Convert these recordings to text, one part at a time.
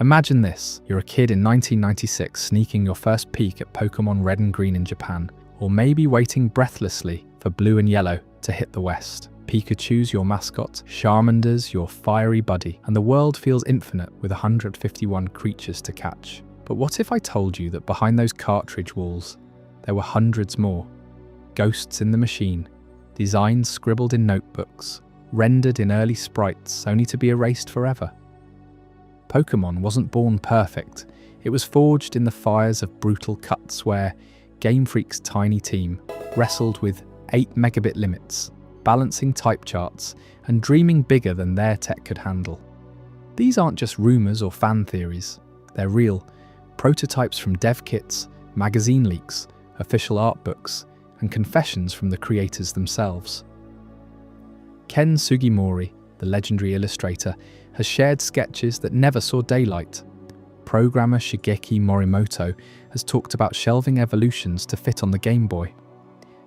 Imagine this, you're a kid in 1996 sneaking your first peek at Pokémon Red and Green in Japan, or maybe waiting breathlessly for Blue and Yellow to hit the West. Pikachu's your mascot, Charmander's your fiery buddy, and the world feels infinite with 151 creatures to catch. But what if I told you that behind those cartridge walls, there were hundreds more? Ghosts in the machine, designs scribbled in notebooks, rendered in early sprites only to be erased forever. Pokémon wasn't born perfect. It was forged in the fires of brutal cuts where Game Freak's tiny team wrestled with 8 megabit limits, balancing type charts and dreaming bigger than their tech could handle. These aren't just rumours or fan theories. They're real. Prototypes from dev kits, magazine leaks, official art books, and confessions from the creators themselves. Ken Sugimori, the legendary illustrator, has shared sketches that never saw daylight. Programmer Shigeki Morimoto has talked about shelving evolutions to fit on the Game Boy.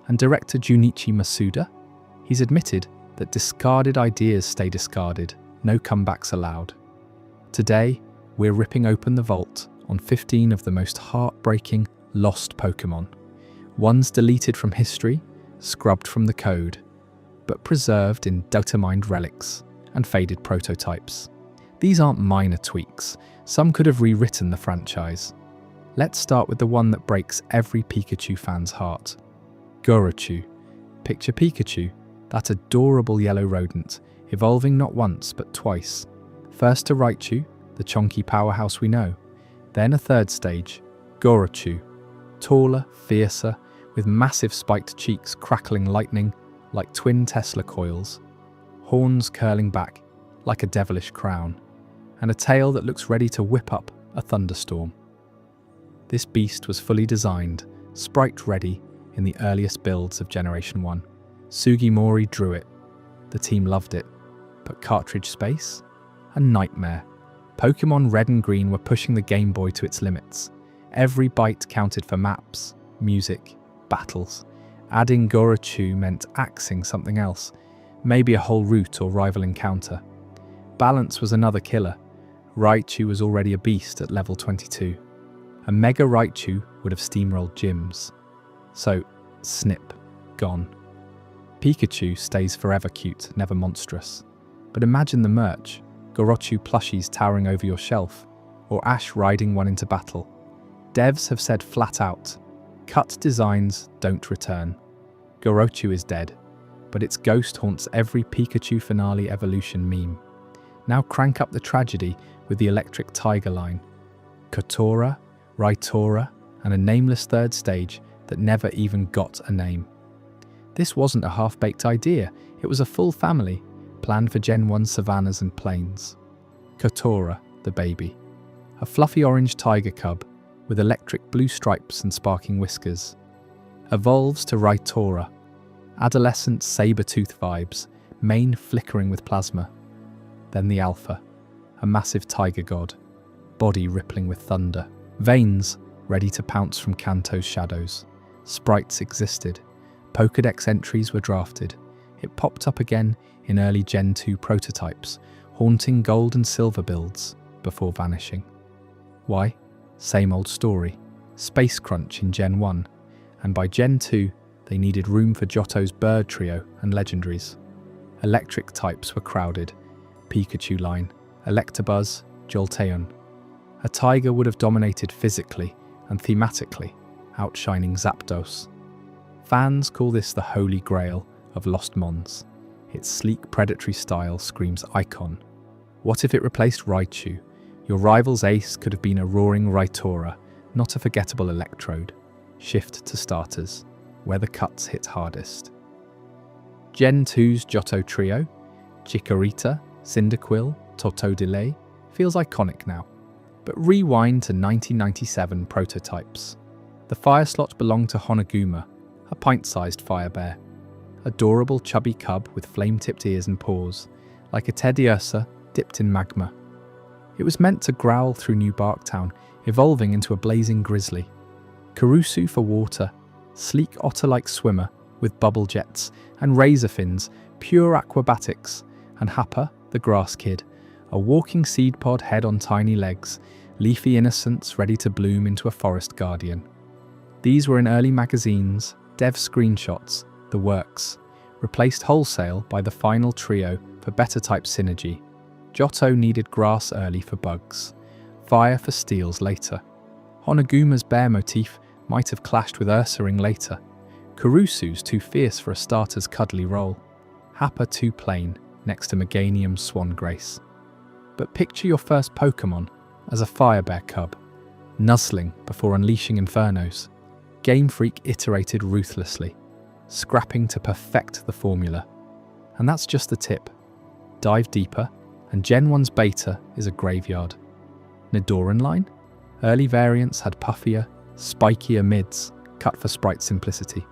And director Junichi Masuda? He's admitted that discarded ideas stay discarded, no comebacks allowed. Today, we're ripping open the vault on 15 of the most heartbreaking lost Pokémon. Ones deleted from history, scrubbed from the code, but preserved in Dotamind relics and faded prototypes. These aren't minor tweaks. Some could have rewritten the franchise. Let's start with the one that breaks every Pikachu fan's heart. Gorochu. Picture Pikachu, that adorable yellow rodent, evolving not once but twice. First to Raichu, the chonky powerhouse we know. Then a third stage, Gorochu. Taller, fiercer, with massive spiked cheeks crackling lightning like twin Tesla coils. Horns curling back like a devilish crown, and a tail that looks ready to whip up a thunderstorm. This beast was fully designed, sprite-ready in the earliest builds of Generation 1. Sugimori drew it. The team loved it. But cartridge space? A nightmare. Pokémon Red and Green were pushing the Game Boy to its limits. Every byte counted for maps, music, battles. Adding Gorochu meant axing something else, maybe a whole route or rival encounter. Balance was another killer. Raichu was already a beast at level 22. A Mega Raichu would have steamrolled gyms. So, snip, gone. Pikachu stays forever cute, never monstrous. But imagine the merch, Gorochu plushies towering over your shelf, or Ash riding one into battle. Devs have said flat out, cut designs don't return. Gorochu is dead, but its ghost haunts every Pikachu finale evolution meme. Now crank up the tragedy with the electric tiger line. Kotora, Raitora, and a nameless third stage that never even got a name. This wasn't a half-baked idea, it was a full family, planned for Gen 1 savannas and plains. Kotora, the baby. A fluffy orange tiger cub with electric blue stripes and sparking whiskers. Evolves to Raitora. Adolescent saber-tooth vibes, mane flickering with plasma. Then the alpha, a massive tiger god, body rippling with thunder. Veins ready to pounce from Kanto's shadows. Sprites existed. Pokédex entries were drafted. It popped up again in early Gen 2 prototypes, haunting gold and silver builds before vanishing. Why? Same old story. Space crunch in Gen 1, and by Gen 2, they needed room for Johto's bird trio and legendaries. Electric types were crowded. Pikachu line, Electabuzz, Jolteon. A tiger would have dominated physically and thematically, outshining Zapdos. Fans call this the holy grail of Lost Mons. Its sleek predatory style screams icon. What if it replaced Raichu? Your rival's ace could have been a roaring Raitora, not a forgettable Electrode. Shift to starters, where the cuts hit hardest. Gen 2's Johto trio, Chikorita, Cyndaquil, Totodile, feels iconic now. But rewind to 1997 prototypes. The fire slot belonged to Honoguma, a pint-sized fire bear. Adorable chubby cub with flame-tipped ears and paws, like a Teddiursa dipped in magma. It was meant to growl through New Barktown, evolving into a blazing grizzly. Kurusu for water, sleek otter-like swimmer with bubble jets and razor fins, pure aquabatics, and Happa, the grass kid, A walking seed pod head on tiny legs, leafy innocence ready to bloom into a forest guardian. These were in early magazines, dev screenshots, the works, replaced wholesale by the final trio for better type synergy. Johto needed grass early for bugs, fire for steals later. Honoguma's bear motif might have clashed with Ursaring later. Kurusu's too fierce for a starter's cuddly role. Happa too plain next to Meganium's swan grace. But picture your first Pokémon as a fire bear cub, nuzzling before unleashing infernos. Game Freak iterated ruthlessly, scrapping to perfect the formula. And that's just the tip. Dive deeper, and Gen 1's beta is a graveyard. Nidoran line? Early variants had puffier, spikier mids, cut for sprite simplicity.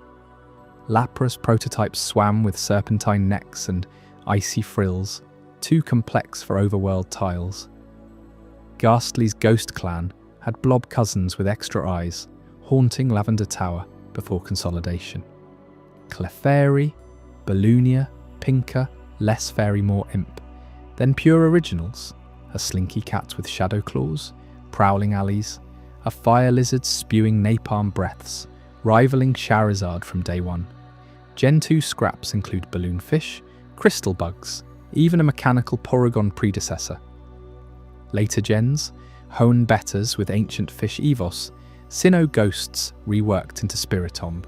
Lapra's prototypes swam with serpentine necks and icy frills, too complex for overworld tiles. Ghastly's Ghost Clan had blob cousins with extra eyes, haunting Lavender Tower before consolidation. Clefairy, Balloonia, Pinker, less fairy, more imp. Then pure originals, a slinky cat with shadow claws, prowling alleys, a fire lizard spewing napalm breaths, rivaling Charizard from day one. Gen 2 scraps include balloonfish, crystal bugs, even a mechanical Porygon predecessor. Later gens, Hone betters with ancient fish Evos, Sinnoh ghosts reworked into Spiritomb.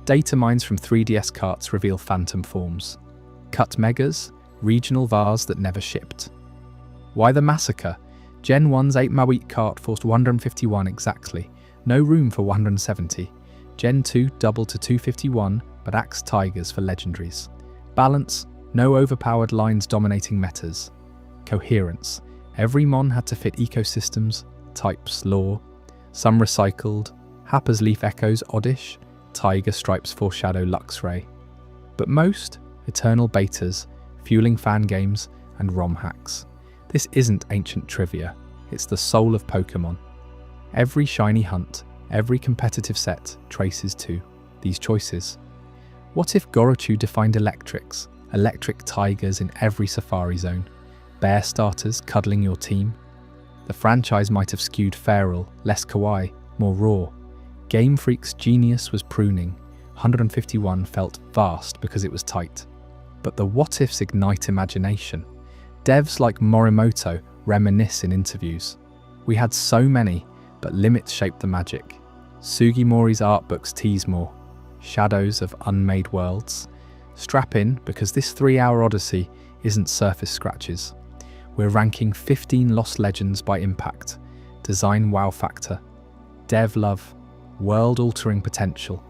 Data mines from 3DS carts reveal phantom forms. Cut megas, regional vars that never shipped. Why the massacre? Gen 1's 8 Mawit cart forced 151 exactly, no room for 170. Gen 2 doubled to 251, but axed tigers for legendaries. Balance, no overpowered lines dominating metas. Coherence, every mon had to fit ecosystems, types, lore. Some recycled, Happa's leaf echoes oddish, tiger stripes foreshadow Luxray. But most, eternal betas, fueling fan games and ROM hacks. This isn't ancient trivia, it's the soul of Pokémon. Every shiny hunt, every competitive set traces to these choices. What if Gorochu defined electrics, electric tigers in every safari zone, bear starters cuddling your team? The franchise might have skewed feral, less kawaii, more raw. Game Freak's genius was pruning. 151 felt vast because it was tight. But the what-ifs ignite imagination. Devs like Morimoto reminisce in interviews. We had so many, but limits shaped the magic. Sugimori's art books tease more. Shadows of unmade worlds. Strap in, because this 3-hour odyssey isn't surface scratches. We're ranking 15 lost legends by impact, design wow factor, dev love, world-altering potential.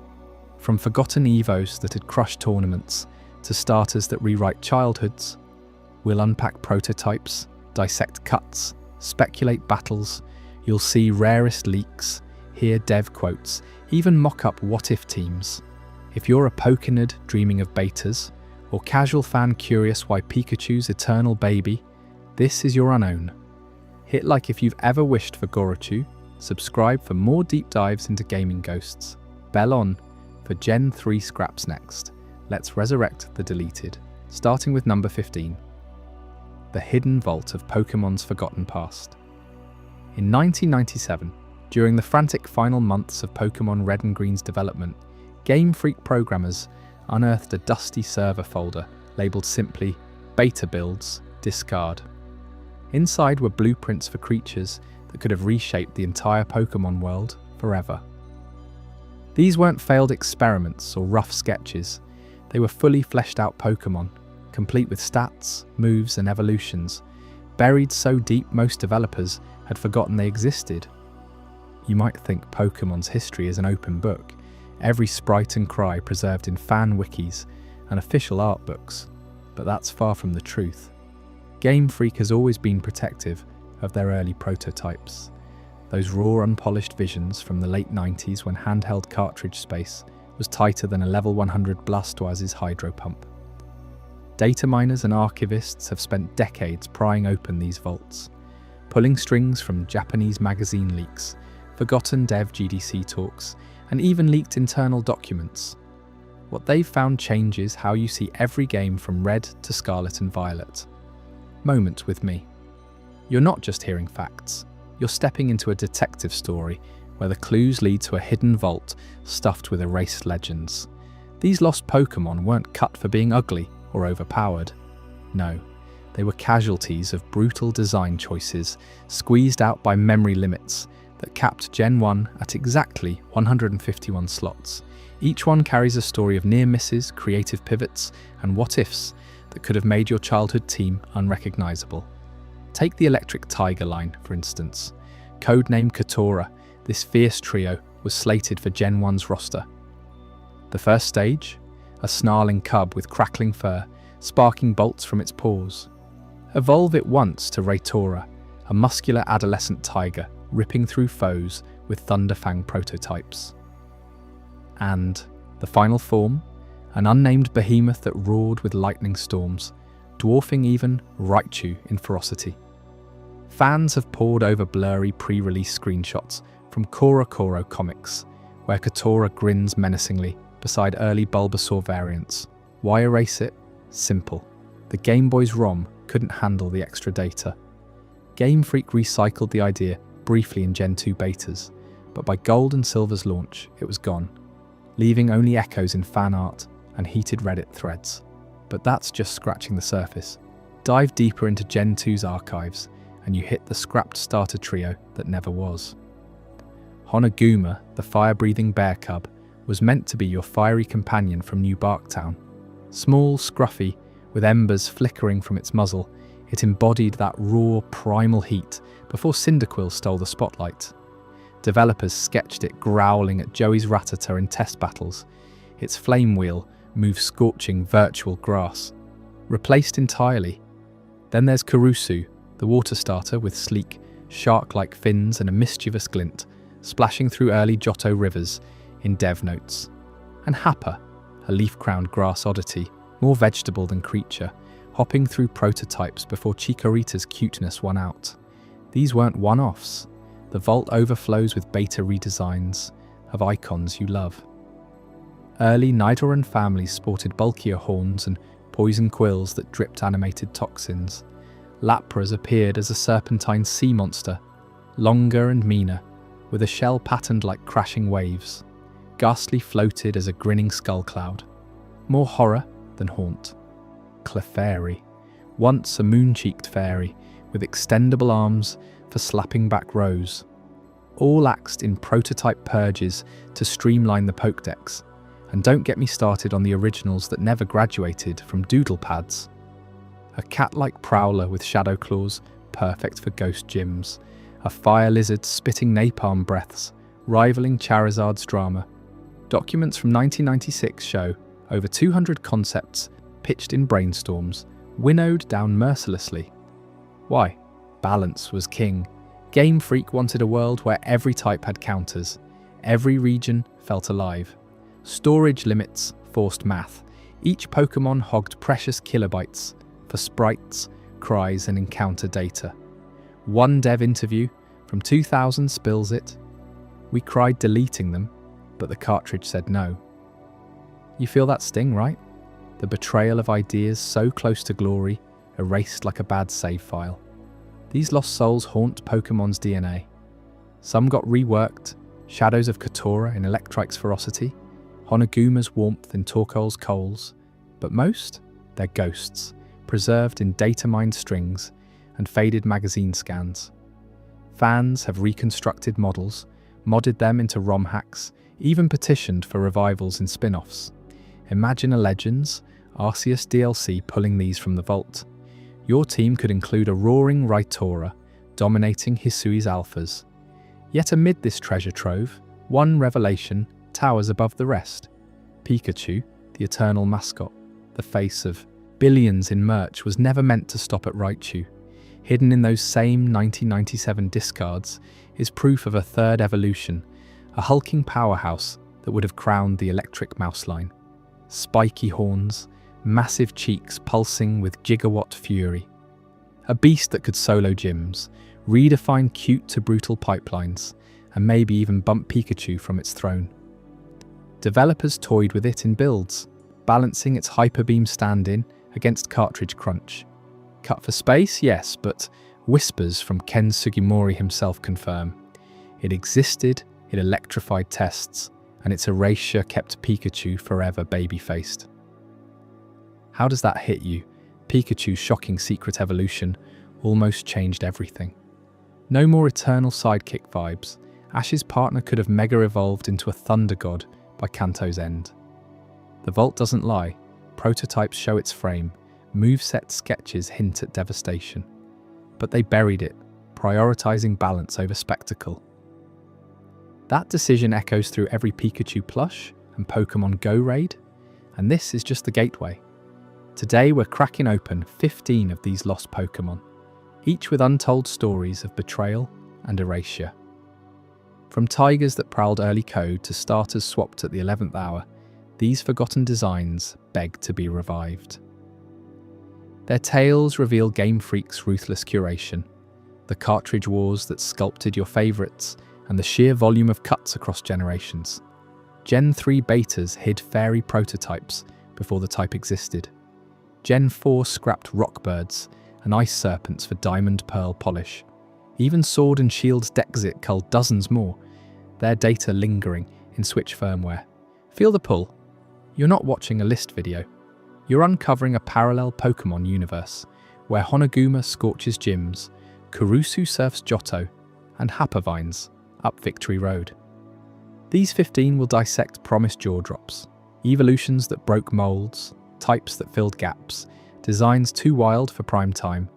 From forgotten evos that had crushed tournaments to starters that rewrite childhoods, we'll unpack prototypes, dissect cuts, speculate battles. You'll see rarest leaks, hear dev quotes, even mock-up what-if teams. If you're a Pokénerd dreaming of betas, or casual fan curious why Pikachu's eternal baby, this is your unown. Hit like if you've ever wished for Gorochu, subscribe for more deep dives into gaming ghosts. Bell on for Gen 3 scraps next. Let's resurrect the deleted, starting with number 15. The hidden vault of Pokémon's forgotten past. In 1997, during the frantic final months of Pokémon Red and Green's development, Game Freak programmers unearthed a dusty server folder labelled simply Beta Builds, Discard. Inside were blueprints for creatures that could have reshaped the entire Pokémon world forever. These weren't failed experiments or rough sketches. They were fully fleshed out Pokémon, complete with stats, moves and evolutions, buried so deep most developers had forgotten they existed. You might think Pokémon's history is an open book, every sprite and cry preserved in fan wikis and official art books, but that's far from the truth. Game Freak has always been protective of their early prototypes, those raw unpolished visions from the late 90s when handheld cartridge space was tighter than a level 100 Blastoise's hydro pump. Data miners and archivists have spent decades prying open these vaults, pulling strings from Japanese magazine leaks, forgotten dev GDC talks, and even leaked internal documents. What they've found changes how you see every game from Red to Scarlet and Violet. Moment with me. You're not just hearing facts, you're stepping into a detective story where the clues lead to a hidden vault stuffed with erased legends. These lost Pokémon weren't cut for being ugly or overpowered. No, they were casualties of brutal design choices squeezed out by memory limits that capped Gen 1 at exactly 151 slots. Each one carries a story of near misses, creative pivots, and what-ifs that could have made your childhood team unrecognizable. Take the Electric Tiger line, for instance. Codenamed Kotora, this fierce trio was slated for Gen 1's roster. The first stage, a snarling cub with crackling fur, sparking bolts from its paws. Evolve it once to Raitora, a muscular adolescent tiger ripping through foes with Thunderfang prototypes. And the final form, an unnamed behemoth that roared with lightning storms, dwarfing even Raichu in ferocity. Fans have pored over blurry pre-release screenshots from Gorochu comics, where Kotora grins menacingly beside early Bulbasaur variants. Why erase it? Simple. The Game Boy's ROM couldn't handle the extra data. Game Freak recycled the idea briefly in Gen 2 betas, but by Gold and Silver's launch, it was gone, leaving only echoes in fan art and heated Reddit threads. But that's just scratching the surface. Dive deeper into Gen 2's archives, and you hit the scrapped starter trio that never was. Honoguma, the fire-breathing bear cub, was meant to be your fiery companion from New Barktown. Small, scruffy, with embers flickering from its muzzle, it embodied that raw, primal heat before Cyndaquil stole the spotlight. Developers sketched it growling at Joey's Rattata in test battles. Its flame wheel moved scorching virtual grass. Replaced entirely. Then there's Kurusu, the water starter with sleek, shark-like fins and a mischievous glint, splashing through early Johto rivers in dev notes. And Happa, a leaf-crowned grass oddity, more vegetable than creature, hopping through prototypes before Chikorita's cuteness won out. These weren't one-offs. The vault overflows with beta redesigns of icons you love. Early Nidoran families sported bulkier horns and poison quills that dripped animated toxins. Lapras appeared as a serpentine sea monster, longer and meaner, with a shell patterned like crashing waves. Ghastly floated as a grinning skull cloud. More horror than haunt. Clefairy, once a moon-cheeked fairy with extendable arms for slapping back rows. All axed in prototype purges to streamline the Pokédex. And don't get me started on the originals that never graduated from doodle pads. A cat-like prowler with shadow claws, perfect for ghost gyms. A fire lizard spitting napalm breaths, rivaling Charizard's drama. Documents from 1996 show over 200 concepts pitched in brainstorms, winnowed down mercilessly. Why? Balance was king. Game Freak wanted a world where every type had counters, every region felt alive. Storage limits forced math. Each Pokémon hogged precious kilobytes for sprites, cries, and encounter data. One dev interview from 2000 spills it. We cried deleting them, but the cartridge said no. You feel that sting, right? The betrayal of ideas so close to glory, erased like a bad save file. These lost souls haunt Pokémon's DNA. Some got reworked, shadows of Kotora in Electrike's ferocity, Honoguma's warmth in Torkoal's coals, but most, they're ghosts, preserved in data-mined strings and faded magazine scans. Fans have reconstructed models, modded them into ROM hacks, even petitioned for revivals in spin-offs. Imagine a Legends, Arceus DLC pulling these from the vault. Your team could include a roaring Raitora, dominating Hisui's alphas. Yet amid this treasure trove, one revelation towers above the rest. Pikachu, the eternal mascot, the face of billions in merch, was never meant to stop at Raichu. Hidden in those same 1997 discards is proof of a third evolution, a hulking powerhouse that would have crowned the electric mouse line. Spiky horns, massive cheeks pulsing with gigawatt fury. A beast that could solo gyms, redefine cute to brutal pipelines, and maybe even bump Pikachu from its throne. Developers toyed with it in builds, balancing its Hyper Beam stand-in against cartridge crunch. Cut for space, yes, but Whispers from Ken Sugimori himself confirm. It existed, it electrified tests, and its erasure kept Pikachu forever baby-faced. How does that hit you? Pikachu's shocking secret evolution almost changed everything. No more eternal sidekick vibes. Ash's partner could have mega-evolved into a thunder god by Kanto's end. The vault doesn't lie. Prototypes show its frame. Moveset sketches hint at devastation. But they buried it, prioritizing balance over spectacle. That decision echoes through every Pikachu plush and Pokémon Go raid, and this is just the gateway. Today we're cracking open 15 of these lost Pokémon, each with untold stories of betrayal and erasure. From tigers that prowled early code to starters swapped at the 11th hour, these forgotten designs beg to be revived. Their tales reveal Game Freak's ruthless curation, the cartridge wars that sculpted your favourites, and the sheer volume of cuts across generations. Gen 3 betas hid fairy prototypes before the type existed. Gen 4 scrapped rockbirds and ice serpents for diamond pearl polish. Even Sword and Shield's Dexit culled dozens more, their data lingering in Switch firmware. Feel the pull. You're not watching a list video. You're uncovering a parallel Pokémon universe, where Honoguma scorches gyms, Kurusu surfs Johto, and Happa vines up Victory Road. These 15 will dissect promised jaw drops, evolutions that broke molds, types that filled gaps, designs too wild for prime time.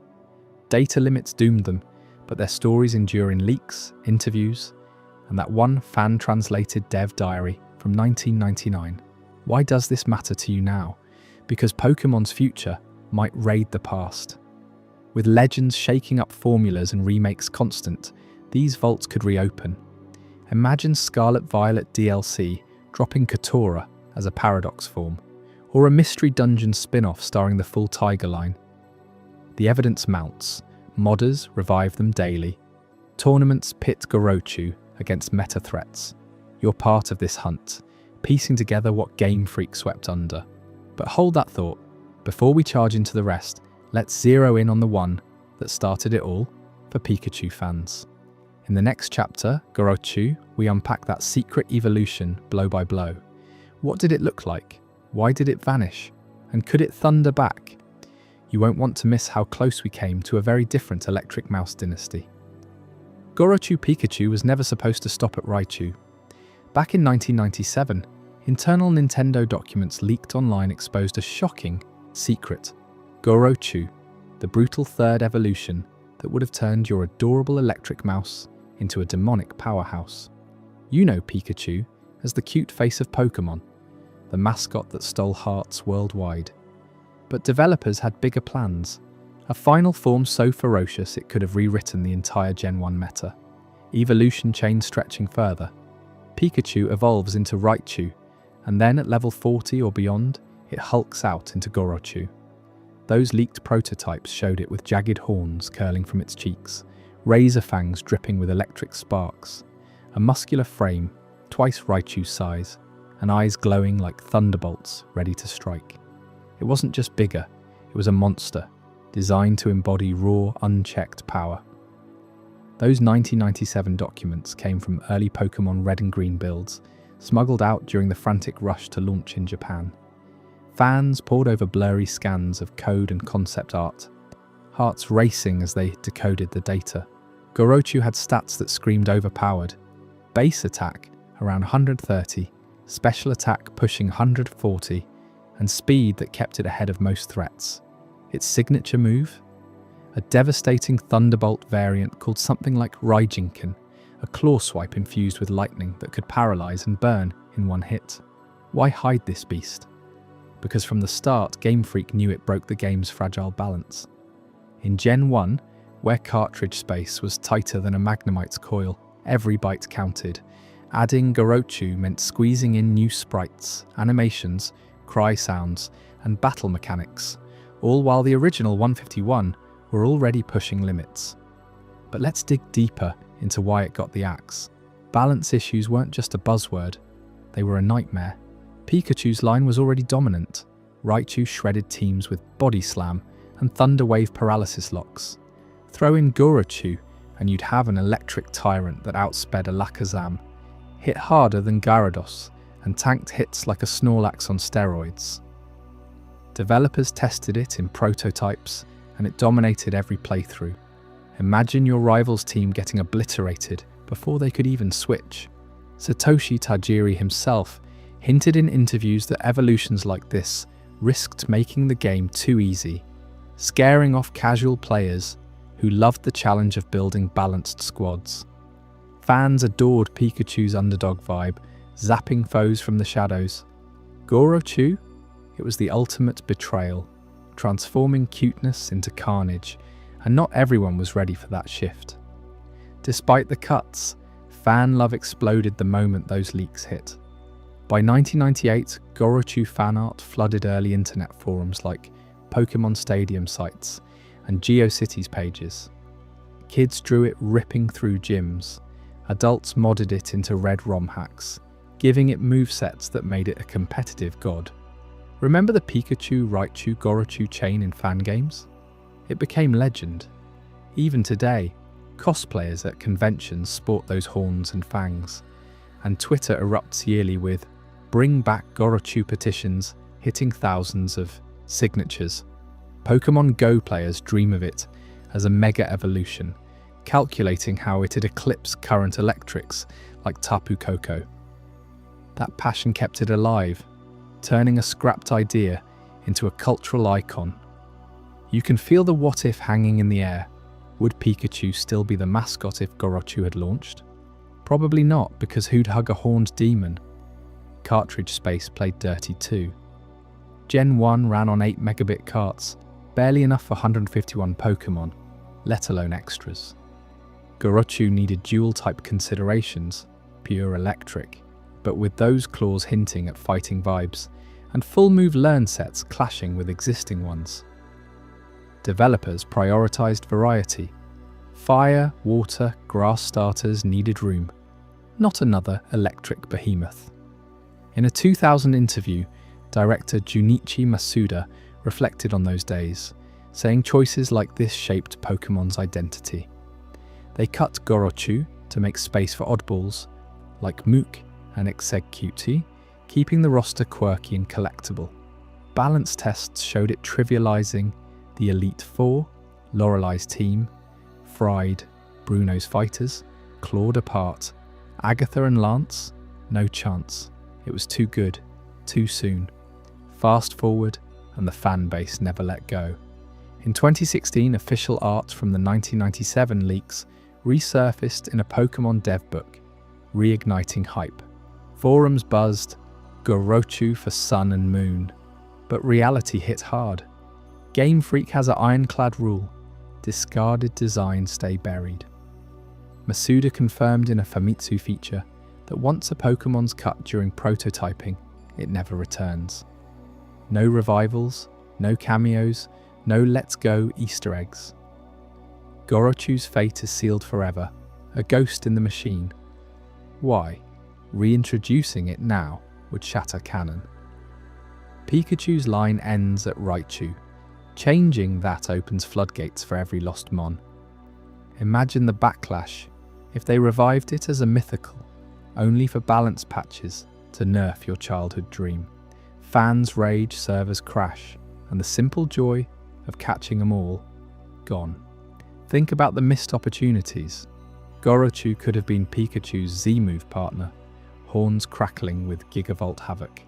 Data limits doomed them, but their stories endure in leaks, interviews, and that one fan-translated dev diary from 1999. Why does this matter to you now? Because Pokémon's future might raid the past. With legends shaking up formulas and remakes constant, these vaults could reopen. Imagine Scarlet Violet DLC dropping Kotora as a paradox form, or a mystery dungeon spin-off starring the full Tiger line. The evidence mounts. Modders revive them daily. Tournaments pit Gorochu against meta threats. You're part of this hunt, piecing together what Game Freak swept under. But hold that thought. Before we charge into the rest, let's zero in on the one that started it all for Pikachu fans. In the next chapter, Gorochu, we unpack that secret evolution blow by blow. What did it look like? Why did it vanish? And could it thunder back? You won't want to miss how close we came to a very different Electric Mouse dynasty. Gorochu Pikachu was never supposed to stop at Raichu. Back in 1997, internal Nintendo documents leaked online exposed a shocking secret. Gorochu, the brutal third evolution that would have turned your adorable Electric Mouse into a demonic powerhouse. You know Pikachu as the cute face of Pokémon, the mascot that stole hearts worldwide. But developers had bigger plans, a final form so ferocious it could have rewritten the entire Gen 1 meta. Evolution chain stretching further. Pikachu evolves into Raichu, and then at level 40 or beyond, it hulks out into Gorochu. Those leaked prototypes showed it with jagged horns curling from its cheeks, razor fangs dripping with electric sparks, a muscular frame, twice Raichu's size, and eyes glowing like thunderbolts ready to strike. It wasn't just bigger, it was a monster, designed to embody raw, unchecked power. Those 1997 documents came from early Pokémon Red and Green builds, smuggled out during the frantic rush to launch in Japan. Fans pored over blurry scans of code and concept art, hearts racing as they decoded the data. Gorochu had stats that screamed overpowered. Base attack around 130, special attack pushing 140, and speed that kept it ahead of most threats. Its signature move? A devastating Thunderbolt variant called something like Raijinkin, a claw swipe infused with lightning that could paralyze and burn in one hit. Why hide this beast? Because from the start, Game Freak knew it broke the game's fragile balance. In Gen 1, where cartridge space was tighter than a Magnemite's coil, every byte counted. Adding Gorochu meant squeezing in new sprites, animations, cry sounds, and battle mechanics, all while the original 151 were already pushing limits. But let's dig deeper into why it got the axe. Balance issues weren't just a buzzword, they were a nightmare. Pikachu's line was already dominant. Raichu shredded teams with Body Slam and Thunder Wave paralysis locks. Throw in Gorochu, and you'd have an electric tyrant that outsped Alakazam, hit harder than Gyarados, and tanked hits like a Snorlax on steroids. Developers tested it in prototypes, and it dominated every playthrough. Imagine your rival's team getting obliterated before they could even switch. Satoshi Tajiri himself hinted in interviews that evolutions like this risked making the game too easy, scaring off casual players who loved the challenge of building balanced squads. Fans adored Pikachu's underdog vibe, zapping foes from the shadows. Gorochu? It was the ultimate betrayal, transforming cuteness into carnage, and not everyone was ready for that shift. Despite the cuts, fan love exploded the moment those leaks hit. By 1998, Gorochu fan art flooded early internet forums like Pokémon Stadium sites and GeoCities pages. Kids drew it ripping through gyms. Adults modded it into red ROM hacks, giving it movesets that made it a competitive god. Remember the Pikachu, Raichu, Gorochu chain in fan games? It became legend. Even today, cosplayers at conventions sport those horns and fangs, and Twitter erupts yearly with "Bring back Gorochu" petitions hitting thousands of signatures. Pokémon Go players dream of it as a mega evolution, calculating how it'd eclipse current electrics like Tapu Koko. That passion kept it alive, turning a scrapped idea into a cultural icon. You can feel the what-if hanging in the air. Would Pikachu still be the mascot if Gorochu had launched? Probably not, because who'd hug a horned demon? Cartridge space played dirty too. Gen 1 ran on 8 megabit carts, barely enough for 151 Pokémon, let alone extras. Gorochu needed dual-type considerations, pure electric, but with those claws hinting at fighting vibes, and full-move learn sets clashing with existing ones. Developers prioritized variety. Fire, water, grass starters needed room, not another electric behemoth. In a 2000 interview, director Junichi Masuda reflected on those days, saying choices like this shaped Pokémon's identity. They cut Gorochu to make space for oddballs, like Mook and Exeggutor, keeping the roster quirky and collectible. Balance tests showed it trivializing the Elite Four, Lorelei's team, Fried, Bruno's fighters, clawed apart. Agatha and Lance? No chance. It was too good, too soon. Fast forward, and the fan base never let go. In 2016, official art from the 1997 leaks resurfaced in a Pokémon dev book, reigniting hype. Forums buzzed, Gorochu for Sun and Moon. But reality hit hard. Game Freak has an ironclad rule: discarded designs stay buried. Masuda confirmed in a Famitsu feature that once a Pokémon's cut during prototyping, it never returns. No revivals, no cameos, no let's go Easter eggs. Gorochu's fate is sealed forever, a ghost in the machine. Why? Reintroducing it now would shatter canon. Pikachu's line ends at Raichu. Changing that opens floodgates for every lost Mon. Imagine the backlash if they revived it as a mythical, only for balance patches to nerf your childhood dream. Fans' rage servers crash, and the simple joy of catching them all, gone. Think about the missed opportunities. Gorochu could have been Pikachu's Z-move partner, horns crackling with Gigavolt havoc.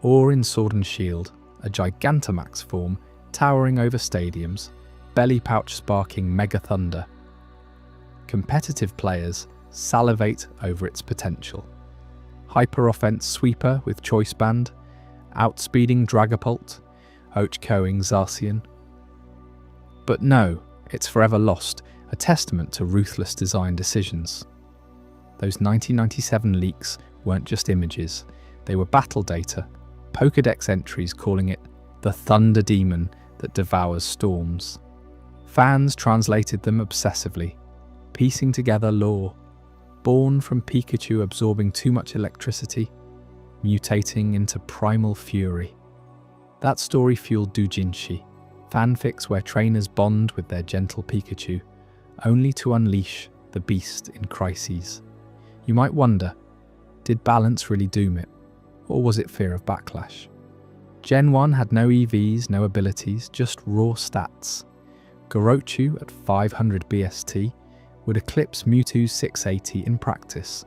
Or in Sword and Shield, a Gigantamax form towering over stadiums, belly pouch sparking mega thunder. Competitive players salivate over its potential. Hyper offense sweeper with choice band, outspeeding Dragapult, outcoing Zacian. But no, it's forever lost, a testament to ruthless design decisions. Those 1997 leaks weren't just images, they were battle data, Pokédex entries calling it the Thunder Demon that devours storms. Fans translated them obsessively, piecing together lore, born from Pikachu absorbing too much electricity, mutating into primal fury. That story fueled doujinshi, fanfics where trainers bond with their gentle Pikachu, only to unleash the beast in crises. You might wonder, did balance really doom it, or was it fear of backlash? Gen 1 had no EVs, no abilities, just raw stats. Gorochu at 500 BST would eclipse Mewtwo's 680 in practice,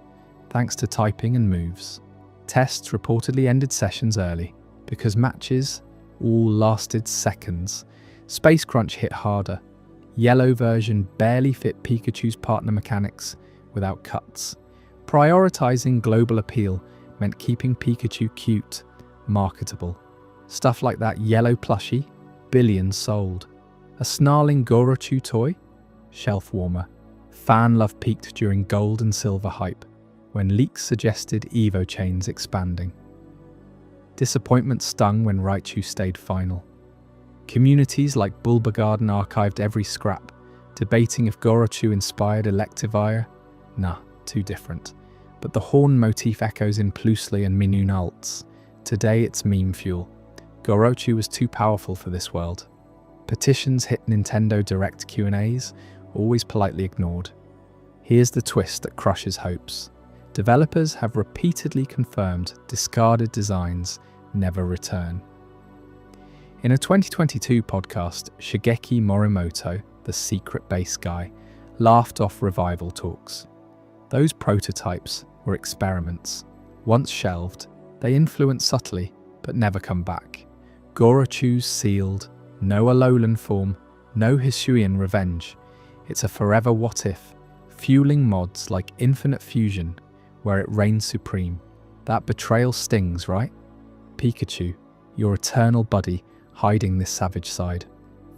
thanks to typing and moves. Tests reportedly ended sessions early, because matches all lasted seconds. Space Crunch hit harder. Yellow version barely fit Pikachu's partner mechanics without cuts. Prioritizing global appeal meant keeping Pikachu cute, marketable. Stuff like that yellow plushie, billions sold. A snarling Gorochu toy, shelf warmer. Fan love peaked during gold and silver hype, when leaks suggested Evo chains expanding. Disappointment stung when Raichu stayed final. Communities like Bulba Garden archived every scrap, debating if Gorochu inspired Electivire. Nah, too different. But the horn motif echoes in Plusle and Minoon ults. Today it's meme fuel. Gorochu was too powerful for this world. Petitions hit Nintendo Direct Q&As, always politely ignored. Here's the twist that crushes hopes. Developers have repeatedly confirmed discarded designs never return. In a 2022 podcast, Shigeki Morimoto, the secret bass guy, laughed off revival talks. Those prototypes were experiments. Once shelved, they influence subtly, but never come back. Gorochu's sealed, no Alolan form, no Hisuian revenge. It's a forever what-if, fueling mods like Infinite Fusion, where it reigns supreme. That betrayal stings, right? Pikachu, your eternal buddy, hiding this savage side.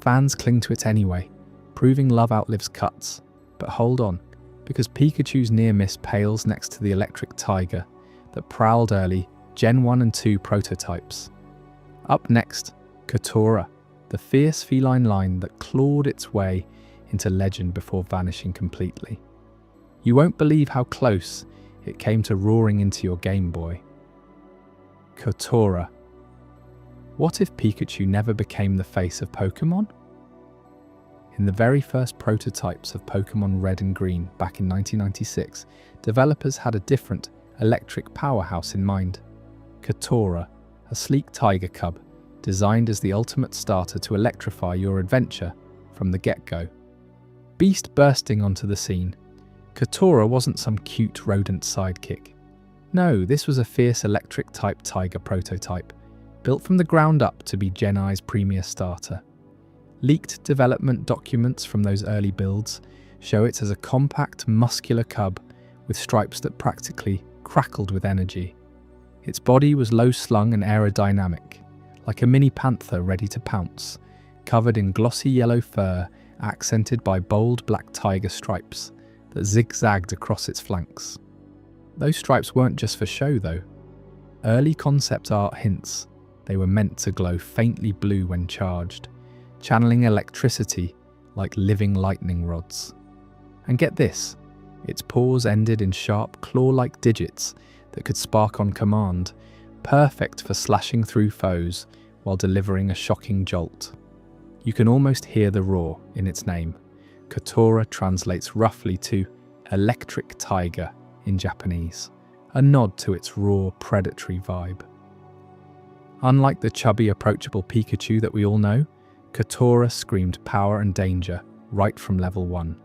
Fans cling to it anyway, proving love outlives cuts. But hold on, because Pikachu's near miss pales next to the electric tiger that prowled early Gen 1 and 2 prototypes. Up next, Kotora, the fierce feline line that clawed its way into legend before vanishing completely. You won't believe how close it came to roaring into your Game Boy. Kotora. What if Pikachu never became the face of Pokémon? In the very first prototypes of Pokémon Red and Green back in 1996, developers had a different electric powerhouse in mind. Kotora, a sleek tiger cub, designed as the ultimate starter to electrify your adventure from the get-go. Beast bursting onto the scene, Kotora wasn't some cute rodent sidekick. No, this was a fierce electric-type tiger prototype, built from the ground up to be Gen I's premier starter. Leaked development documents from those early builds show it as a compact, muscular cub with stripes that practically crackled with energy. Its body was low-slung and aerodynamic, like a mini panther ready to pounce, covered in glossy yellow fur accented by bold black tiger stripes that zigzagged across its flanks. Those stripes weren't just for show though. Early concept art hints they were meant to glow faintly blue when charged, channeling electricity like living lightning rods. And get this, its paws ended in sharp claw-like digits that could spark on command, perfect for slashing through foes while delivering a shocking jolt. You can almost hear the roar in its name. Kotora translates roughly to electric tiger in Japanese, a nod to its raw, predatory vibe. Unlike the chubby, approachable Pikachu that we all know, Kotora screamed power and danger right from level 1.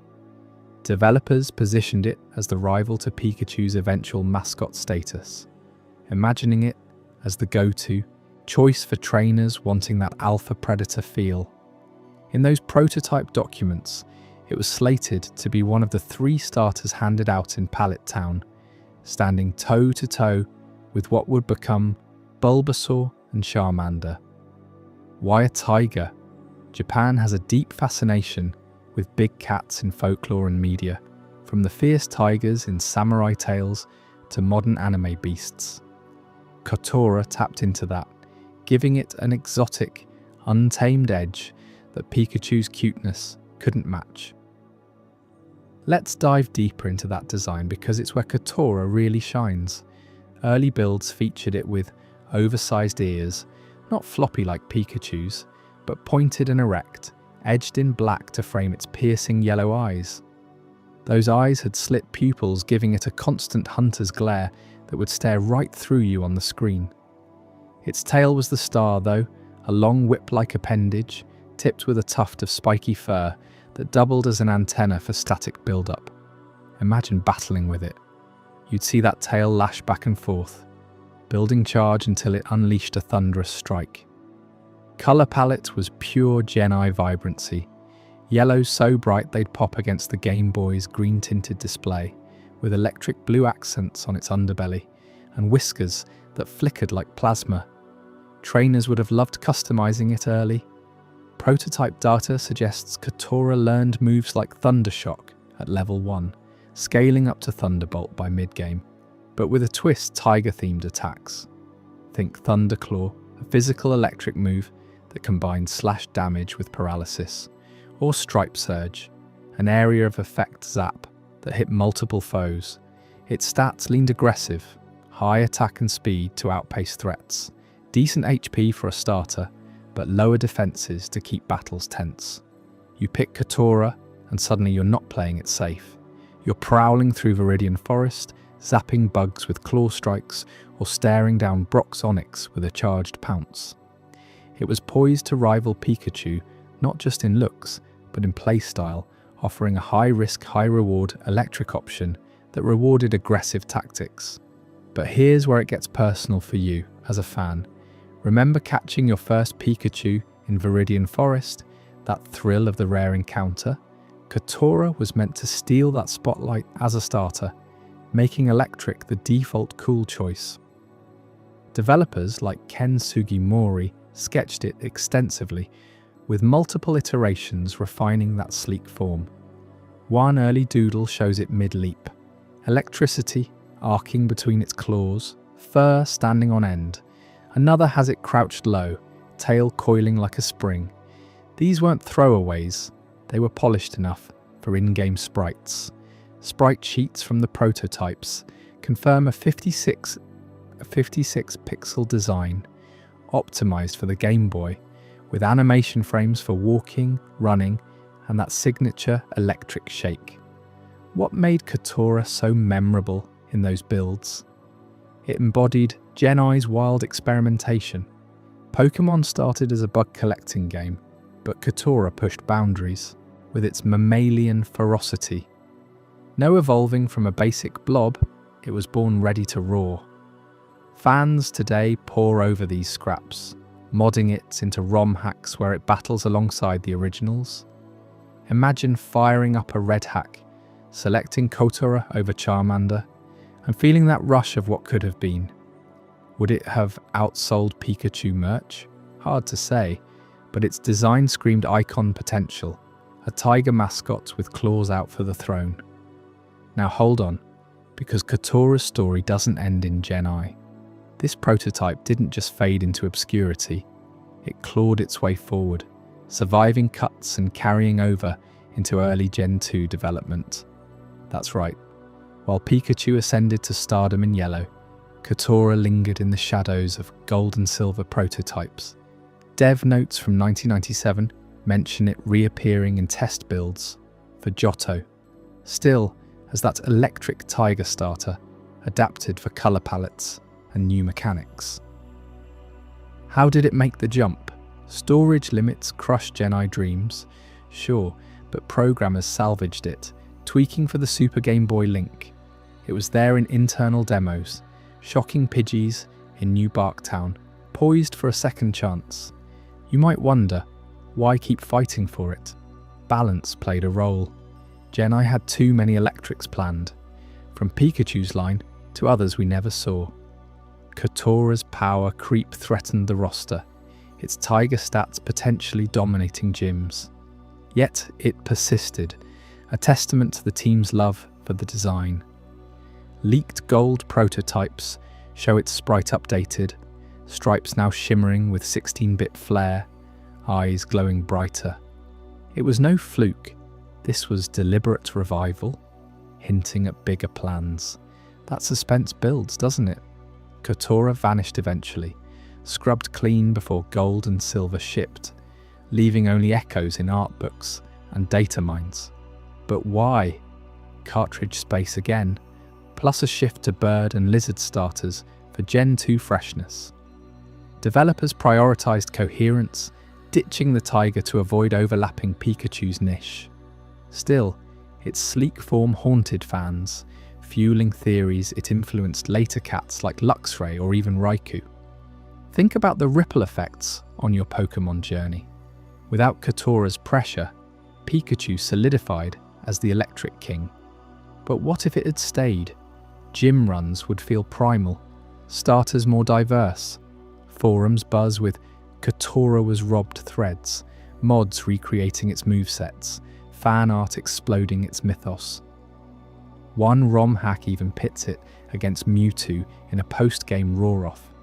Developers positioned it as the rival to Pikachu's eventual mascot status, imagining it as the go-to choice for trainers wanting that alpha predator feel. In those prototype documents, it was slated to be one of the 3 starters handed out in Pallet Town, standing toe-to-toe with what would become Bulbasaur and Charmander. Why a tiger? Japan has a deep fascination with big cats in folklore and media, from the fierce tigers in samurai tales to modern anime beasts. Kotora tapped into that, giving it an exotic, untamed edge that Pikachu's cuteness couldn't match. Let's dive deeper into that design because it's where Kotora really shines. Early builds featured it with oversized ears, not floppy like Pikachu's, but pointed and erect, edged in black to frame its piercing yellow eyes. Those eyes had slit pupils, giving it a constant hunter's glare that would stare right through you on the screen. Its tail was the star, though, a long whip-like appendage, tipped with a tuft of spiky fur that doubled as an antenna for static build-up. Imagine battling with it. You'd see that tail lash back and forth, building charge until it unleashed a thunderous strike. Colour palette was pure Gen-I vibrancy. Yellows so bright they'd pop against the Game Boy's green-tinted display, with electric blue accents on its underbelly, and whiskers that flickered like plasma. Trainers would have loved customizing it early. Prototype data suggests Kotora learned moves like Thundershock at level 1, scaling up to Thunderbolt by mid-game, but with a twist Tiger-themed attacks. Think Thunderclaw, a physical electric move that combines slash damage with paralysis, or Stripe Surge, an area of effect zap that hit multiple foes. Its stats leaned aggressive, high attack and speed to outpace threats, decent HP for a starter, but lower defenses to keep battles tense. You pick Kotora, and suddenly you're not playing it safe. You're prowling through Viridian Forest, zapping bugs with claw strikes, or staring down Brock's Onyx with a charged pounce. It was poised to rival Pikachu, not just in looks, but in playstyle, offering a high-risk, high-reward electric option that rewarded aggressive tactics. But here's where it gets personal for you, as a fan. Remember catching your first Pikachu in Viridian Forest? That thrill of the rare encounter? Kotora was meant to steal that spotlight as a starter, making electric the default cool choice. Developers like Ken Sugimori sketched it extensively, with multiple iterations refining that sleek form. One early doodle shows it mid-leap, electricity arcing between its claws, fur standing on end. Another has it crouched low, tail coiling like a spring. These weren't throwaways, they were polished enough for in-game sprites. Sprite sheets from the prototypes confirm a 56 pixel design, optimized for the Game Boy, with animation frames for walking, running, and that signature electric shake. What made Kotora so memorable in those builds? It embodied Gen-I's wild experimentation. Pokémon started as a bug-collecting game, but Kotora pushed boundaries with its mammalian ferocity. No evolving from a basic blob, it was born ready to roar. Fans today pore over these scraps, modding it into ROM hacks where it battles alongside the originals. Imagine firing up a red hack, selecting Kotora over Charmander, and feeling that rush of what could have been. Would it have outsold Pikachu merch? Hard to say, but its design screamed icon potential, a tiger mascot with claws out for the throne. Now hold on, because Kotora's story doesn't end in Gen-I. This prototype didn't just fade into obscurity, it clawed its way forward, surviving cuts and carrying over into early Gen 2 development. That's right, while Pikachu ascended to stardom in yellow, Kotora lingered in the shadows of gold and silver prototypes. Dev notes from 1997 mention it reappearing in test builds for Johto, still as that electric tiger starter adapted for colour palettes and new mechanics. How did it make the jump? Storage limits crushed Gen-I dreams, sure, but programmers salvaged it, tweaking for the Super Game Boy Link. It was there in internal demos, shocking Pidgeys in New Barktown, poised for a second chance. You might wonder, why keep fighting for it? Balance played a role. Gen-I had too many electrics planned, from Pikachu's line to others we never saw. Kotora's power creep threatened the roster, its tiger stats potentially dominating gyms. Yet it persisted, a testament to the team's love for the design. Leaked gold prototypes show its sprite updated, stripes now shimmering with 16-bit flair, eyes glowing brighter. It was no fluke, this was deliberate revival, hinting at bigger plans. That suspense builds, doesn't it? Kotora vanished eventually, scrubbed clean before gold and silver shipped, leaving only echoes in art books and data mines. But why? Cartridge space again, plus a shift to bird and lizard starters for Gen 2 freshness. Developers prioritized coherence, ditching the tiger to avoid overlapping Pikachu's niche. Still, its sleek form haunted fans, fueling theories it influenced later cats like Luxray or even Raichu. Think about the ripple effects on your Pokémon journey. Without Kotora's pressure, Pikachu solidified as the Electric King. But what if it had stayed? Gym runs would feel primal, starters more diverse, forums buzz with Kotora was robbed threads, mods recreating its movesets, fan art exploding its mythos. One ROM hack even pits it against Mewtwo in a post-game roar-off.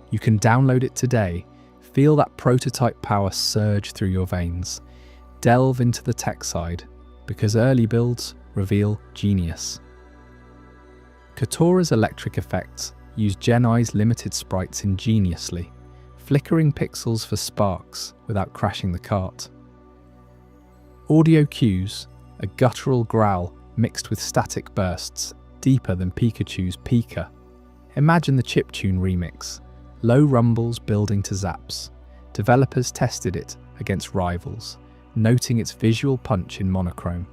You can download it today, feel that prototype power surge through your veins. Delve into the tech side, because early builds reveal genius. Kotora's electric effects use Gen I's limited sprites ingeniously, flickering pixels for sparks without crashing the cart. Audio cues, a guttural growl mixed with static bursts, deeper than Pikachu's Pika. Imagine the chiptune remix, low rumbles building to zaps. Developers tested it against rivals, noting its visual punch in monochrome.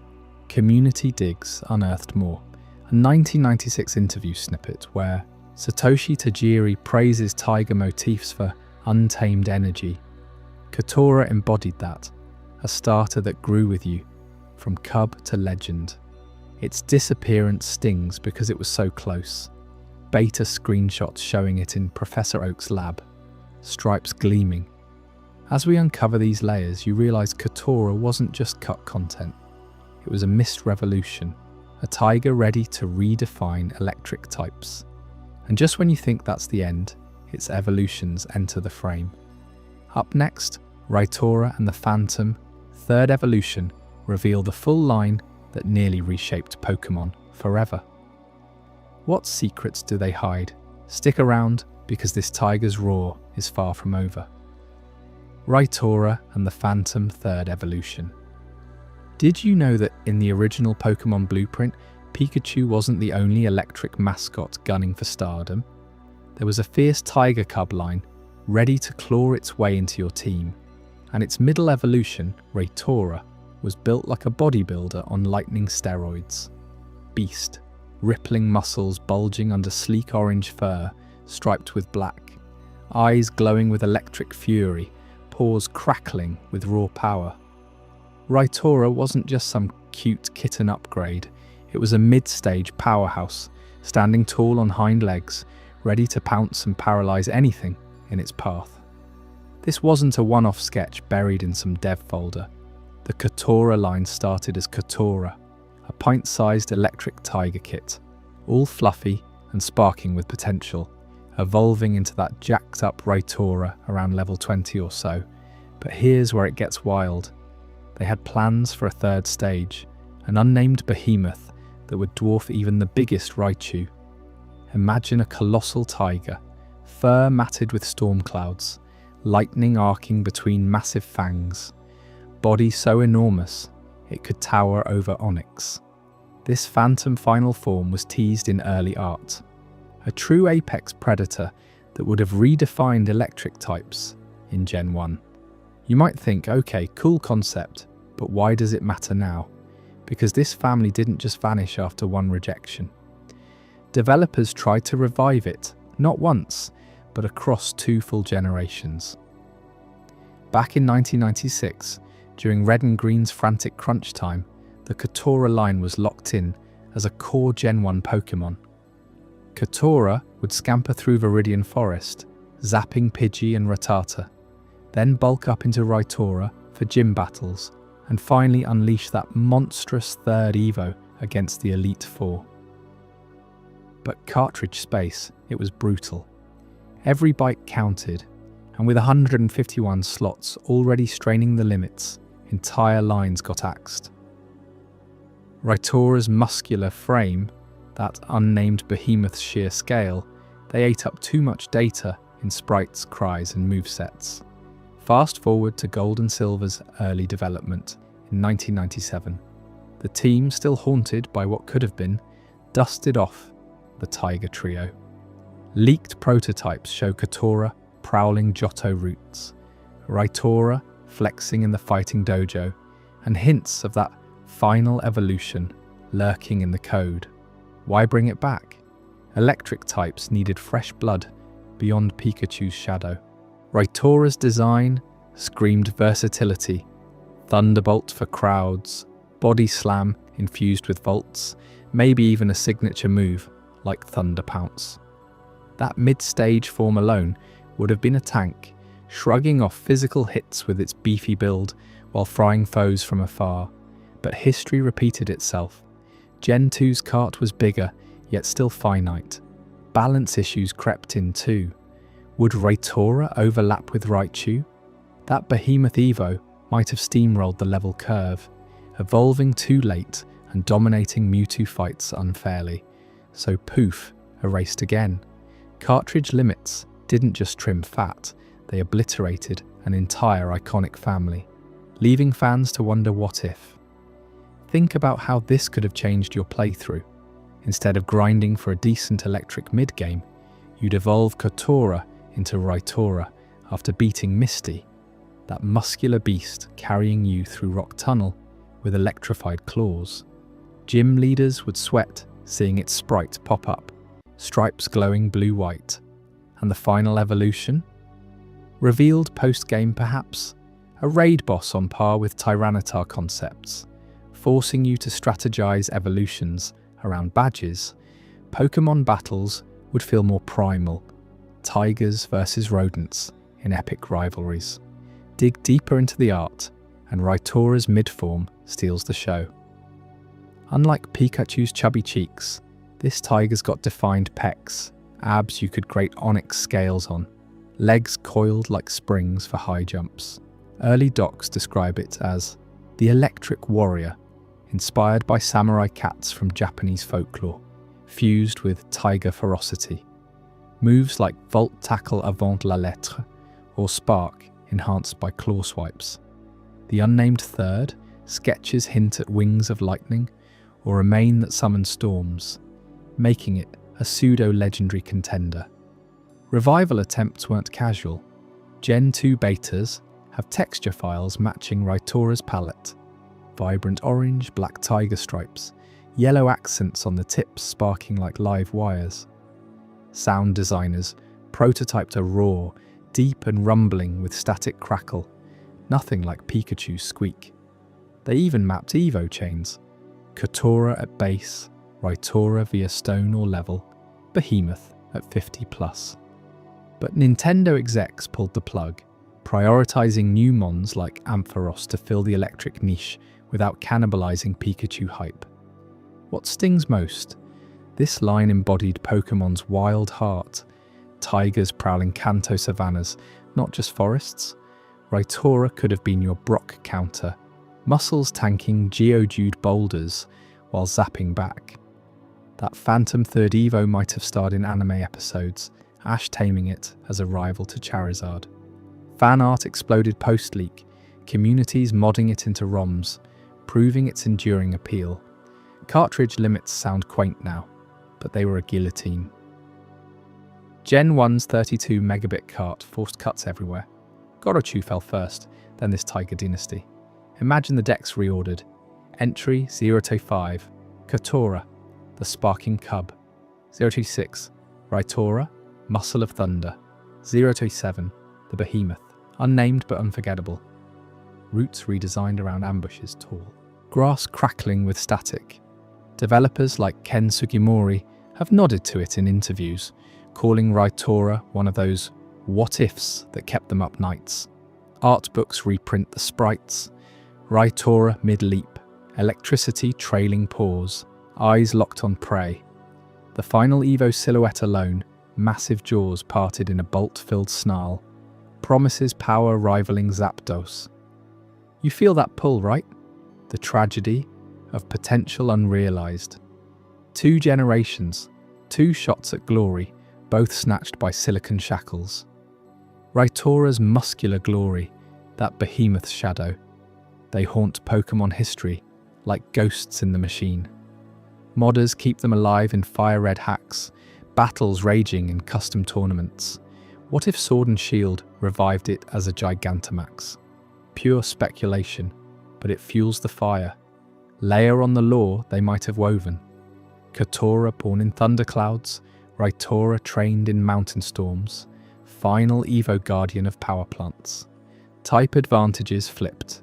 Community digs unearthed more. A 1996 interview snippet where Satoshi Tajiri praises tiger motifs for untamed energy. Kotora embodied that, a starter that grew with you, from cub to legend. Its disappearance stings because it was so close. Beta screenshots showing it in Professor Oak's lab, stripes gleaming. As we uncover these layers, you realise Kotora wasn't just cut content. It was a missed revolution, a tiger ready to redefine electric types. And just when you think that's the end, its evolutions enter the frame. Up next, Raitora and the Phantom, third evolution, reveal the full line that nearly reshaped Pokémon forever. What secrets do they hide? Stick around, because this tiger's roar is far from over. Raitora and the Phantom, third evolution. Did you know that in the original Pokémon blueprint, Pikachu wasn't the only electric mascot gunning for stardom? There was a fierce tiger cub line, ready to claw its way into your team, and its middle evolution, Raitora, was built like a bodybuilder on lightning steroids. Beast, rippling muscles bulging under sleek orange fur, striped with black, eyes glowing with electric fury, paws crackling with raw power. Raitora wasn't just some cute kitten upgrade, it was a mid-stage powerhouse, standing tall on hind legs, ready to pounce and paralyze anything in its path. This wasn't a one-off sketch buried in some dev folder. The Kotora line started as Kotora, a pint-sized electric tiger kit, all fluffy and sparking with potential, evolving into that jacked-up Raitora around level 20 or so. But here's where it gets wild. They had plans for a third stage, an unnamed behemoth that would dwarf even the biggest Raichu. Imagine a colossal tiger, fur matted with storm clouds, lightning arcing between massive fangs, body so enormous it could tower over Onyx. This phantom final form was teased in early art, a true apex predator that would have redefined electric types in Gen 1. You might think, okay, cool concept, but why does it matter now? Because this family didn't just vanish after one rejection. Developers tried to revive it, not once, but across 2 full generations. Back in 1996, during Red and Green's frantic crunch time, the Kotora line was locked in as a core Gen 1 Pokémon. Kotora would scamper through Viridian Forest, zapping Pidgey and Rattata, then bulk up into Raitora for gym battles, and finally unleash that monstrous third Evo against the Elite Four. But cartridge space, it was brutal. Every bite counted, and with 151 slots already straining the limits, entire lines got axed. Raitora's muscular frame, that unnamed behemoth's sheer scale, they ate up too much data in sprites, cries and movesets. Fast forward to Gold and Silver's early development in 1997. The team, still haunted by what could have been, dusted off the Tiger Trio. Leaked prototypes show Kotora prowling Johto routes, Raitora flexing in the fighting dojo, and hints of that final evolution lurking in the code. Why bring it back? Electric types needed fresh blood beyond Pikachu's shadow. Raitora's design screamed versatility, thunderbolt for crowds, body slam infused with volts, maybe even a signature move like Thunder Pounce. That mid-stage form alone would have been a tank, shrugging off physical hits with its beefy build while frying foes from afar. But history repeated itself. Gen 2's cart was bigger, yet still finite. Balance issues crept in too. Would Raitora overlap with Raichu? That behemoth Evo might have steamrolled the level curve, evolving too late and dominating Mewtwo fights unfairly. So poof, erased again. Cartridge limits didn't just trim fat, they obliterated an entire iconic family, leaving fans to wonder what if. Think about how this could have changed your playthrough. Instead of grinding for a decent electric mid-game, you'd evolve Kotora into Raitora after beating Misty, that muscular beast carrying you through Rock Tunnel with electrified claws. Gym leaders would sweat seeing its sprite pop up, stripes glowing blue-white. And the final evolution? Revealed post-game perhaps? A raid boss on par with Tyranitar concepts, forcing you to strategize evolutions around badges. Pokémon battles would feel more primal, tigers versus rodents in epic rivalries. Dig deeper into the art, and Raitora's mid-form steals the show. Unlike Pikachu's chubby cheeks, this tiger's got defined pecs, abs you could grate onyx scales on, legs coiled like springs for high jumps. Early docs describe it as the electric warrior, inspired by samurai cats from Japanese folklore, fused with tiger ferocity. Moves like Volt Tackle Avant la Lettre or Spark enhanced by claw swipes. The unnamed third sketches hint at wings of lightning or a mane that summons storms, making it a pseudo-legendary contender. Revival attempts weren't casual. Gen 2 betas have texture files matching Raitora's palette. Vibrant orange, black tiger stripes, yellow accents on the tips sparking like live wires. Sound designers prototyped a roar, deep and rumbling with static crackle, nothing like Pikachu's squeak. They even mapped Evo chains. Kotora at base, Raitora via stone or level, Behemoth at 50+. But Nintendo execs pulled the plug, prioritizing new mons like Ampharos to fill the electric niche without cannibalizing Pikachu hype. What stings most? This line embodied Pokemon's wild heart, tigers prowling Kanto savannas, not just forests. Raitora could have been your Brock counter, muscles tanking Geodude boulders while zapping back. That Phantom Third Evo might have starred in anime episodes, Ash taming it as a rival to Charizard. Fan art exploded post-leak, communities modding it into ROMs, proving its enduring appeal. Cartridge limits sound quaint now, but they were a guillotine. Gen 1's 32 megabit cart forced cuts everywhere. Gorochu fell first, then this Tiger Dynasty. Imagine the decks reordered. Entry 0-5, Kotora, the Sparking Cub. 0-6, Raitora, Muscle of Thunder. 0-7, the Behemoth, unnamed but unforgettable. Routes redesigned around ambushes tall. Grass crackling with static. Developers like Ken Sugimori have nodded to it in interviews, calling Raitora one of those what-ifs that kept them up nights. Art books reprint the sprites. Raitora mid-leap, electricity trailing paws, eyes locked on prey. The final Evo silhouette alone, massive jaws parted in a bolt-filled snarl, promises power rivaling Zapdos. You feel that pull, right? The tragedy of potential unrealized. 2 generations, 2 shots at glory, both snatched by silicon shackles. Raitora's muscular glory, that behemoth shadow. They haunt Pokémon history like ghosts in the machine. Modders keep them alive in fire-red hacks, battles raging in custom tournaments. What if Sword and Shield revived it as a Gigantamax? Pure speculation, but it fuels the fire. Layer on the lore they might have woven. Kotora born in thunderclouds, Raitora trained in mountain storms, final Evo guardian of power plants. Type advantages flipped.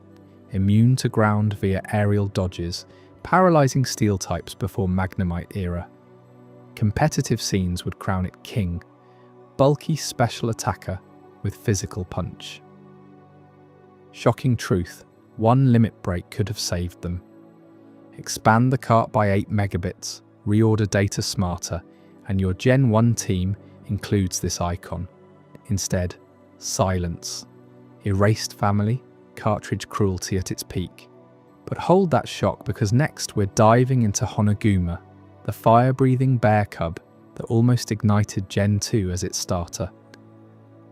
Immune to ground via aerial dodges, paralyzing steel types before Magnemite era. Competitive scenes would crown it king, bulky special attacker with physical punch. Shocking truth, one limit break could have saved them. Expand the cart by 8 megabits, reorder data smarter, and your Gen 1 team includes this icon. Instead, silence. Erased family, cartridge cruelty at its peak. But hold that shock, because next we're diving into Honoguma, the fire-breathing bear cub that almost ignited Gen 2 as its starter.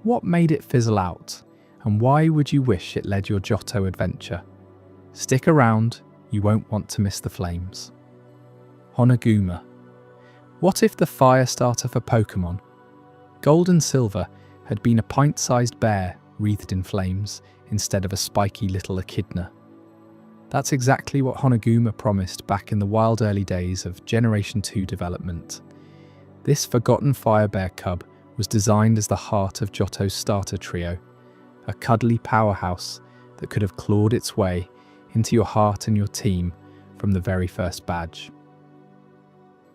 What made it fizzle out, and why would you wish it led your Johto adventure? Stick around, you won't want to miss the flames. Honoguma. What if the fire starter for Pokémon? Gold and Silver had been a pint-sized bear wreathed in flames instead of a spiky little echidna. That's exactly what Honoguma promised back in the wild early days of Generation 2 development. This forgotten fire bear cub was designed as the heart of Johto's starter trio, a cuddly powerhouse that could have clawed its way into your heart and your team from the very first badge.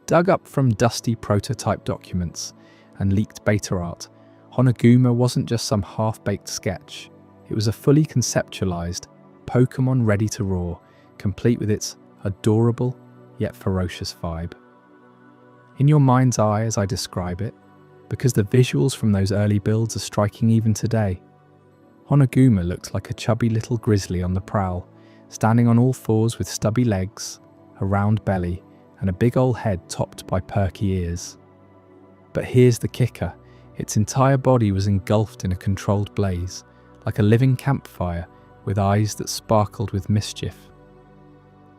Dug up from dusty prototype documents and leaked beta art, Honoguma wasn't just some half-baked sketch. It was a fully conceptualized Pokémon ready to roar, complete with its adorable yet ferocious vibe. In your mind's eye as I describe it, because the visuals from those early builds are striking even today. Honoguma looked like a chubby little grizzly on the prowl, standing on all fours with stubby legs, a round belly, and a big old head topped by perky ears. But here's the kicker, its entire body was engulfed in a controlled blaze, like a living campfire with eyes that sparkled with mischief.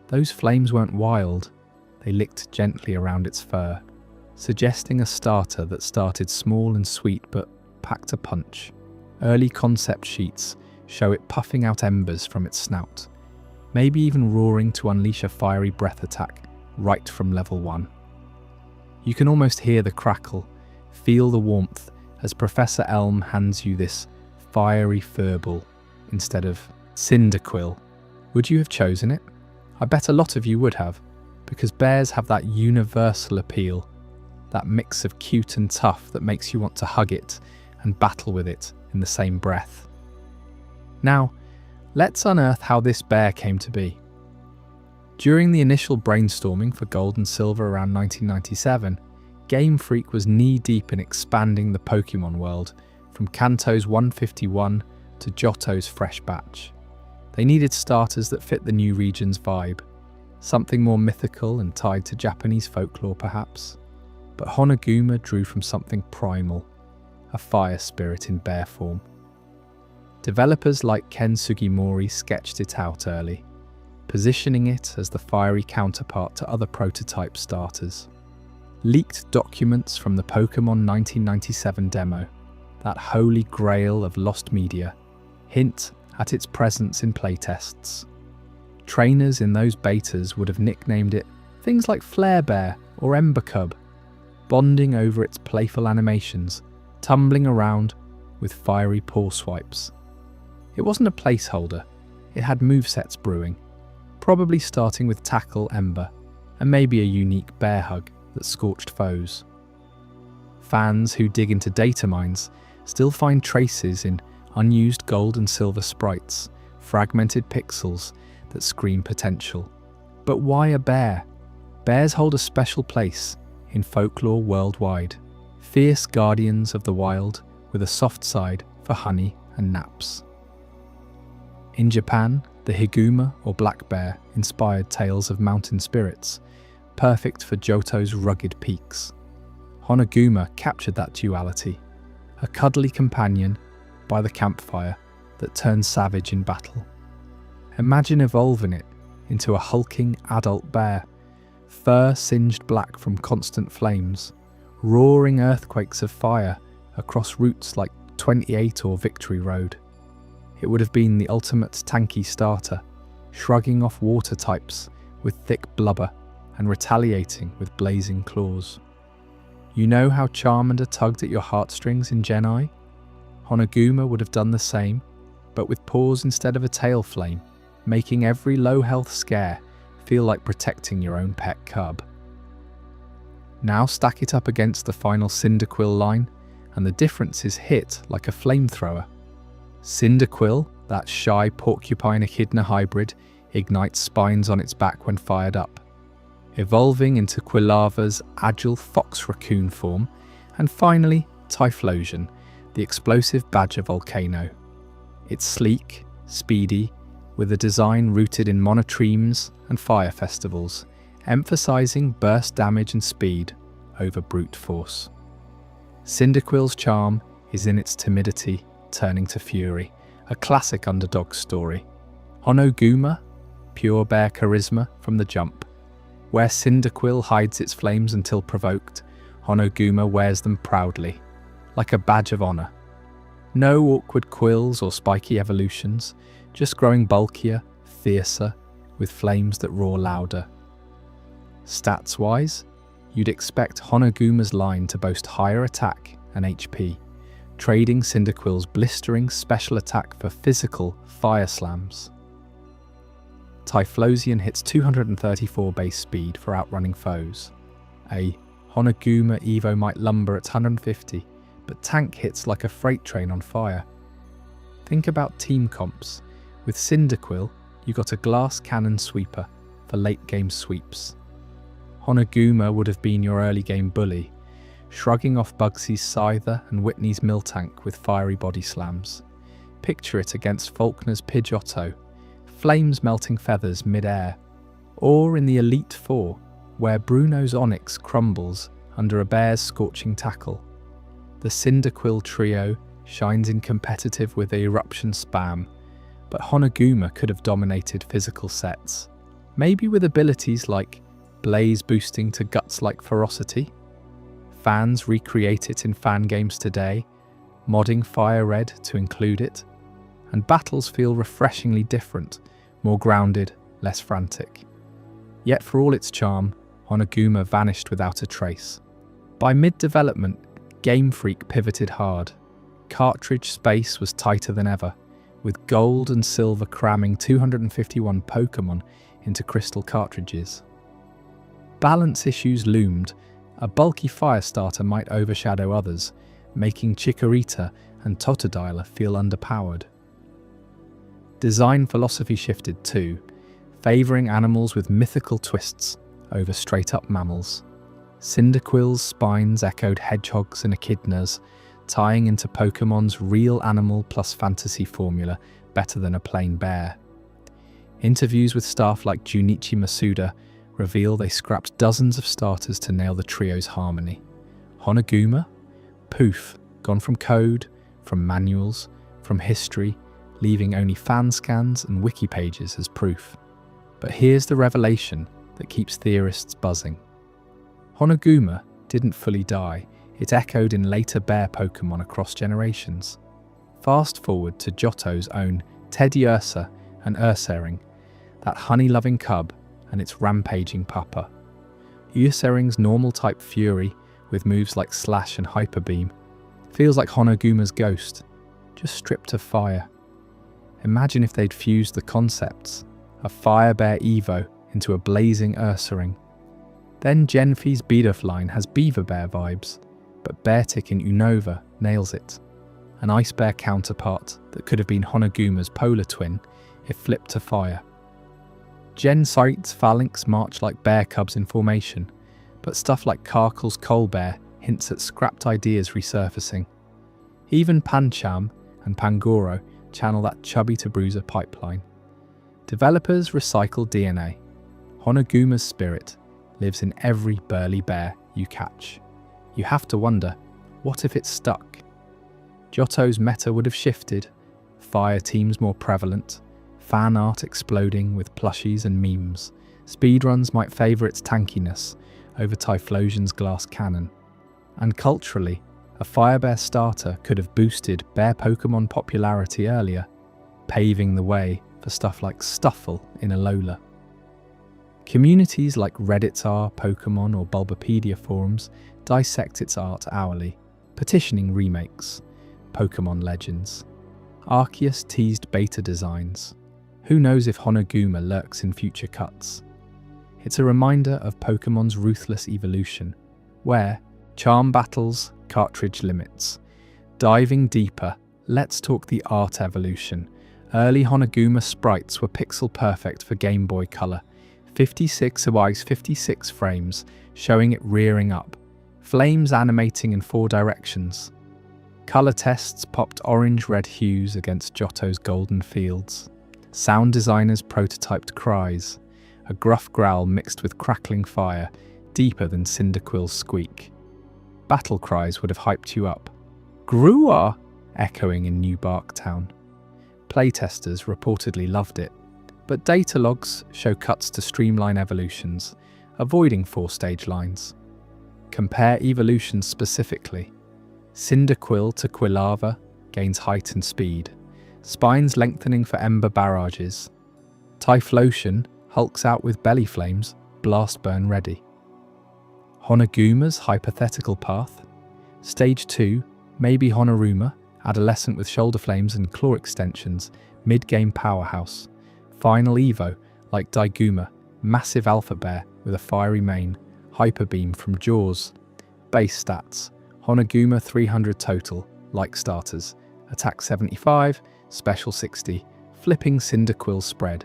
Those flames weren't wild, they licked gently around its fur, suggesting a starter that started small and sweet but packed a punch. Early concept sheets show it puffing out embers from its snout, maybe even roaring to unleash a fiery breath attack right from level 1. You can almost hear the crackle, feel the warmth as Professor Elm hands you this fiery furball instead of Cyndaquil. Would you have chosen it? I bet a lot of you would have, because bears have that universal appeal, that mix of cute and tough that makes you want to hug it and battle with it in the same breath. Now, let's unearth how this bear came to be. During the initial brainstorming for Gold and Silver around 1997, Game Freak was knee-deep in expanding the Pokémon world, from Kanto's 151 to Johto's fresh batch. They needed starters that fit the new region's vibe, something more mythical and tied to Japanese folklore perhaps. But Honoguma drew from something primal, a fire spirit in bear form. Developers like Ken Sugimori sketched it out early, positioning it as the fiery counterpart to other prototype starters. Leaked documents from the Pokémon 1997 demo, that holy grail of lost media, hint at its presence in playtests. Trainers in those betas would have nicknamed it things like Flare Bear or Ember Cub, bonding over its playful animations, tumbling around with fiery paw swipes. It wasn't a placeholder, it had movesets brewing, probably starting with Tackle Ember, and maybe a unique bear hug that scorched foes. Fans who dig into data mines still find traces in unused Gold and Silver sprites, fragmented pixels that scream potential. But why a bear? Bears hold a special place in folklore worldwide, fierce guardians of the wild with a soft side for honey and naps. In Japan, the Higuma or black bear inspired tales of mountain spirits, perfect for Johto's rugged peaks. Honoguma captured that duality, a cuddly companion by the campfire that turns savage in battle. Imagine evolving it into a hulking adult bear, fur singed black from constant flames, roaring earthquakes of fire across routes like 28 or Victory Road. It would have been the ultimate tanky starter, shrugging off water types with thick blubber and retaliating with blazing claws. You know how Charmander tugged at your heartstrings in Gen I? Honoguma would have done the same, but with paws instead of a tail flame, making every low health scare feel like protecting your own pet cub. Now stack it up against the final Cyndaquil line, and the difference is hit like a flamethrower. Cyndaquil, that shy porcupine echidna hybrid, ignites spines on its back when fired up, evolving into Quilava's agile fox raccoon form, and finally Typhlosion, the explosive badger volcano. It's sleek, speedy, with a design rooted in monotremes and fire festivals, emphasising burst damage and speed over brute force. Cyndaquil's charm is in its timidity turning to fury, a classic underdog story. Honoguma, pure bear charisma from the jump. Where Cyndaquil hides its flames until provoked, Honoguma wears them proudly, like a badge of honour. No awkward quills or spiky evolutions, just growing bulkier, fiercer, with flames that roar louder. Stats-wise, you'd expect Honoguma's line to boast higher attack and HP, trading Cyndaquil's blistering special attack for physical fire slams. Typhlosion hits 234 base speed for outrunning foes. A Honoguma Evo might lumber at 150, but tank hits like a freight train on fire. Think about team comps. With Cyndaquil, you got a glass cannon sweeper for late game sweeps. Honoguma would have been your early game bully, shrugging off Bugsy's Scyther and Whitney's Miltank with fiery body slams. Picture it against Faulkner's Pidgeotto, flames melting feathers mid-air, or in the Elite Four, where Bruno's Onyx crumbles under a bear's scorching tackle. The Cyndaquil trio shines in competitive with the Eruption spam, but Honoguma could have dominated physical sets, maybe with abilities like Blaze boosting to guts-like ferocity. Fans recreate it in fan games today, modding Fire Red to include it, and battles feel refreshingly different, more grounded, less frantic. Yet for all its charm, Honoguma vanished without a trace. By mid-development, Game Freak pivoted hard. Cartridge space was tighter than ever, with gold and silver cramming 251 Pokémon into crystal cartridges. Balance issues loomed. A bulky fire starter might overshadow others, making Chikorita and Totodile feel underpowered. Design philosophy shifted too, favouring animals with mythical twists over straight-up mammals. Cyndaquil's spines echoed hedgehogs and echidnas, tying into Pokémon's real animal plus fantasy formula better than a plain bear. Interviews with staff like Junichi Masuda reveal they scrapped dozens of starters to nail the trio's harmony. Honoguma? Poof, gone from code, from manuals, from history, leaving only fan scans and wiki pages as proof. But here's the revelation that keeps theorists buzzing. Honoguma didn't fully die, it echoed in later bear Pokémon across generations. Fast forward to Johto's own Teddiursa and Ursaring, that honey-loving cub and its rampaging papa. Ursaring's normal-type fury, with moves like Slash and Hyper Beam, feels like Honoguma's ghost, just stripped of fire. Imagine if they'd fused the concepts, a Fire Bear Evo into a blazing Ursaring. Then Genfi's Bidoof line has Beaver Bear vibes, but Beartic in Unova nails it. An Ice Bear counterpart that could have been Honoguma's polar twin if flipped to fire. Gen Sight's Phalanx march like bear cubs in formation, but stuff like Karkel's Coal Bear hints at scrapped ideas resurfacing. Even Pancham and Pangoro channel that chubby to bruiser pipeline. Developers recycle DNA. Honoguma's spirit lives in every burly bear you catch. You have to wonder, what if it's stuck? Johto's meta would have shifted, fire teams more prevalent, fan art exploding with plushies and memes. Speedruns might favour its tankiness over Typhlosion's glass cannon. And culturally, a Fire Bear starter could have boosted bear Pokémon popularity earlier, paving the way for stuff like Stuffle in Alola. Communities like Reddit's R, Pokémon or Bulbapedia forums dissect its art hourly, petitioning remakes, Pokémon Legends. Arceus teased beta designs. Who knows if Honoguma lurks in future cuts? It's a reminder of Pokémon's ruthless evolution, where charm battles, cartridge limits. Diving deeper, let's talk the art evolution. Early Honoguma sprites were pixel perfect for Game Boy Color, 56x56 frames, showing it rearing up, flames animating in 4 directions. Color tests popped orange-red hues against Johto's golden fields. Sound designers prototyped cries, a gruff growl mixed with crackling fire, deeper than Cyndaquil's squeak. Battle cries would have hyped you up. Grua! Echoing in New Barktown. Playtesters reportedly loved it, but data logs show cuts to streamline evolutions, avoiding 4-stage lines. Compare evolutions specifically. Cyndaquil to Quilava gains height and speed, spines lengthening for Ember barrages. Typhlosion hulks out with belly flames, blast burn ready. Honoguma's hypothetical path. Stage 2, maybe Honoruma, adolescent with shoulder flames and claw extensions, mid-game powerhouse. Final Evo, like Daiguma, massive alpha bear with a fiery mane, hyper beam from Jaws. Base stats, Honoguma 300 total, like starters, attack 75, special 60, flipping Cyndaquil spread.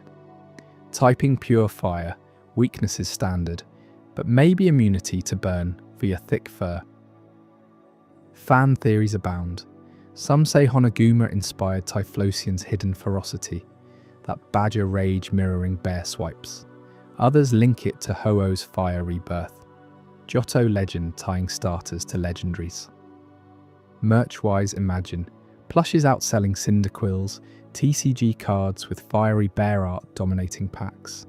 Typing pure fire, weaknesses standard, but maybe immunity to burn for your thick fur. Fan theories abound. Some say Honoguma inspired Typhlosion's hidden ferocity, that badger rage mirroring bear swipes. Others link it to Ho-Oh's fire rebirth. Johto legend tying starters to legendaries. Merch-wise, imagine plushes outselling Cyndaquils, TCG cards with fiery bear art dominating packs.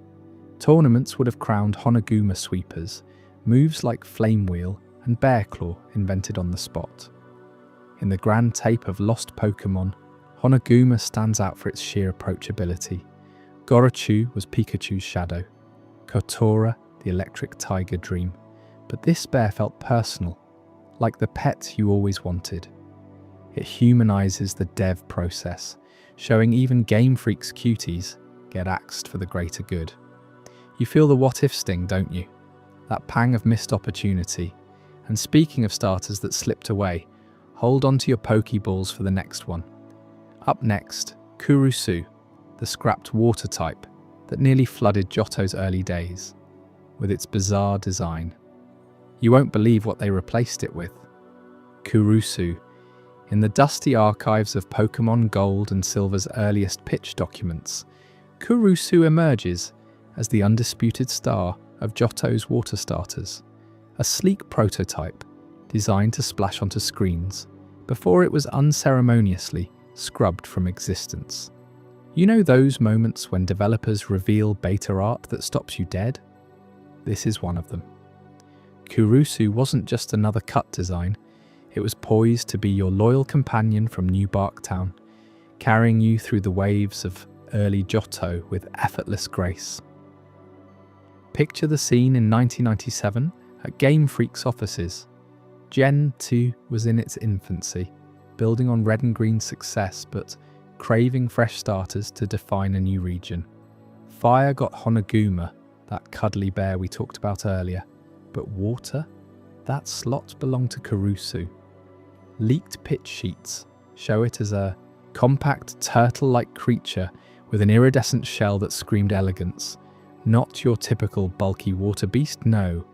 Tournaments would have crowned Honoguma sweepers, moves like Flame Wheel and Bear Claw invented on the spot. In the grand tape of lost Pokémon, Honoguma stands out for its sheer approachability. Gorochu was Pikachu's shadow, Kotora the electric tiger dream, but this bear felt personal, like the pet you always wanted. It humanizes the dev process, showing even Game Freak's cuties get axed for the greater good. You feel the what-if sting, don't you? That pang of missed opportunity. And speaking of starters that slipped away, hold on to your Pokeballs for the next one. Up next, Kurusu, the scrapped water type that nearly flooded Johto's early days, with its bizarre design. You won't believe what they replaced it with. Kurusu. In the dusty archives of Pokémon Gold and Silver's earliest pitch documents, Kurusu emerges as the undisputed star of Johto's water starters, a sleek prototype designed to splash onto screens before it was unceremoniously scrubbed from existence. You know those moments when developers reveal beta art that stops you dead? This is one of them. Kurusu wasn't just another cut design, it was poised to be your loyal companion from New Barktown, carrying you through the waves of early Johto with effortless grace. Picture the scene in 1997 at Game Freak's offices. Gen 2 was in its infancy, building on Red and Green's success but craving fresh starters to define a new region. Fire got Honoguma, that cuddly bear we talked about earlier, but water? That slot belonged to Kurusu. Leaked pitch sheets show it as a compact turtle-like creature with an iridescent shell that screamed elegance. Not your typical bulky water beast, no.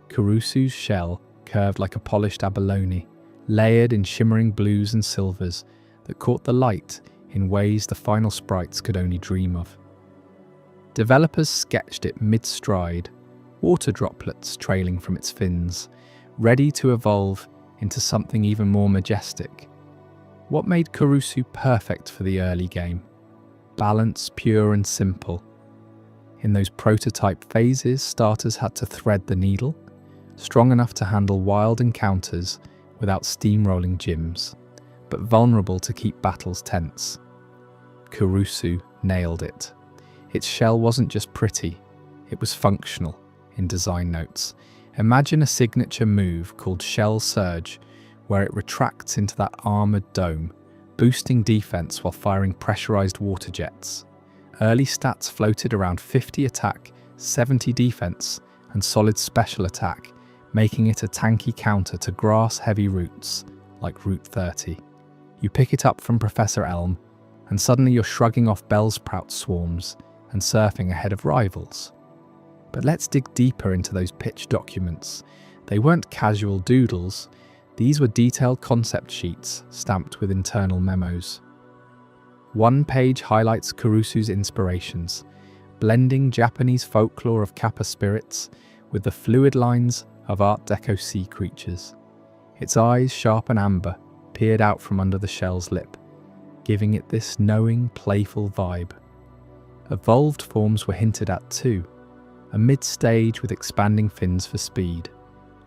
Kurusu's shell curved like a polished abalone, layered in shimmering blues and silvers that caught the light in ways the final sprites could only dream of. Developers sketched it mid-stride, water droplets trailing from its fins, ready to evolve into something even more majestic. What made Kurusu perfect for the early game? Balance, pure and simple. In those prototype phases, starters had to thread the needle, strong enough to handle wild encounters without steamrolling gyms, but vulnerable to keep battles tense. Kurusu nailed it. Its shell wasn't just pretty, it was functional. In design notes, imagine a signature move called Shell Surge, where it retracts into that armoured dome, boosting defense while firing pressurized water jets. Early stats floated around 50 attack, 70 defense, and solid special attack, making it a tanky counter to grass-heavy routes, like Route 30. You pick it up from Professor Elm, and suddenly you're shrugging off Bellsprout swarms and surfing ahead of rivals. But let's dig deeper into those pitch documents. They weren't casual doodles, these were detailed concept sheets stamped with internal memos. One page highlights Kurusu's inspirations, blending Japanese folklore of Kappa spirits with the fluid lines of Art Deco sea creatures. Its eyes, sharp and amber, peered out from under the shell's lip, giving it this knowing, playful vibe. Evolved forms were hinted at too, a mid-stage with expanding fins for speed,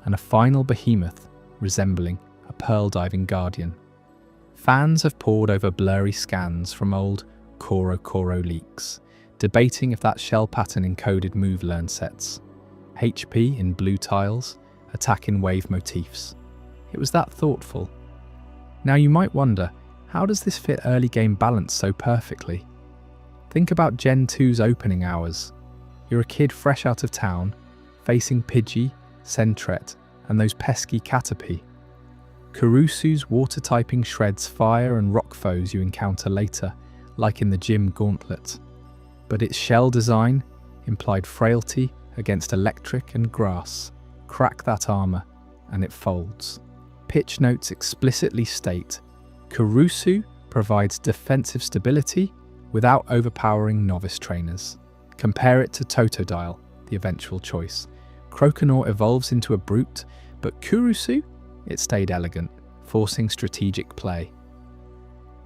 and a final behemoth resembling a pearl-diving guardian. Fans have pored over blurry scans from old Koro leaks, debating if that shell pattern encoded move-learn sets. HP in blue tiles, attack in wave motifs. It was that thoughtful. Now you might wonder, how does this fit early game balance so perfectly? Think about Gen 2's opening hours. You're a kid fresh out of town, facing Pidgey, Sentret, and those pesky Caterpie. Kurusu's water-typing shreds fire and rock foes you encounter later, like in the gym gauntlet. But its shell design implied frailty against electric and grass. Crack that armor, and it folds. Pitch notes explicitly state, Kurusu provides defensive stability without overpowering novice trainers. Compare it to Totodile, the eventual choice. Croconaw evolves into a brute, but Kurusu, it stayed elegant, forcing strategic play.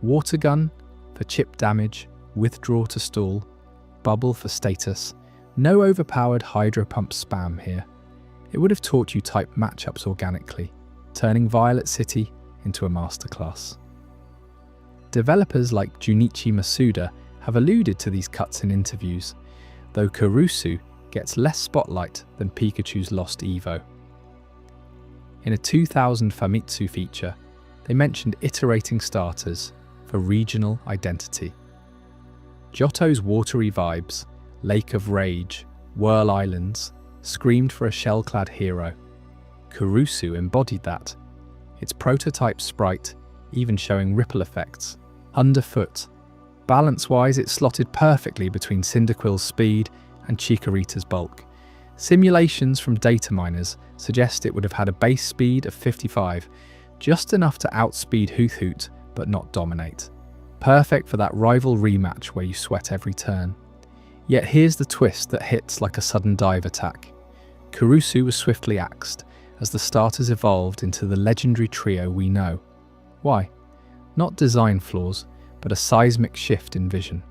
Water Gun for chip damage, Withdraw to stall, Bubble for status. No overpowered Hydro Pump spam here. It would have taught you type matchups organically, turning Violet City into a masterclass. Developers like Junichi Masuda have alluded to these cuts in interviews, though Kurusu gets less spotlight than Pikachu's Lost Evo. In a 2000 Famitsu feature, they mentioned iterating starters for regional identity. Johto's watery vibes, Lake of Rage, Whirl Islands, screamed for a shell-clad hero. Kurusu embodied that, its prototype sprite even showing ripple effects. Underfoot, balance-wise it slotted perfectly between Cyndaquil's speed and Chikorita's bulk. Simulations from data miners suggest it would have had a base speed of 55, just enough to outspeed Hoot but not dominate. Perfect for that rival rematch where you sweat every turn. Yet here's the twist that hits like a sudden dive attack. Kurusu was swiftly axed as the starters evolved into the legendary trio we know. Why? Not design flaws, but a seismic shift in vision.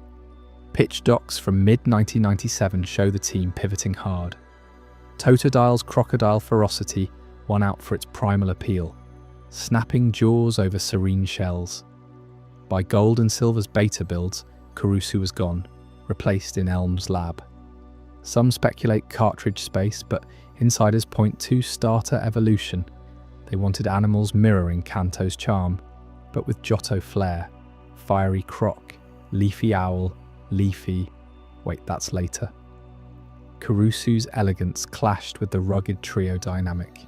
Pitch docs from mid-1997 show the team pivoting hard. Totodile's crocodile ferocity won out for its primal appeal, snapping jaws over serene shells. By Gold and Silver's beta builds, Kurusu was gone, replaced in Elm's lab. Some speculate cartridge space, but insiders point to starter evolution. They wanted animals mirroring Kanto's charm, but with Johto flair. Fiery croc, leafy owl, leafy... wait, that's later. Kurusu's elegance clashed with the rugged trio dynamic.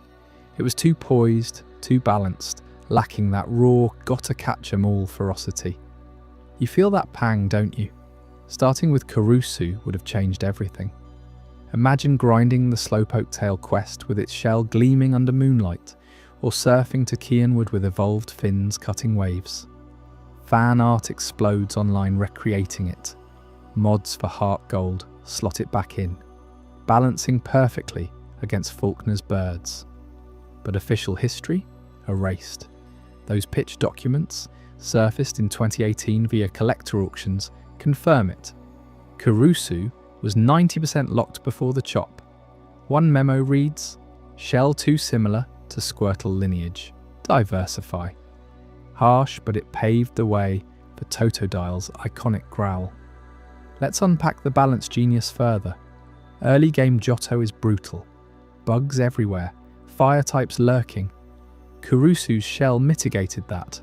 It was too poised, too balanced, lacking that raw, gotta-catch-em-all ferocity. You feel that pang, don't you? Starting with Kurusu would have changed everything. Imagine grinding the Slowpoke Tail quest with its shell gleaming under moonlight, or surfing to Kianwood with evolved fins cutting waves. Fan art explodes online recreating it. Mods for Heart Gold slot it back in, balancing perfectly against Faulkner's birds. But official history? Erased. Those pitch documents? surfaced in 2018 via collector auctions, confirm it. Kurusu was 90% locked before the chop. One memo reads, "Shell too similar to Squirtle lineage. Diversify." Harsh, but it paved the way for Totodile's iconic growl. Let's unpack the balance genius further. Early game Johto is brutal. Bugs everywhere, fire types lurking. Kurusu's shell mitigated that.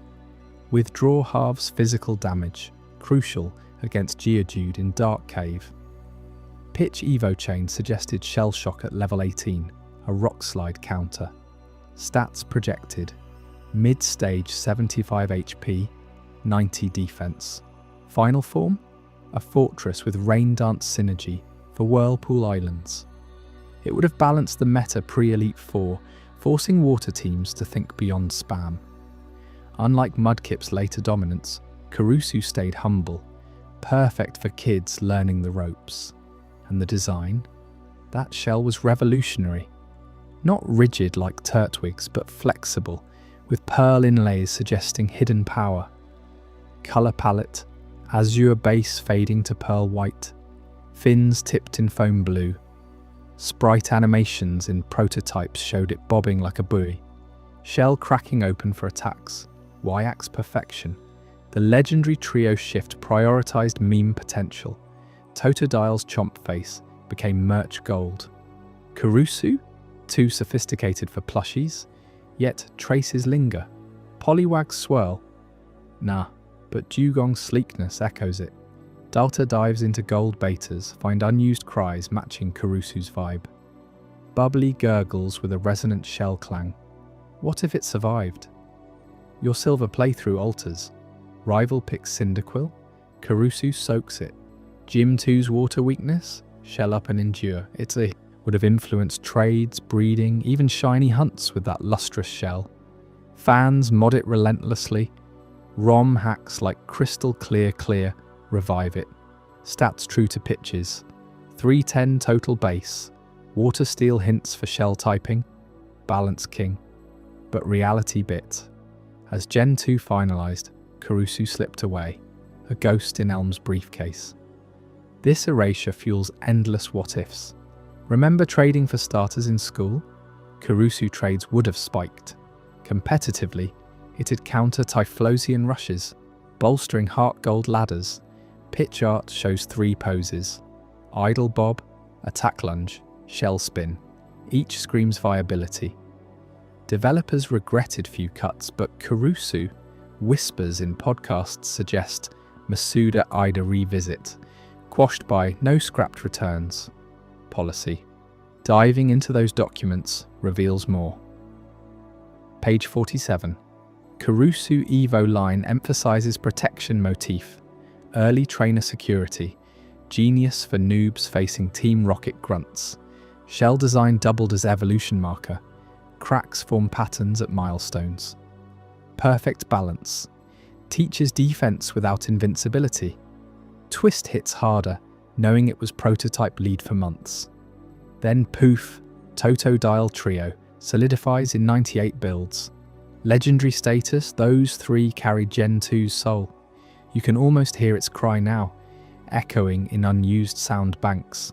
Withdraw halves physical damage, crucial against Geodude in Dark Cave. Pitch Evo Chain suggested Shell Shock at level 18, a rock slide counter. Stats projected: mid-stage 75 HP, 90 defense. Final form? A fortress with Rain Dance synergy for Whirlpool Islands. It would have balanced the meta pre-Elite Four, forcing water teams to think beyond spam. Unlike Mudkip's later dominance, Kurusu stayed humble, perfect for kids learning the ropes. And the design? That shell was revolutionary. Not rigid like Turtwig's, but flexible, with pearl inlays suggesting hidden power. Colour palette: azure base fading to pearl white, fins tipped in foam blue. Sprite animations in prototypes showed it bobbing like a buoy. Shell cracking open for attacks. Y-axe perfection. The legendary trio shift prioritised meme potential. Totodile's chomp face became merch gold. Kurusu? Too sophisticated for plushies, yet traces linger. Poliwag's swirl? Nah, but Dugong's sleekness echoes it. Dalta dives into gold betas, find unused cries matching Kurusu's vibe. Bubbly gurgles with a resonant shell clang. What if it survived? Your silver playthrough alters. Rival picks Cyndaquil, Kurusu soaks it. Gym 2's water weakness? Shell up and endure. Would have influenced trades, breeding, even shiny hunts with that lustrous shell. Fans mod it relentlessly. ROM hacks like crystal clear, revive it. Stats true to pitches. 310 total base. Water steel hints for shell typing. Balance king. But reality bit. As Gen 2 finalised, Kurusu slipped away, a ghost in Elm's briefcase. This erasure fuels endless what-ifs. Remember trading for starters in school? Kurusu trades would have spiked. Competitively, it'd counter Typhlosion rushes, bolstering heart gold ladders. Pitch art shows 3 poses: idle bob, attack lunge, shell spin. Each screams viability. Developers regretted few cuts, but Kurusu, whispers in podcasts suggest Masuda Ida revisit, quashed by no scrapped returns policy. Diving into those documents reveals more. Page 47. Kurusu Evo line emphasizes protection motif, early trainer security, genius for noobs facing Team Rocket grunts. Shell design doubled as evolution marker. Cracks form patterns at milestones. Perfect balance. Teaches defense without invincibility. Twist hits harder, knowing it was prototype lead for months. Then poof, Totodile trio solidifies in 98 builds. Legendary status, those 3 carry Gen 2's soul. You can almost hear its cry now, echoing in unused sound banks.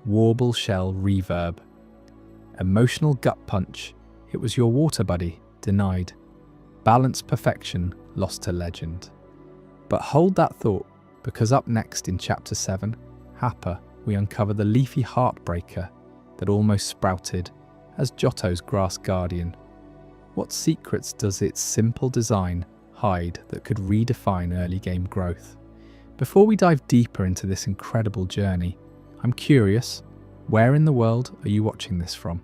Warble shell reverb. Emotional gut punch. It was your water buddy, denied. Balance perfection, lost to legend. But hold that thought, because up next in Chapter 7, Happa, we uncover the leafy heartbreaker that almost sprouted as Johto's grass guardian. What secrets does its simple design hide that could redefine early game growth? Before we dive deeper into this incredible journey, I'm curious, where in the world are you watching this from?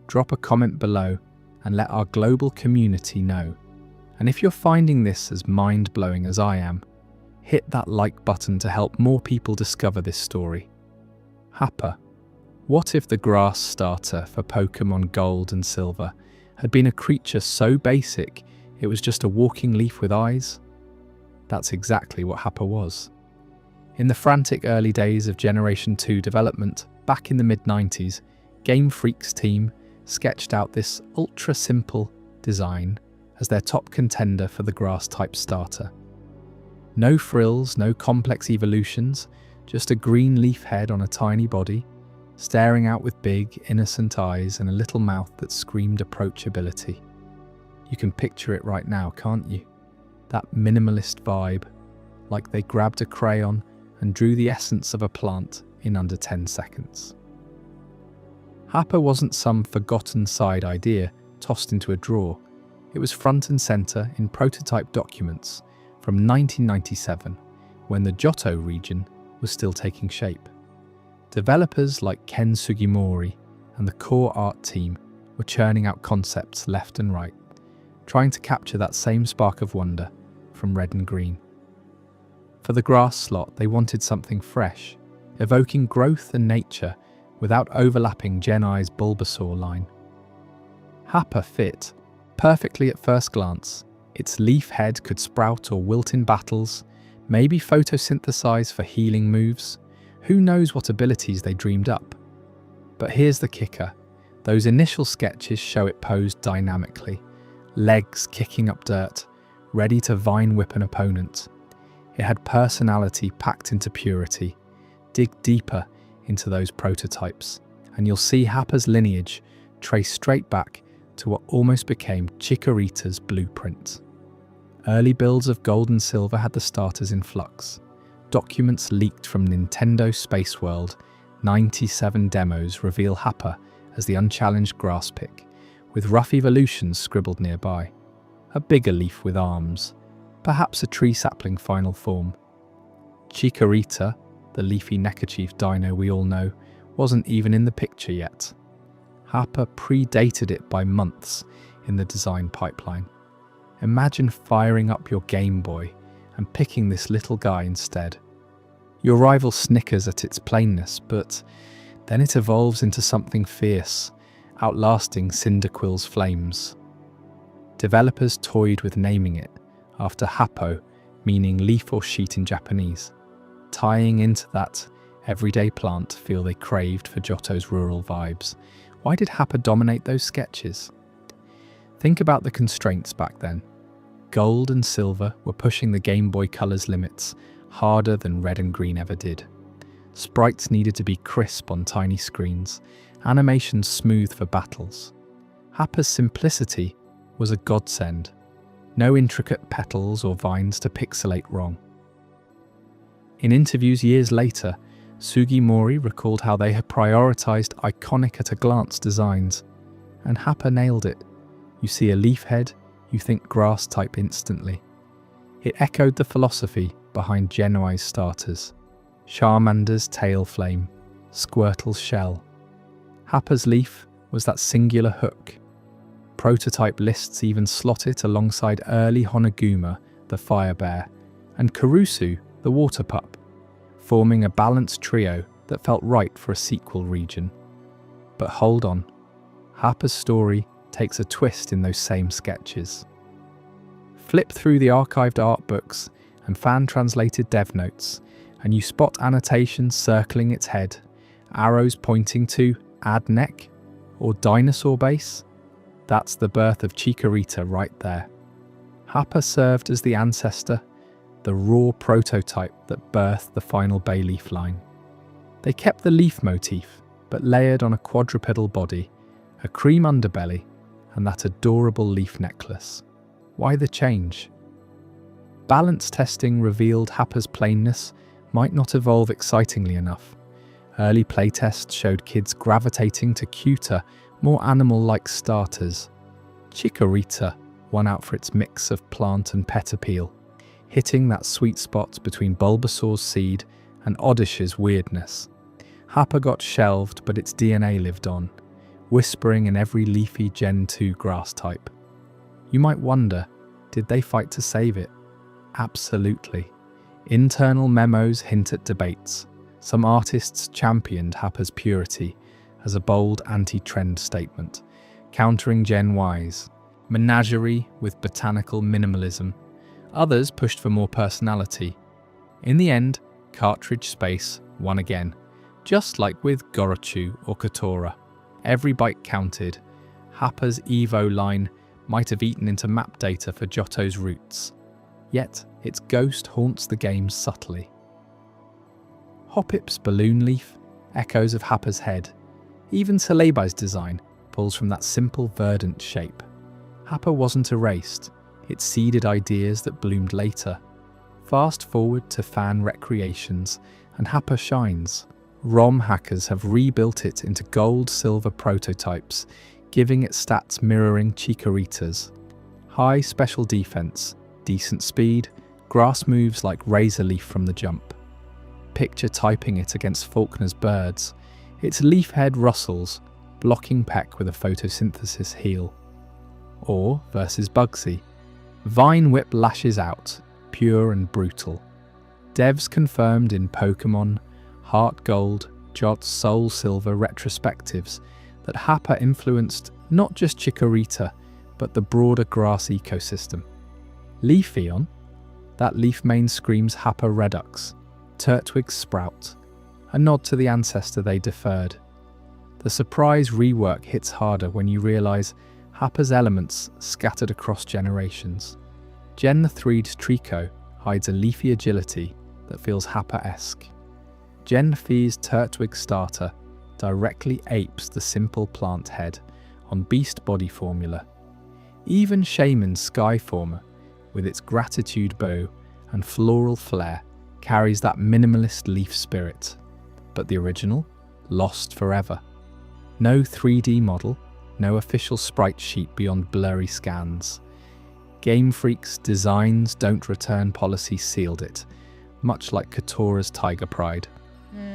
Drop a comment below and let our global community know. And if you're finding this as mind-blowing as I am, hit that like button to help more people discover this story. Happa. What if the grass starter for Pokémon Gold and Silver had been a creature so basic it was just a walking leaf with eyes? That's exactly what Happa was. In the frantic early days of Generation 2 development, back in the mid-90s, Game Freak's team sketched out this ultra-simple design as their top contender for the grass-type starter. No frills, no complex evolutions, just a green leaf head on a tiny body, staring out with big, innocent eyes and a little mouth that screamed approachability. You can picture it right now, can't you? That minimalist vibe, like they grabbed a crayon and drew the essence of a plant in under 10 seconds. Happa wasn't some forgotten side idea tossed into a drawer. It was front and center in prototype documents from 1997, when the Johto region was still taking shape. Developers like Ken Sugimori and the core art team were churning out concepts left and right, trying to capture that same spark of wonder from red and green. For the grass slot, they wanted something fresh, evoking growth and nature without overlapping Gen I's Bulbasaur line. Happa fit perfectly at first glance. Its leaf head could sprout or wilt in battles, maybe photosynthesize for healing moves. Who knows what abilities they dreamed up? But here's the kicker. Those initial sketches show it posed dynamically, legs kicking up dirt, ready to vine whip an opponent. It had personality packed into purity. Dig deeper into those prototypes, and you'll see Happa's lineage traced straight back to what almost became Chikorita's blueprint. Early builds of Gold and Silver had the starters in flux. Documents leaked from Nintendo Space World 97 demos reveal Happa as the unchallenged grass pick, with rough evolutions scribbled nearby. A bigger leaf with arms, perhaps a tree sapling final form. Chikorita, the leafy neckerchief dino we all know, wasn't even in the picture yet. Happa predated it by months in the design pipeline. Imagine firing up your Game Boy and picking this little guy instead. Your rival snickers at its plainness, but then it evolves into something fierce, outlasting Cyndaquil's flames. Developers toyed with naming it after Happo, meaning leaf or sheet in Japanese, tying into that everyday plant feel they craved for Johto's rural vibes. Why did Happa dominate those sketches? Think about the constraints back then. Gold and Silver were pushing the Game Boy Color's limits harder than Red and Green ever did. Sprites needed to be crisp on tiny screens, animations smooth for battles. Happa's simplicity was a godsend. No intricate petals or vines to pixelate wrong. In interviews years later, Sugimori recalled how they had prioritized iconic-at-a-glance designs, and Happa nailed it. You see a leaf head, you think grass type instantly. It echoed the philosophy behind Gen I's starters. Charmander's tail flame, Squirtle's shell. Happa's leaf was that singular hook. Prototype lists even slot it alongside early Honoguma, the fire bear, and Kurusu, the water pup, forming a balanced trio that felt right for a sequel region. But hold on, Happa's story takes a twist in those same sketches. Flip through the archived art books and fan-translated dev notes, and you spot annotations circling its head, arrows pointing to add neck or dinosaur base. That's the birth of Chikorita right there. Happa served as the ancestor, the raw prototype that birthed the final Bayleaf line. They kept the leaf motif, but layered on a quadrupedal body, a cream underbelly, and that adorable leaf necklace. Why the change? Balance testing revealed Happa's plainness might not evolve excitingly enough. Early playtests showed kids gravitating to cuter, more animal-like starters. Chikorita won out for its mix of plant and pet appeal, hitting that sweet spot between Bulbasaur's seed and Oddish's weirdness. Happa got shelved, but its DNA lived on, whispering in every leafy Gen 2 grass type. You might wonder, did they fight to save it? Absolutely. Internal memos hint at debates. Some artists championed Happa's purity as a bold anti-trend statement, countering Gen Y's menagerie with botanical minimalism. Others pushed for more personality. In the end, cartridge space won again, just like with Gorochu or Kotora. Every bite counted. Happa's Evo line might have eaten into map data for Johto's roots. Yet, its ghost haunts the game subtly. Hoppip's balloon leaf, echoes of Happa's head. Even Celebai's design pulls from that simple verdant shape. Happa wasn't erased, it seeded ideas that bloomed later. Fast forward to fan recreations, and Happa shines. ROM hackers have rebuilt it into gold-silver prototypes, giving it stats mirroring Chikorita's. High special defense, decent speed, grass moves like Razor Leaf from the jump. Picture typing it against Faulkner's birds. Its leaf head rustles, blocking Peck with a photosynthesis heal. Or versus Bugsy. Vine Whip lashes out, pure and brutal. Devs confirmed in Pokémon, Heart Gold, Johto Soul Silver retrospectives that Happa influenced not just Chikorita, but the broader grass ecosystem. Leafeon, that leaf mane screams Happa Redux, Turtwig's Sprout, a nod to the ancestor they deferred. The surprise rework hits harder when you realise Happa's elements scattered across generations. Gen 3's Trico hides a leafy agility that feels Happa-esque. Gen 4's Turtwig starter directly apes the simple plant head on beast body formula. Even Shaman's Skyformer, with its gratitude bow and floral flair, carries that minimalist leaf spirit. But the original? Lost forever. No 3D model, no official sprite sheet beyond blurry scans. Game Freak's designs don't return policy sealed it, much like Kotora's Tiger Pride.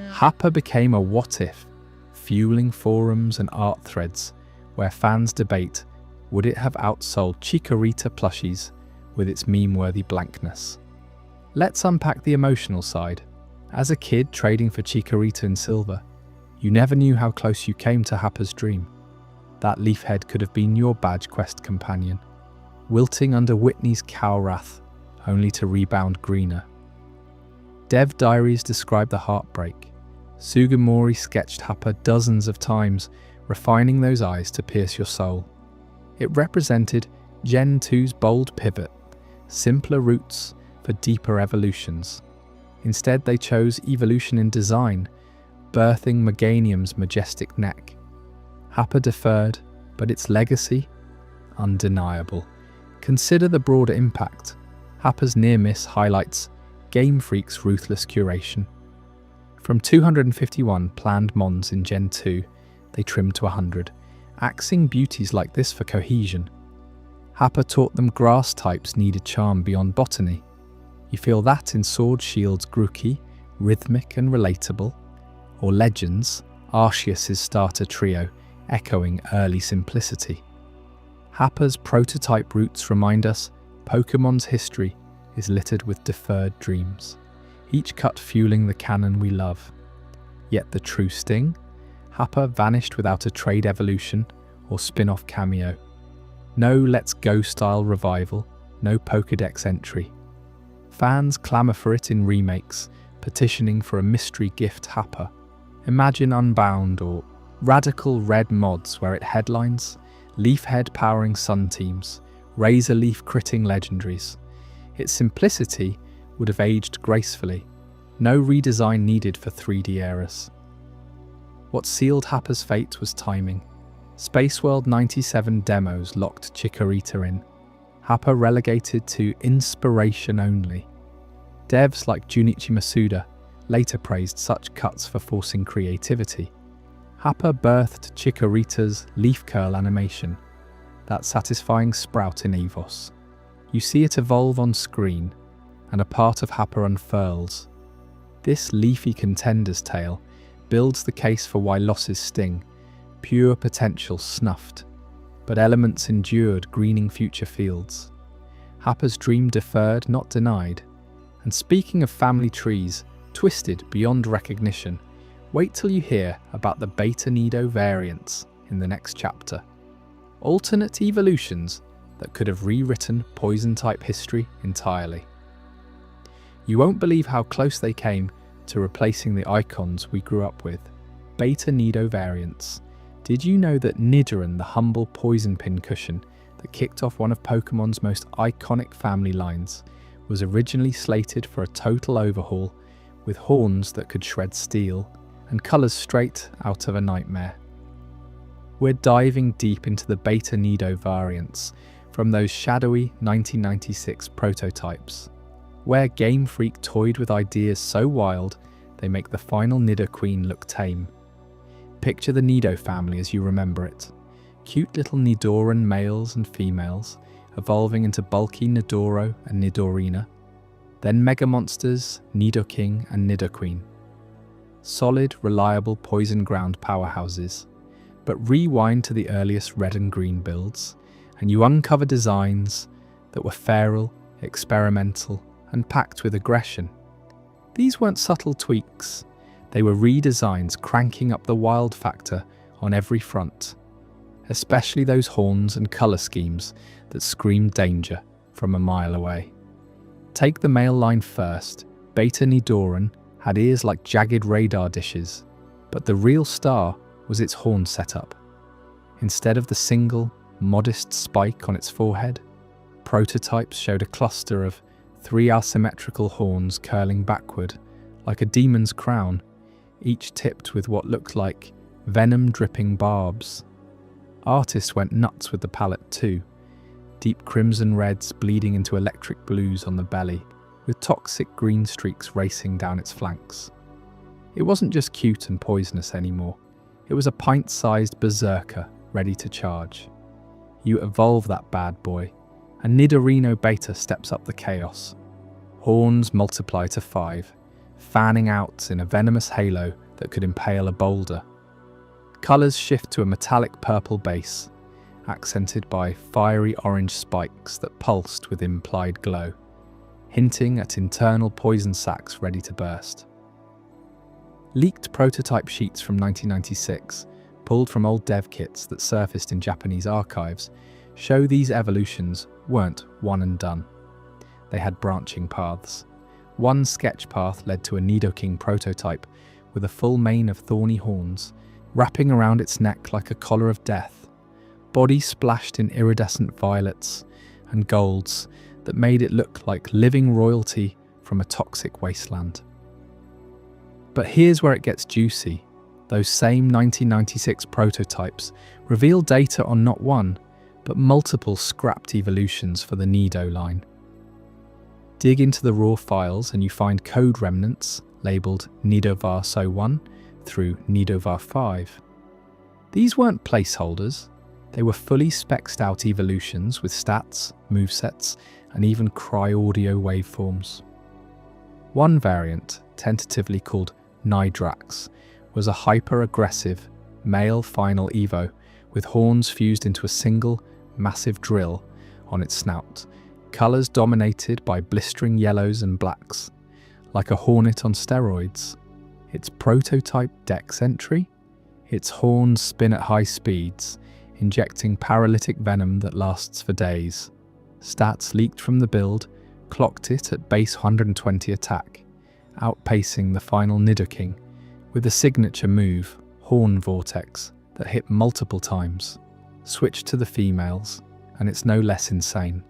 Happa became a what-if, fueling forums and art threads where fans debate, would it have outsold Chikorita plushies with its meme-worthy blankness? Let's unpack the emotional side. As a kid trading for Chikorita in silver, you never knew how close you came to Happa's dream. That leaf head could have been your badge quest companion, wilting under Whitney's cow wrath, only to rebound greener. Dev diaries describe the heartbreak. Sugimori sketched Happa dozens of times, refining those eyes to pierce your soul. It represented Gen 2's bold pivot, simpler routes for deeper evolutions. Instead, they chose evolution in design, birthing Meganium's majestic neck. Happa deferred, but its legacy? Undeniable. Consider the broader impact. Happa's near-miss highlights Game Freak's ruthless curation. From 251 planned mons in Gen 2, they trimmed to 100, axing beauties like this for cohesion. Happa taught them grass types needed charm beyond botany. You feel that in Sword Shield's Grookey, rhythmic and relatable, or Legends, Arceus's starter trio, echoing early simplicity. Happa's prototype roots remind us Pokémon's history is littered with deferred dreams, each cut fueling the canon we love. Yet the true sting? Happa vanished without a trade evolution or spin-off cameo. No Let's Go style revival, no Pokédex entry. Fans clamour for it in remakes, petitioning for a mystery gift Happa. Imagine Unbound or Radical Red mods where it headlines, Leafhead powering Sun teams, Razor Leaf critting legendaries. Its simplicity would have aged gracefully, no redesign needed for 3D eras. What sealed Happa's fate was timing. Space World 97 demos locked Chikorita in, Happa relegated to inspiration only. Devs like Junichi Masuda later praised such cuts for forcing creativity. Happa birthed Chikorita's leaf curl animation, that satisfying sprout in Evos. You see it evolve on screen, and a part of Happa unfurls. This leafy contender's tale builds the case for why losses sting, pure potential snuffed, but elements endured greening future fields. Happa's dream deferred, not denied. And speaking of family trees, twisted beyond recognition, wait till you hear about the Beta Nido variants in the next chapter. Alternate evolutions that could have rewritten Poison-type history entirely. You won't believe how close they came to replacing the icons we grew up with. Beta Nido variants. Did you know that Nidoran, the humble poison pin cushion that kicked off one of Pokemon's most iconic family lines, was originally slated for a total overhaul with horns that could shred steel and colours straight out of a nightmare. We're diving deep into the Beta Nido variants from those shadowy 1996 prototypes, where Game Freak toyed with ideas so wild they make the final Nidoqueen look tame. Picture the Nido family as you remember it. Cute little Nidoran males and females, evolving into bulky Nidoro and Nidorina. Then mega monsters, Nidoking and Nidoqueen. Solid, reliable poison ground powerhouses. But rewind to the earliest red and green builds, and you uncover designs that were feral, experimental, and packed with aggression. These weren't subtle tweaks, they were redesigns cranking up the wild factor on every front, especially those horns and colour schemes that screamed danger from a mile away. Take the male line first. Beta Nidoran had ears like jagged radar dishes, but the real star was its horn setup. Instead of the single, modest spike on its forehead, prototypes showed a cluster of 3 asymmetrical horns curling backward like a demon's crown, each tipped with what looked like venom-dripping barbs. Artists went nuts with the palette too, deep crimson reds bleeding into electric blues on the belly, with toxic green streaks racing down its flanks. It wasn't just cute and poisonous anymore, it was a pint-sized berserker ready to charge. You evolve that bad boy, and Nidorino Beta steps up the chaos. Horns multiply to 5, fanning out in a venomous halo that could impale a boulder. Colours shift to a metallic purple base, accented by fiery orange spikes that pulsed with implied glow, hinting at internal poison sacs ready to burst. Leaked prototype sheets from 1996, pulled from old dev kits that surfaced in Japanese archives, show these evolutions weren't one and done. They had branching paths. One sketch path led to a Nidoking prototype with a full mane of thorny horns, wrapping around its neck like a collar of death, body splashed in iridescent violets and golds that made it look like living royalty from a toxic wasteland. But here's where it gets juicy. Those same 1996 prototypes reveal data on not one, but multiple scrapped evolutions for the Nido line. Dig into the raw files and you find code remnants labelled Nidovar So1 through Nidovar 5. These weren't placeholders, they were fully spec'd out evolutions with stats, movesets, and even cry-audio waveforms. One variant, tentatively called Nidrax, was a hyper-aggressive male final Evo with horns fused into a single, massive drill on its snout, colours dominated by blistering yellows and blacks, like a hornet on steroids. Its prototype dex entry? Its horns spin at high speeds, injecting paralytic venom that lasts for days. Stats leaked from the build clocked it at base 120 attack, outpacing the final Nidoking, with a signature move, Horn Vortex, that hit multiple times. Switch to the females, and it's no less insane.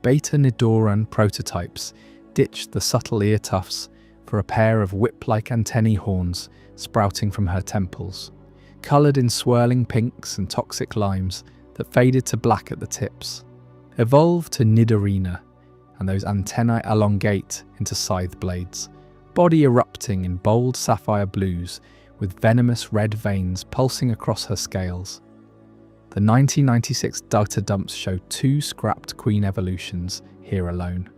Beta Nidoran prototypes ditched the subtle ear tufts for a pair of whip-like antennae horns sprouting from her temples, coloured in swirling pinks and toxic limes that faded to black at the tips. Evolve to Nidorina, and those antennae elongate into scythe blades, body erupting in bold sapphire blues with venomous red veins pulsing across her scales. The 1996 data dumps show 2 scrapped queen evolutions here alone.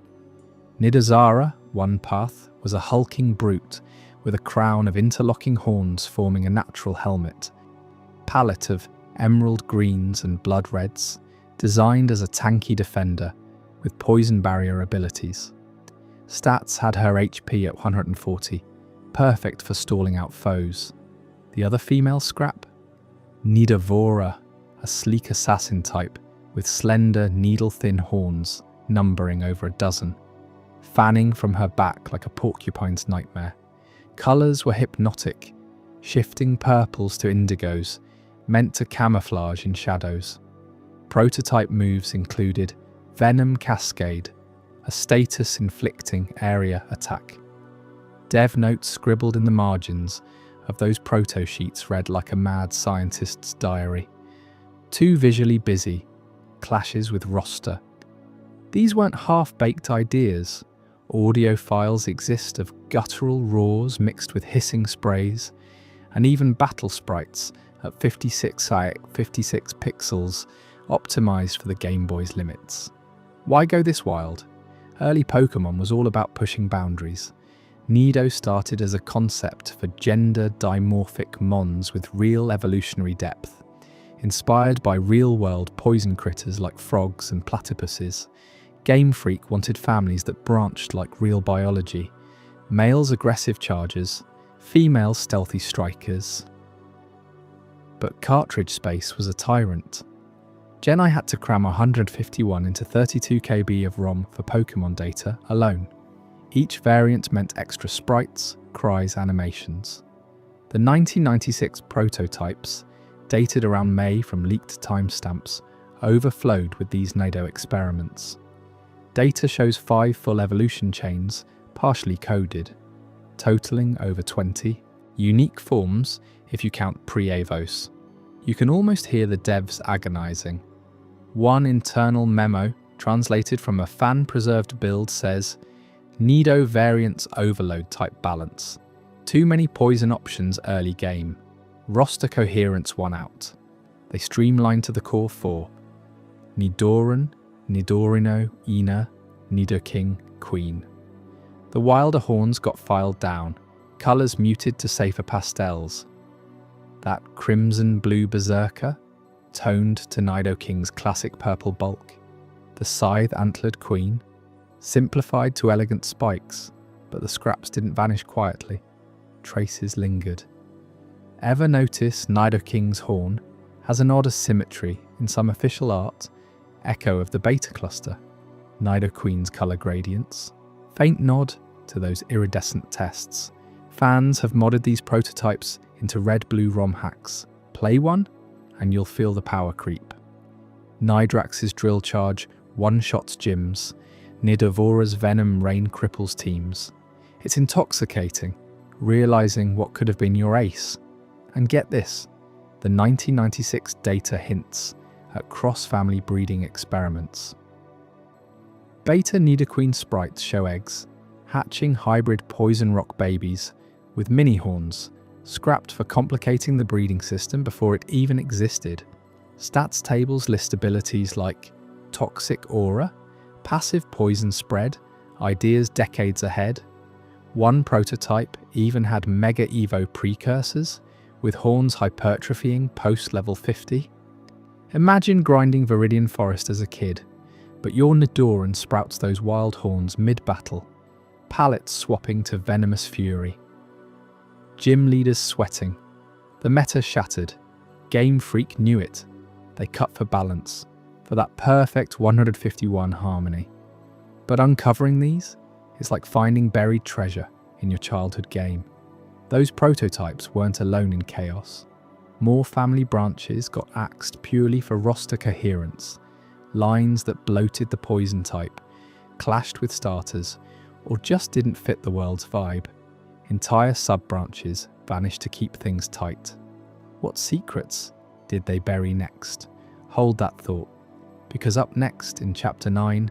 Nidozara, one path, was a hulking brute with a crown of interlocking horns forming a natural helmet, palette of emerald greens and blood reds, designed as a tanky defender with poison barrier abilities. Stats had her HP at 140, perfect for stalling out foes. The other female scrap? Nidovora, a sleek assassin type with slender, needle-thin horns numbering over a dozen, fanning from her back like a porcupine's nightmare. Colours were hypnotic, shifting purples to indigos, meant to camouflage in shadows. Prototype moves included Venom Cascade, a status-inflicting area attack. Dev notes scribbled in the margins of those proto sheets read like a mad scientist's diary. Too visually busy, clashes with roster. These weren't half-baked ideas. Audio files exist of guttural roars mixed with hissing sprays, and even battle sprites at 56 pixels, optimized for the Game Boy's limits. Why go this wild? Early Pokémon was all about pushing boundaries. Nido started as a concept for gender dimorphic mons with real evolutionary depth. Inspired by real-world poison critters like frogs and platypuses, Game Freak wanted families that branched like real biology. Males aggressive chargers, females stealthy strikers. But cartridge space was a tyrant. Genai had to cram 151 into 32 KB of ROM for Pokémon data alone. Each variant meant extra sprites, cries, animations. The 1996 prototypes, dated around May from leaked timestamps, overflowed with these Nido experiments. Data shows 5 full evolution chains, partially coded, totaling over 20 unique forms if you count pre-Avos. You can almost hear the devs agonizing. One internal memo, translated from a fan-preserved build, says, Nido variants overload type balance. Too many poison options early game. Roster coherence won out. They streamlined to the core 4. Nidoran, Nidorino, Ina, Nidoking, Queen. The wilder horns got filed down, colours muted to safer pastels. That crimson-blue berserker, toned to Nidoking's classic purple bulk. The scythe-antlered queen, simplified to elegant spikes, but the scraps didn't vanish quietly. Traces lingered. Ever notice Nidoking's horn has an odd asymmetry in some official art, echo of the beta cluster, Nidoqueen's colour gradients, faint nod to those iridescent tests. Fans have modded these prototypes into red-blue ROM hacks. Play one, and you'll feel the power creep. Nidrax's drill charge one-shots gyms. Nidovora's venom rain cripples teams. It's intoxicating, realising what could have been your ace. And get this, the 1996 data hints at cross-family breeding experiments. Beta Nidoqueen sprites show eggs, hatching hybrid poison rock babies with mini horns, scrapped for complicating the breeding system before it even existed. Stats tables list abilities like toxic aura, passive poison spread, ideas decades ahead. One prototype even had Mega Evo precursors, with horns hypertrophying post-level 50. Imagine grinding Viridian Forest as a kid, but your Nidoran sprouts those wild horns mid-battle, pallets swapping to venomous fury. Gym leaders sweating. The meta shattered. Game Freak knew it. They cut for balance, for that perfect 151 harmony. But uncovering these is like finding buried treasure in your childhood game. Those prototypes weren't alone in chaos. More family branches got axed purely for roster coherence. Lines that bloated the poison type, clashed with starters, or just didn't fit the world's vibe. Entire sub-branches vanished to keep things tight. What secrets did they bury next? Hold that thought, because up next in Chapter 9,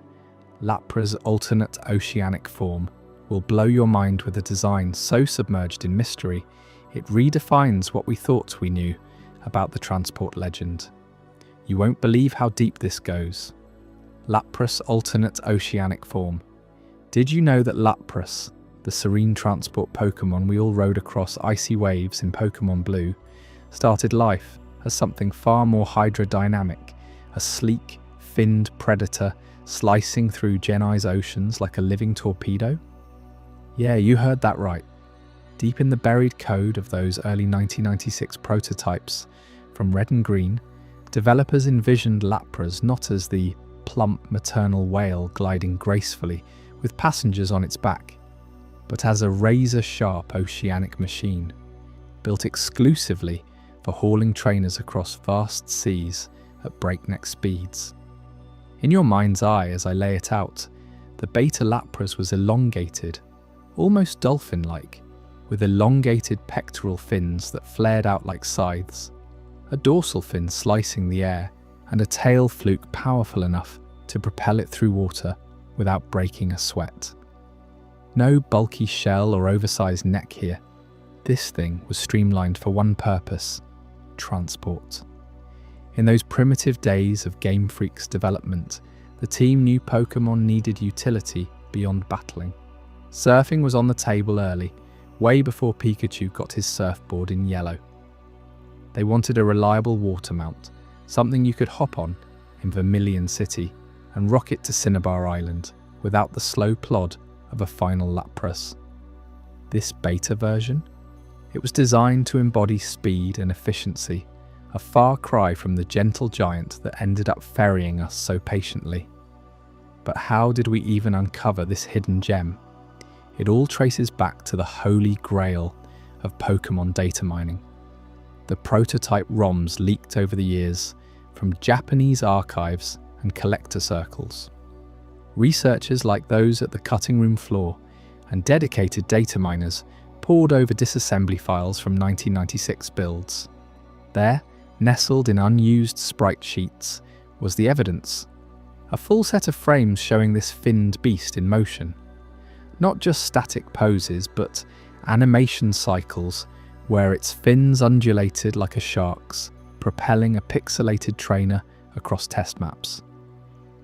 Lapra's alternate oceanic form will blow your mind with a design so submerged in mystery, it redefines what we thought we knew about the transport legend. You won't believe how deep this goes. Lapra's alternate oceanic form. Did you know that Lapras, the serene transport Pokémon we all rode across icy waves in Pokémon Blue, started life as something far more hydrodynamic, a sleek, finned predator slicing through Genai's oceans like a living torpedo? Yeah, you heard that right. Deep in the buried code of those early 1996 prototypes from Red and Green, developers envisioned Lapras not as the plump maternal whale gliding gracefully with passengers on its back, but as a razor-sharp oceanic machine, built exclusively for hauling trainers across vast seas at breakneck speeds. In your mind's eye, as I lay it out, the Beta Lapras was elongated, almost dolphin-like, with elongated pectoral fins that flared out like scythes, a dorsal fin slicing the air, and a tail fluke powerful enough to propel it through water without breaking a sweat. No bulky shell or oversized neck here. This thing was streamlined for one purpose: transport. In those primitive days of Game Freak's development, the team knew Pokémon needed utility beyond battling. Surfing was on the table early, way before Pikachu got his surfboard in yellow. They wanted a reliable water mount, something you could hop on in Vermilion City and rocket to Cinnabar Island without the slow plod of a final Lapras. This beta version? It was designed to embody speed and efficiency, a far cry from the gentle giant that ended up ferrying us so patiently. But how did we even uncover this hidden gem? It all traces back to the holy grail of Pokémon data mining. The prototype ROMs leaked over the years from Japanese archives and collector circles. Researchers like those at the cutting room floor and dedicated data miners pored over disassembly files from 1996 builds. There, nestled in unused sprite sheets, was the evidence. A full set of frames showing this finned beast in motion. Not just static poses, but animation cycles where its fins undulated like a shark's, propelling a pixelated trainer across test maps.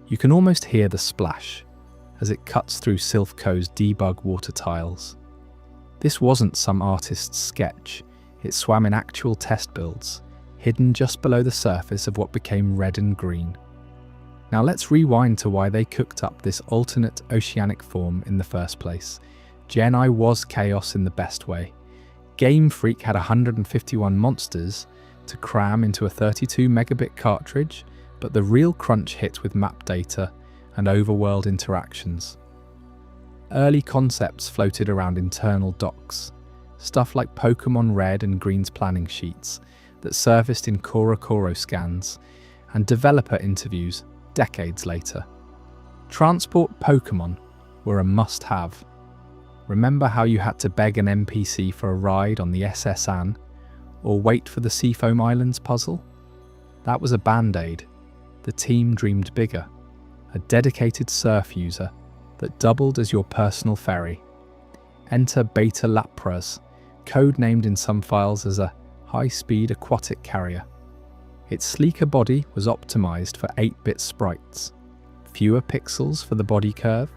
You can almost hear the splash as it cuts through Silphco's debug water tiles. This wasn't some artist's sketch, it swam in actual test builds, hidden just below the surface of what became red and green. Now let's rewind to why they cooked up this alternate oceanic form in the first place. Gen I was chaos in the best way. Game Freak had 151 monsters to cram into a 32 megabit cartridge, but the real crunch hit with map data and overworld interactions. Early concepts floated around internal docs, stuff like Pokémon Red and Green's planning sheets that surfaced in Gorochu scans, and developer interviews decades later. Transport Pokémon were a must-have. Remember how you had to beg an NPC for a ride on the SS Anne, or wait for the Seafoam Islands puzzle? That was a band-aid. The team dreamed bigger. A dedicated surf user that doubled as your personal ferry. Enter Beta Lapras, codenamed in some files as a high-speed aquatic carrier. Its sleeker body was optimized for 8-bit sprites, fewer pixels for the body curve,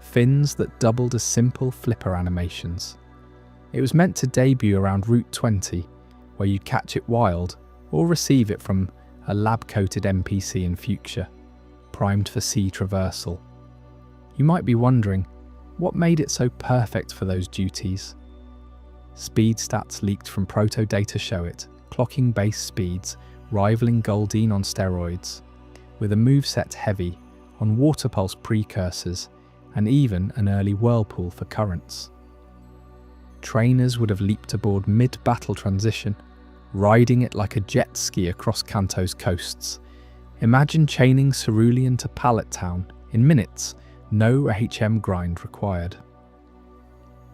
fins that doubled as simple flipper animations. It was meant to debut around Route 20, where you'd catch it wild or receive it from a lab-coated NPC in future, primed for sea traversal. You might be wondering, what made it so perfect for those duties? Speed stats leaked from proto data show it, clocking base speeds rivaling Goldeen on steroids, with a moveset heavy on water pulse precursors and even an early whirlpool for currents. Trainers would have leaped aboard mid-battle transition, riding it like a jet ski across Kanto's coasts. Imagine chaining Cerulean to Pallet Town in minutes, no HM grind required.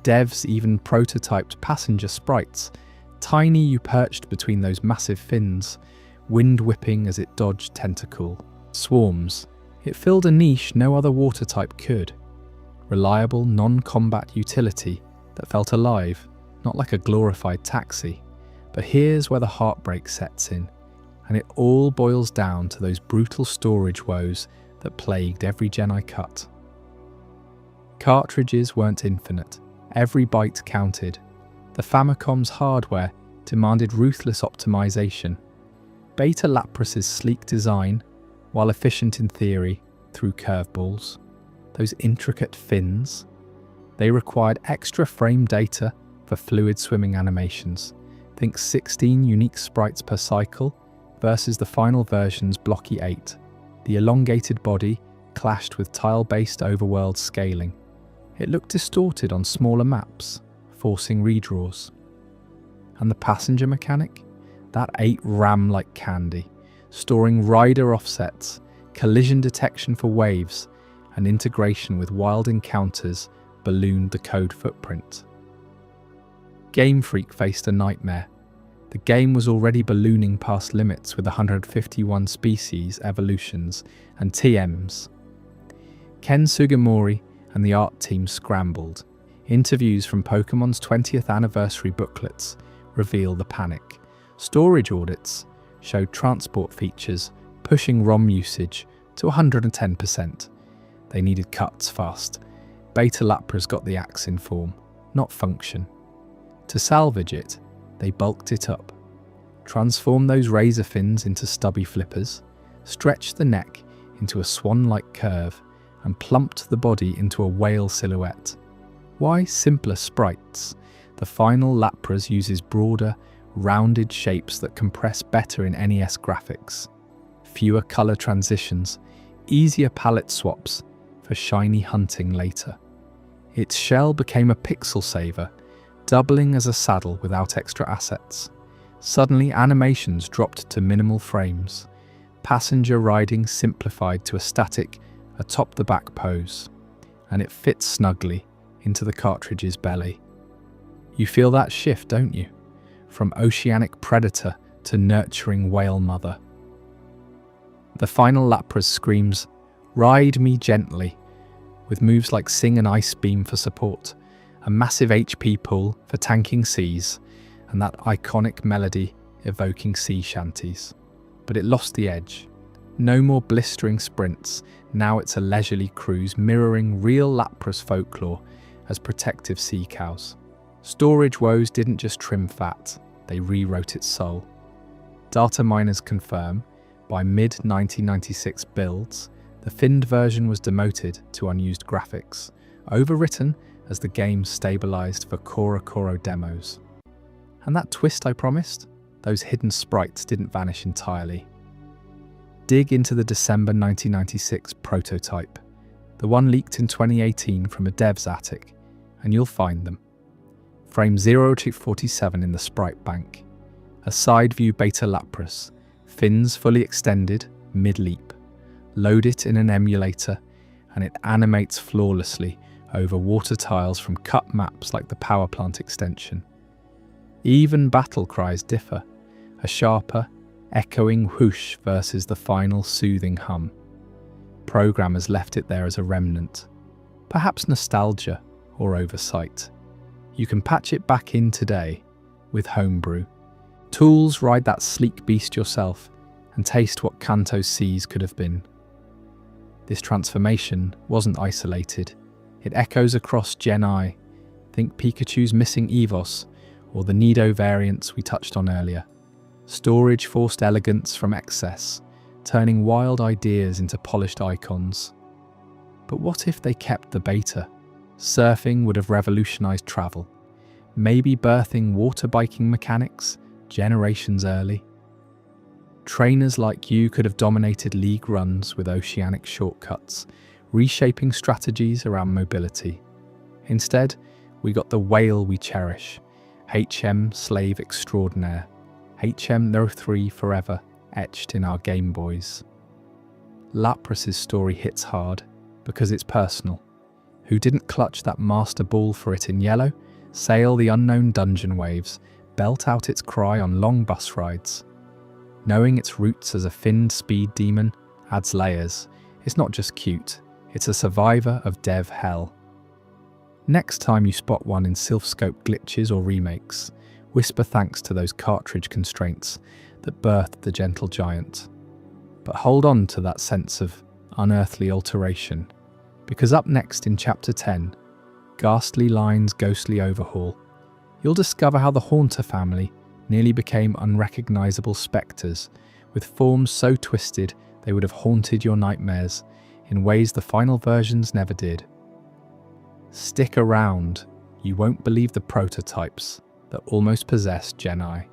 Devs even prototyped passenger sprites, tiny you perched between those massive fins, wind whipping as it dodged tentacle. Swarms. It filled a niche no other water type could. Reliable non-combat utility that felt alive, not like a glorified taxi. But here's where the heartbreak sets in, and it all boils down to those brutal storage woes that plagued every gen I cut. Cartridges weren't infinite, every byte counted. The Famicom's hardware demanded ruthless optimization. Beta Lapras's sleek design, while efficient in theory, threw curveballs. Those intricate fins, they required extra frame data for fluid swimming animations. Think 16 unique sprites per cycle versus the final version's blocky 8. The elongated body clashed with tile-based overworld scaling. It looked distorted on smaller maps, forcing redraws. And the passenger mechanic? That ate RAM like candy. storing rider offsets, collision detection for waves, and integration with wild encounters ballooned the code footprint. Game Freak faced a nightmare. The game was already ballooning past limits with 151 species, evolutions, and TMs. Ken Sugimori and the art team scrambled. Interviews from Pokemon's 20th anniversary booklets reveal the panic. Storage audits showed transport features pushing ROM usage to 110%. They needed cuts fast. Beta Lapras got the axe in form, not function. To salvage it, they bulked it up, transformed those razor fins into stubby flippers, stretched the neck into a swan-like curve, and plumped the body into a whale silhouette. Why simpler sprites? The final Lapras uses broader, rounded shapes that compress better in NES graphics. Fewer colour transitions, easier palette swaps for shiny hunting later. Its shell became a pixel saver, doubling as a saddle without extra assets. Suddenly animations dropped to minimal frames. Passenger riding simplified to a static, atop-the-back pose, and it fits snugly into the cartridge's belly. You feel that shift, don't you? From oceanic predator to nurturing whale mother. The final Lapras screams, "Ride me gently," with moves like Sing and Ice Beam for support, a massive HP pull for tanking seas, and that iconic melody evoking sea shanties. But it lost the edge. No more blistering sprints, now it's a leisurely cruise mirroring real Lapras folklore as protective sea cows. Storage woes didn't just trim fat, they rewrote its soul. Data miners confirm, by mid-1996 builds, the finned version was demoted to unused graphics, overwritten as the game stabilised for Koro demos. And that twist I promised? Those hidden sprites didn't vanish entirely. Dig into the December 1996 prototype, the one leaked in 2018 from a dev's attic, and you'll find them. Frame 0-47 in the sprite bank, a side view beta Lapras, fins fully extended, mid-leap. Load it in an emulator, and it animates flawlessly over water tiles from cut maps like the power plant extension. Even battle cries differ, a sharper, echoing whoosh versus the final soothing hum. Programmers left it there as a remnant, perhaps nostalgia or oversight. You can patch it back in today with Homebrew. Tools, ride that sleek beast yourself and taste what Kanto's seas could have been. This transformation wasn't isolated. It echoes across Gen I. Think Pikachu's missing Evos or the Nido variants we touched on earlier. Storage forced elegance from excess, turning wild ideas into polished icons. But what if they kept the beta? Surfing would have revolutionized travel, maybe birthing water biking mechanics generations early. Trainers like you could have dominated league runs with oceanic shortcuts, reshaping strategies around mobility. Instead, we got the whale we cherish, HM Slave Extraordinaire, HM03 forever, etched in our Game Boys. Lapras' story hits hard because it's personal. Who didn't clutch that master ball for it in yellow, sail the unknown dungeon waves, belt out its cry on long bus rides? Knowing its roots as a finned speed demon adds layers. It's not just cute, it's a survivor of dev hell. Next time you spot one in Silphscope glitches or remakes, whisper thanks to those cartridge constraints that birthed the gentle giant. But hold on to that sense of unearthly alteration, because up next in Chapter 10, Ghastly Line's Ghostly Overhaul, you'll discover how the Haunter family nearly became unrecognisable spectres, with forms so twisted they would have haunted your nightmares in ways the final versions never did. Stick around, you won't believe the prototypes that almost possessed Gen I.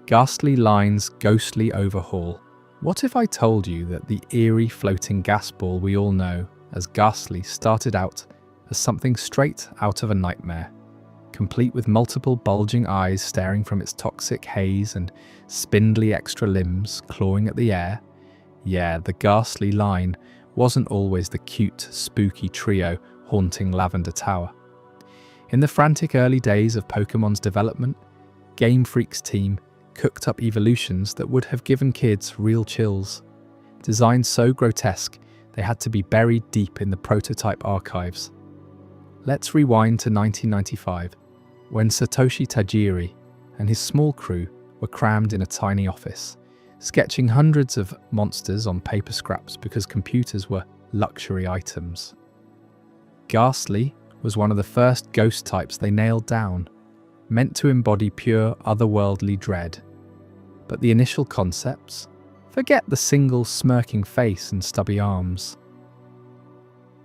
Ghastly Line's Ghostly Overhaul. What if I told you that the eerie floating gas ball we all know as Ghastly started out as something straight out of a nightmare? complete with multiple bulging eyes staring from its toxic haze and spindly extra limbs clawing at the air. Yeah, the ghastly line wasn't always the cute, spooky trio haunting Lavender Tower. In the frantic early days of Pokemon's development, Game Freak's team cooked up evolutions that would have given kids real chills. Designed so grotesque, they had to be buried deep in the prototype archives. Let's rewind to 1995, when Satoshi Tajiri and his small crew were crammed in a tiny office, sketching hundreds of monsters on paper scraps because computers were luxury items. Ghastly was one of the first ghost types they nailed down, meant to embody pure otherworldly dread. But the initial concepts? Forget the single smirking face and stubby arms.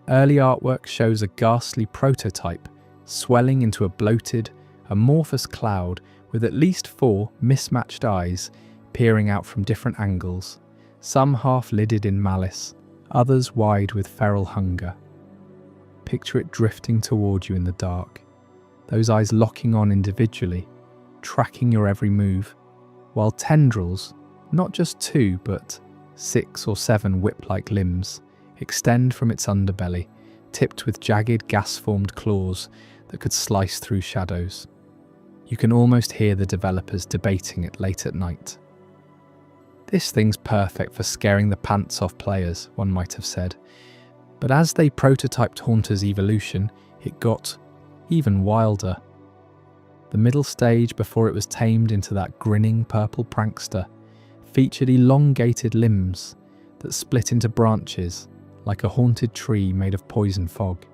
Early artwork shows a ghastly prototype swelling into a bloated, amorphous cloud with at least 4 mismatched eyes peering out from different angles, some half-lidded in malice, others wide with feral hunger. Picture it drifting toward you in the dark, those eyes locking on individually, tracking your every move, while tendrils, not just 2 but 6 or 7 whip-like limbs, extend from its underbelly, tipped with jagged gas-formed claws that could slice through shadows. You can almost hear the developers debating it late at night. This thing's perfect for scaring the pants off players, one might have said. But as they prototyped Haunter's evolution, it got even wilder. The middle stage, before it was tamed into that grinning purple prankster, featured elongated limbs that split into branches like a haunted tree made of poison fog.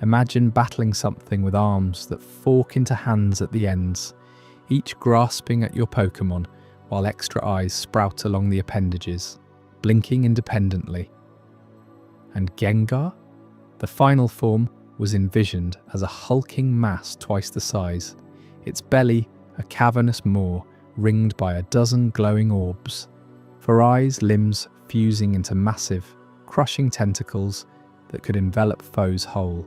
Imagine battling something with arms that fork into hands at the ends, each grasping at your Pokémon while extra eyes sprout along the appendages, blinking independently. And Gengar? The final form was envisioned as a hulking mass twice the size, its belly a cavernous maw ringed by a dozen glowing orbs, for eyes, limbs fusing into massive, crushing tentacles that could envelop foes whole.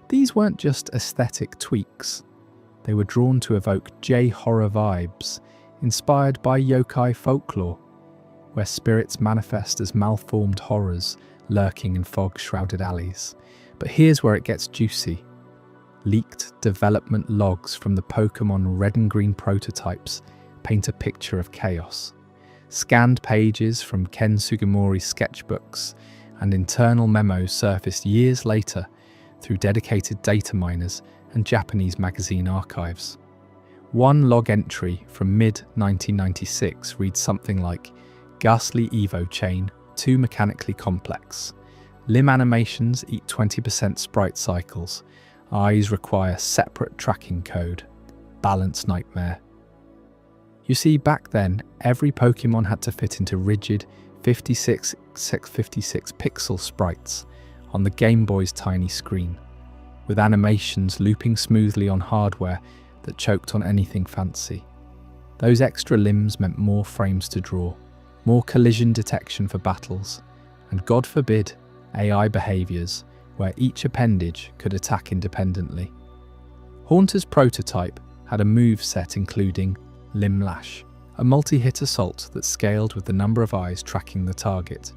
These weren't just aesthetic tweaks. They were drawn to evoke J-horror vibes, inspired by yokai folklore, where spirits manifest as malformed horrors lurking in fog-shrouded alleys. But here's where it gets juicy. Leaked development logs from the Pokémon Red and Green prototypes paint a picture of chaos. Scanned pages from Ken Sugimori's sketchbooks and internal memos surfaced years later through dedicated data miners and Japanese magazine archives. One log entry from mid-1996 reads something like, "Ghastly Evo chain, too mechanically complex. Limb animations eat 20% sprite cycles. Eyes require separate tracking code. Balance nightmare." You see, back then, every Pokémon had to fit into rigid 56x56 pixel sprites on the Game Boy's tiny screen, with animations looping smoothly on hardware that choked on anything fancy. Those extra limbs meant more frames to draw, more collision detection for battles, and God forbid, AI behaviours where each appendage could attack independently. Haunter's prototype had a move set including Limb Lash, a multi-hit assault that scaled with the number of eyes tracking the target.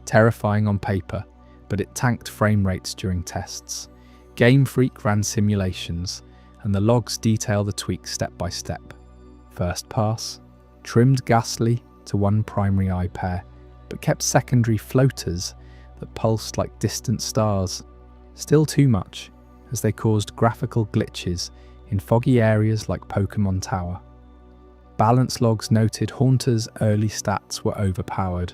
Terrifying on paper, but it tanked frame rates during tests. Game Freak ran simulations, and the logs detail the tweaks step by step. First pass, trimmed ghastly to one primary eye pair, but kept secondary floaters that pulsed like distant stars. Still too much, as they caused graphical glitches in foggy areas like Pokémon Tower. Balance logs noted Haunter's early stats were overpowered.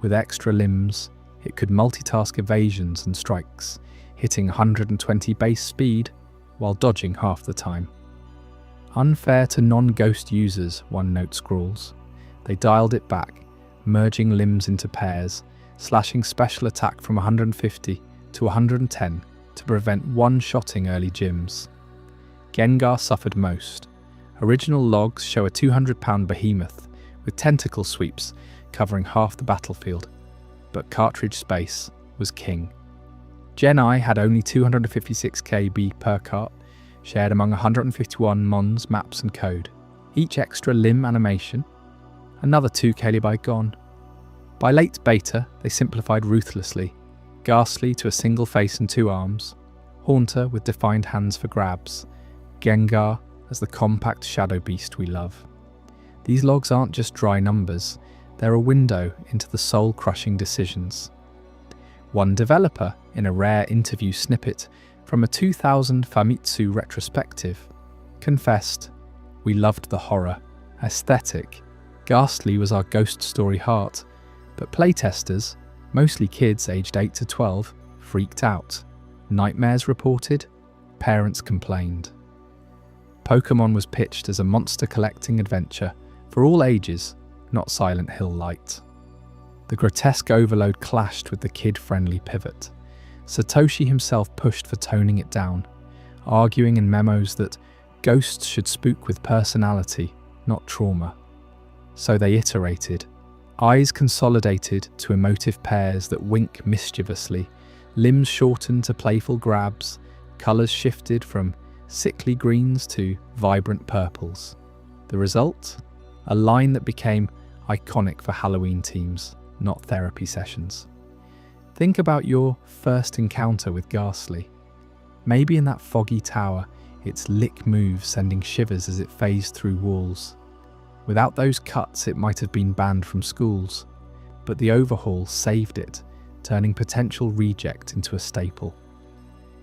With extra limbs, it could multitask evasions and strikes, hitting 120 base speed while dodging half the time. Unfair to non-ghost users, one note scrawls. They dialed it back, merging limbs into pairs, slashing special attack from 150 to 110 to prevent one-shotting early gyms. Gengar suffered most. Original logs show a 200-pound behemoth with tentacle sweeps covering half the battlefield, but cartridge space was king. Gen I had only 256 KB per cart, shared among 151 mons, maps and code. Each extra limb animation, another 2 KB gone. By late beta, they simplified ruthlessly. Ghastly to a single face and 2 arms, Haunter with defined hands for grabs, Gengar as the compact shadow beast we love. These logs aren't just dry numbers, they're a window into the soul-crushing decisions. One developer, in a rare interview snippet from a 2000 Famitsu retrospective, confessed, "We loved the horror, aesthetic. Ghastly was our ghost story heart, but playtesters, mostly kids aged 8 to 12, freaked out. Nightmares reported, parents complained." Pokémon was pitched as a monster collecting adventure for all ages, not Silent Hill light. The grotesque overload clashed with the kid-friendly pivot. Satoshi himself pushed for toning it down, arguing in memos that ghosts should spook with personality, not trauma. So they iterated. Eyes consolidated to emotive pairs that wink mischievously, limbs shortened to playful grabs, colours shifted from sickly greens to vibrant purples. The result? A line that became iconic for Halloween teams, not therapy sessions. Think about your first encounter with Ghastly. Maybe in that foggy tower, its lick moves sending shivers as it phased through walls. Without those cuts, it might have been banned from schools, but the overhaul saved it, turning potential reject into a staple.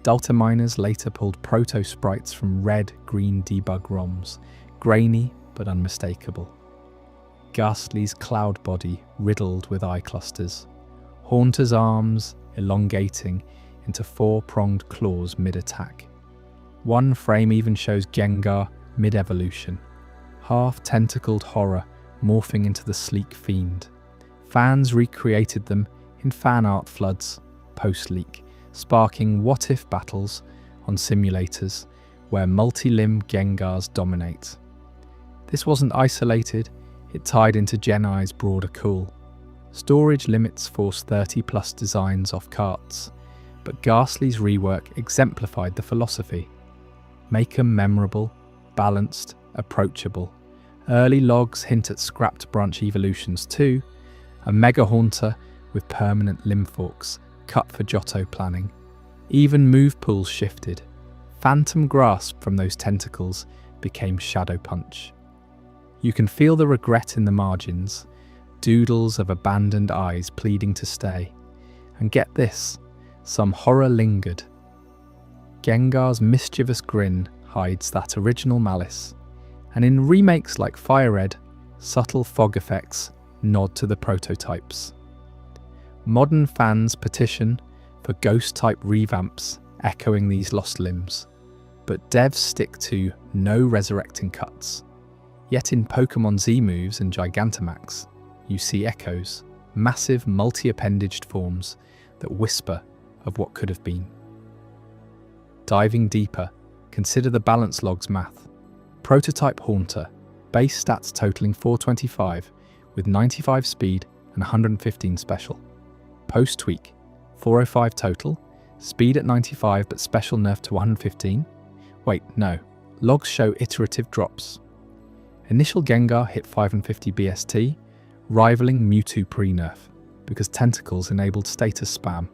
Delta miners later pulled proto-sprites from red-green debug ROMs, grainy but unmistakable. Ghastly's cloud body riddled with eye clusters, Haunter's arms elongating into 4-pronged claws mid-attack. One frame even shows Gengar mid-evolution, half-tentacled horror morphing into the sleek fiend. Fans recreated them in fan art floods, post-leak, sparking what-if battles on simulators where multi-limb Gengars dominate. This wasn't isolated, it tied into Gen I's broader cool. Storage limits forced 30+ designs off carts, but Ghastly's rework exemplified the philosophy. Make 'em memorable, balanced, approachable. Early logs hint at scrapped branch evolutions too, a Mega Haunter with permanent limb forks, cut for Johto planning. Even move pools shifted. Phantom Grasp from those tentacles became Shadow Punch. You can feel the regret in the margins, doodles of abandoned eyes pleading to stay. And get this, some horror lingered. Gengar's mischievous grin hides that original malice, and in remakes like Fire Red, subtle fog effects nod to the prototypes. Modern fans petition for ghost-type revamps echoing these lost limbs, but devs stick to no resurrecting cuts. Yet in Pokémon Z moves and Gigantamax, you see echoes, massive multi-appendaged forms that whisper of what could have been. Diving deeper, consider the balance logs math. Prototype Haunter, base stats totaling 425 with 95 speed and 115 special. Post-tweak, 405 total, speed at 95 but special nerf to 115. Wait, no, logs show iterative drops. Initial Gengar hit 550 BST, rivaling Mewtwo pre-nerf, because tentacles enabled status spam.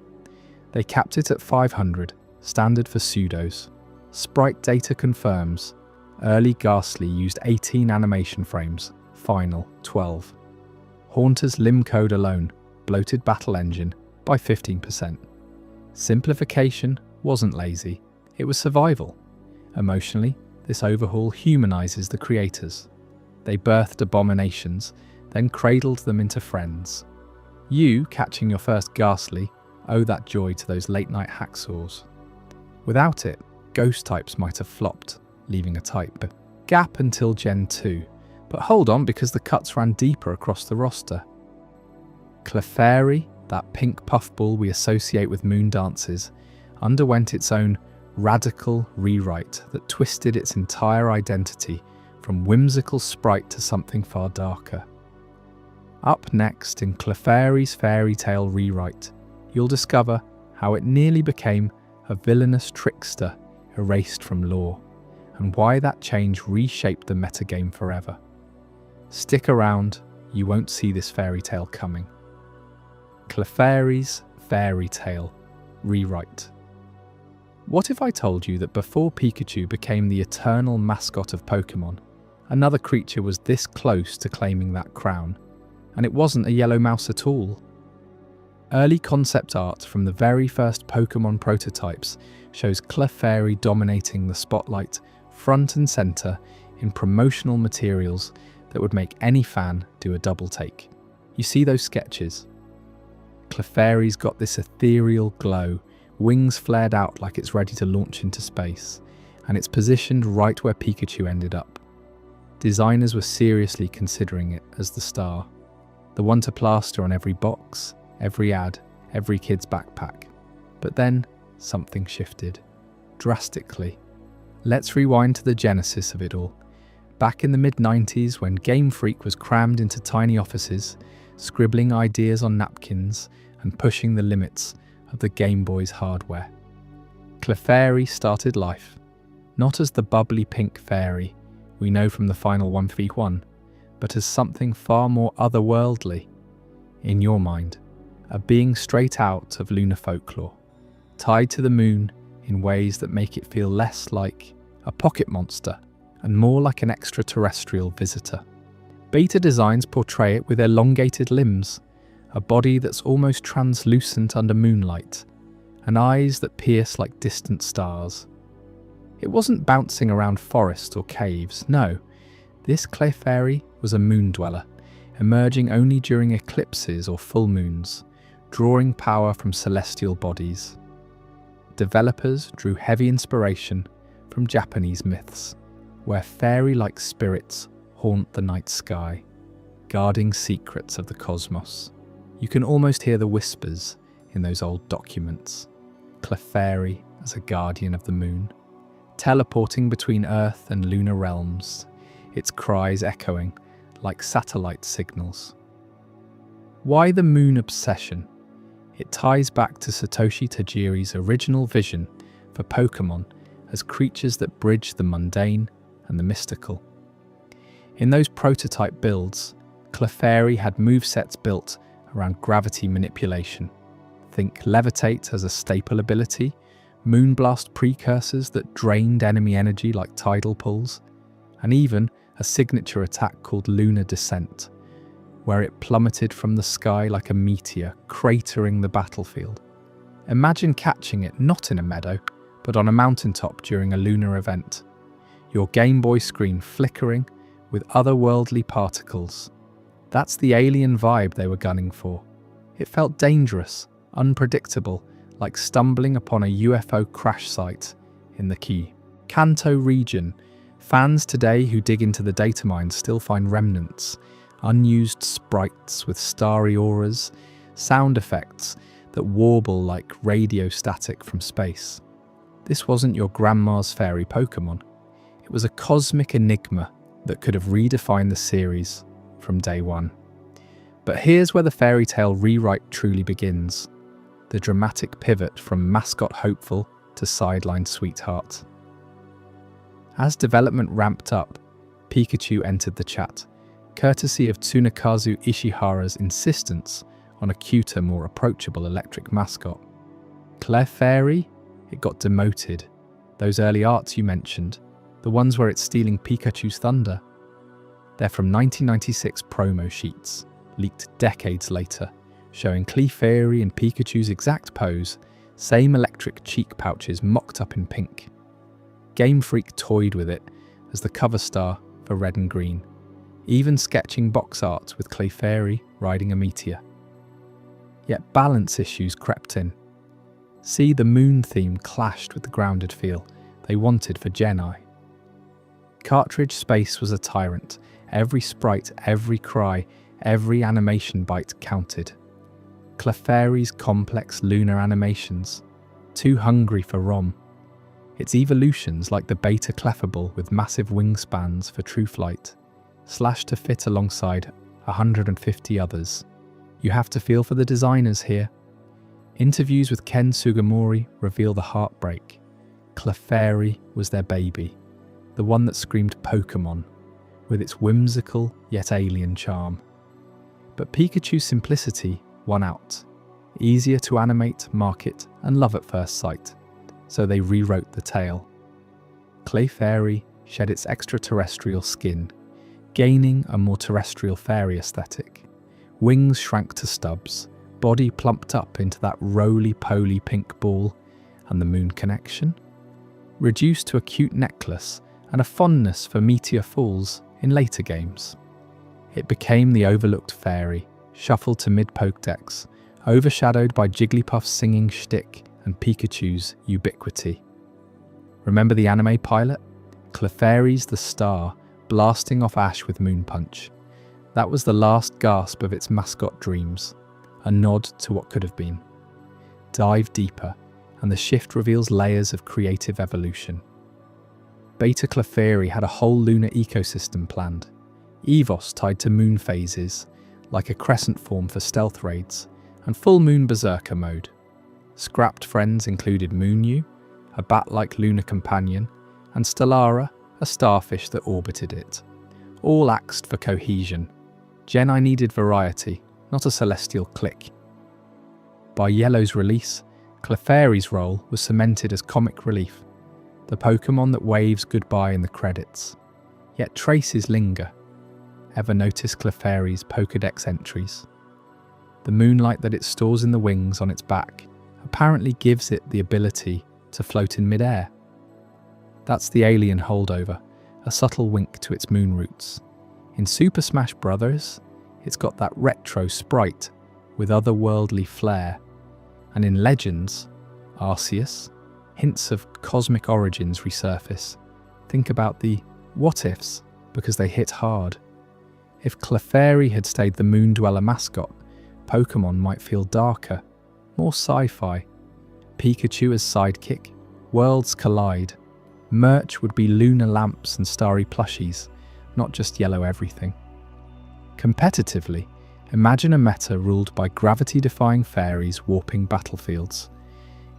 They capped it at 500, standard for pseudos. Sprite data confirms. Early Ghastly used 18 animation frames, final 12. Haunter's limb code alone bloated battle engine by 15%. Simplification wasn't lazy, it was survival. Emotionally, this overhaul humanizes the creators. They birthed abominations, then cradled them into friends. You, catching your first Ghastly, owe that joy to those late-night hacksaws. Without it, ghost types might have flopped, leaving a tight gap until Gen 2. But hold on, because the cuts ran deeper across the roster. Clefairy, that pink puffball we associate with moon dances, underwent its own radical rewrite that twisted its entire identity from whimsical sprite to something far darker. Up next in Clefairy's fairy tale rewrite, you'll discover how it nearly became a villainous trickster erased from lore. and why that change reshaped the metagame forever. Stick around, you won't see this fairy tale coming. Clefairy's Fairy Tale Rewrite. What if I told you that before Pikachu became the eternal mascot of Pokémon, another creature was this close to claiming that crown, and it wasn't a yellow mouse at all? Early concept art from the very first Pokémon prototypes shows Clefairy dominating the spotlight front and centre in promotional materials that would make any fan do a double take. You see those sketches? Clefairy's got this ethereal glow, wings flared out like it's ready to launch into space, and it's positioned right where Pikachu ended up. Designers were seriously considering it as the star, the one to plaster on every box, every ad, every kid's backpack. But then, something shifted. Drastically. Let's rewind to the genesis of it all. Back in the mid-90s, when Game Freak was crammed into tiny offices, scribbling ideas on napkins and pushing the limits of the Game Boy's hardware, Clefairy started life, not as the bubbly pink fairy we know from the final 1v1, but as something far more otherworldly. In your mind, a being straight out of lunar folklore, tied to the moon in ways that make it feel less like a pocket monster and more like an extraterrestrial visitor. Beta designs portray it with elongated limbs, a body that's almost translucent under moonlight, and eyes that pierce like distant stars. It wasn't bouncing around forests or caves, no. This Clefairy was a moon dweller, emerging only during eclipses or full moons, drawing power from celestial bodies. Developers drew heavy inspiration from Japanese myths, where fairy-like spirits haunt the night sky, guarding secrets of the cosmos. You can almost hear the whispers in those old documents. Clefairy as a guardian of the moon, teleporting between Earth and lunar realms, its cries echoing like satellite signals. Why the moon obsession? It ties back to Satoshi Tajiri's original vision for Pokémon as creatures that bridge the mundane and the mystical. In those prototype builds, Clefairy had movesets built around gravity manipulation. Think Levitate as a staple ability, Moonblast precursors that drained enemy energy like tidal pulls, and even a signature attack called Lunar Descent, where it plummeted from the sky like a meteor, cratering the battlefield. Imagine catching it not in a meadow, but on a mountaintop during a lunar event. Your Game Boy screen flickering with otherworldly particles. That's the alien vibe they were gunning for. It felt dangerous, unpredictable, like stumbling upon a UFO crash site in the Kanto region. Fans today who dig into the datamines still find remnants, unused sprites with starry auras, sound effects that warble like radio static from space. This wasn't your grandma's fairy Pokémon. It was a cosmic enigma that could have redefined the series from day one. But here's where the fairy tale rewrite truly begins. The dramatic pivot from mascot hopeful to sideline sweetheart. As development ramped up, Pikachu entered the chat, courtesy of Tsunekazu Ishihara's insistence on a cuter, more approachable electric mascot. Clefairy? It got demoted. Those early arts you mentioned, the ones where it's stealing Pikachu's thunder. They're from 1996 promo sheets, leaked decades later, showing Clefairy in Pikachu's exact pose, same electric cheek pouches mocked up in pink. Game Freak toyed with it as the cover star for Red and Green, even sketching box art with Clefairy riding a meteor. Yet balance issues crept in. See, the moon theme clashed with the grounded feel they wanted for Gen I. Cartridge space was a tyrant. Every sprite, every cry, every animation bite counted. Clefairy's complex lunar animations, too hungry for ROM. Its evolutions, like the beta Clefable with massive wingspans for true flight, slashed to fit alongside 150 others. You have to feel for the designers here. Interviews with Ken Sugimori reveal the heartbreak. Clefairy was their baby, the one that screamed Pokémon, with its whimsical yet alien charm. But Pikachu's simplicity won out. Easier to animate, market, and love at first sight, so they rewrote the tale. Clefairy shed its extraterrestrial skin, gaining a more terrestrial fairy aesthetic. Wings shrank to stubs, body plumped up into that roly-poly pink ball, and the moon connection? Reduced to a cute necklace and a fondness for meteor falls in later games. It became the overlooked fairy, shuffled to mid-Pokédex, overshadowed by Jigglypuff's singing shtick and Pikachu's ubiquity. Remember the anime pilot? Clefairy's the star, blasting off Ash with Moon Punch. That was the last gasp of its mascot dreams, a nod to what could have been. Dive deeper, and the shift reveals layers of creative evolution. Beta Clefairy had a whole lunar ecosystem planned, Evos tied to moon phases, like a crescent form for stealth raids, and full moon berserker mode. Scrapped friends included Moonyu, a bat-like lunar companion, and Stellara, a starfish that orbited it. All axed for cohesion. Gen needed variety, not a celestial clique. By Yellow's release, Clefairy's role was cemented as comic relief, the Pokémon that waves goodbye in the credits. Yet traces linger. Ever notice Clefairy's Pokédex entries? The moonlight that it stores in the wings on its back apparently gives it the ability to float in midair. That's the alien holdover, a subtle wink to its moon roots. In Super Smash Bros., it's got that retro sprite with otherworldly flair. And in Legends, Arceus, hints of cosmic origins resurface. Think about the what-ifs, because they hit hard. If Clefairy had stayed the Moon Dweller mascot, Pokémon might feel darker, more sci-fi. Pikachu as sidekick, worlds collide. Merch would be lunar lamps and starry plushies, not just yellow everything. Competitively, imagine a meta ruled by gravity-defying fairies warping battlefields.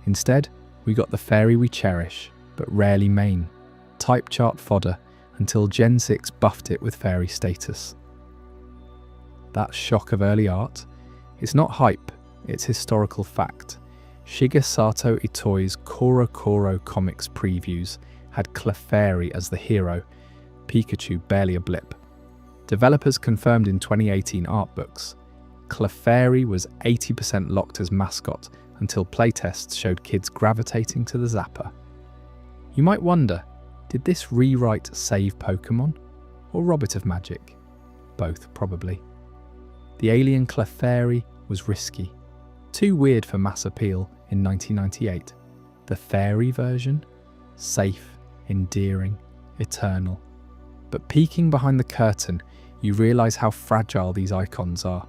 Instead, we got the fairy we cherish, but rarely main, type chart fodder until Gen 6 buffed it with fairy status. That shock of early art? It's not hype, it's historical fact. Shigesato Itoi's Koro comics previews had Clefairy as the hero, Pikachu barely a blip. Developers confirmed in 2018 art books, Clefairy was 80% locked as mascot until playtests showed kids gravitating to the Zapper. You might wonder, did this rewrite save Pokémon? Or rob it of magic? Both, probably. The alien Clefairy was risky. Too weird for mass appeal in 1998. The fairy version? Safe, endearing, eternal. But peeking behind the curtain, you realise how fragile these icons are.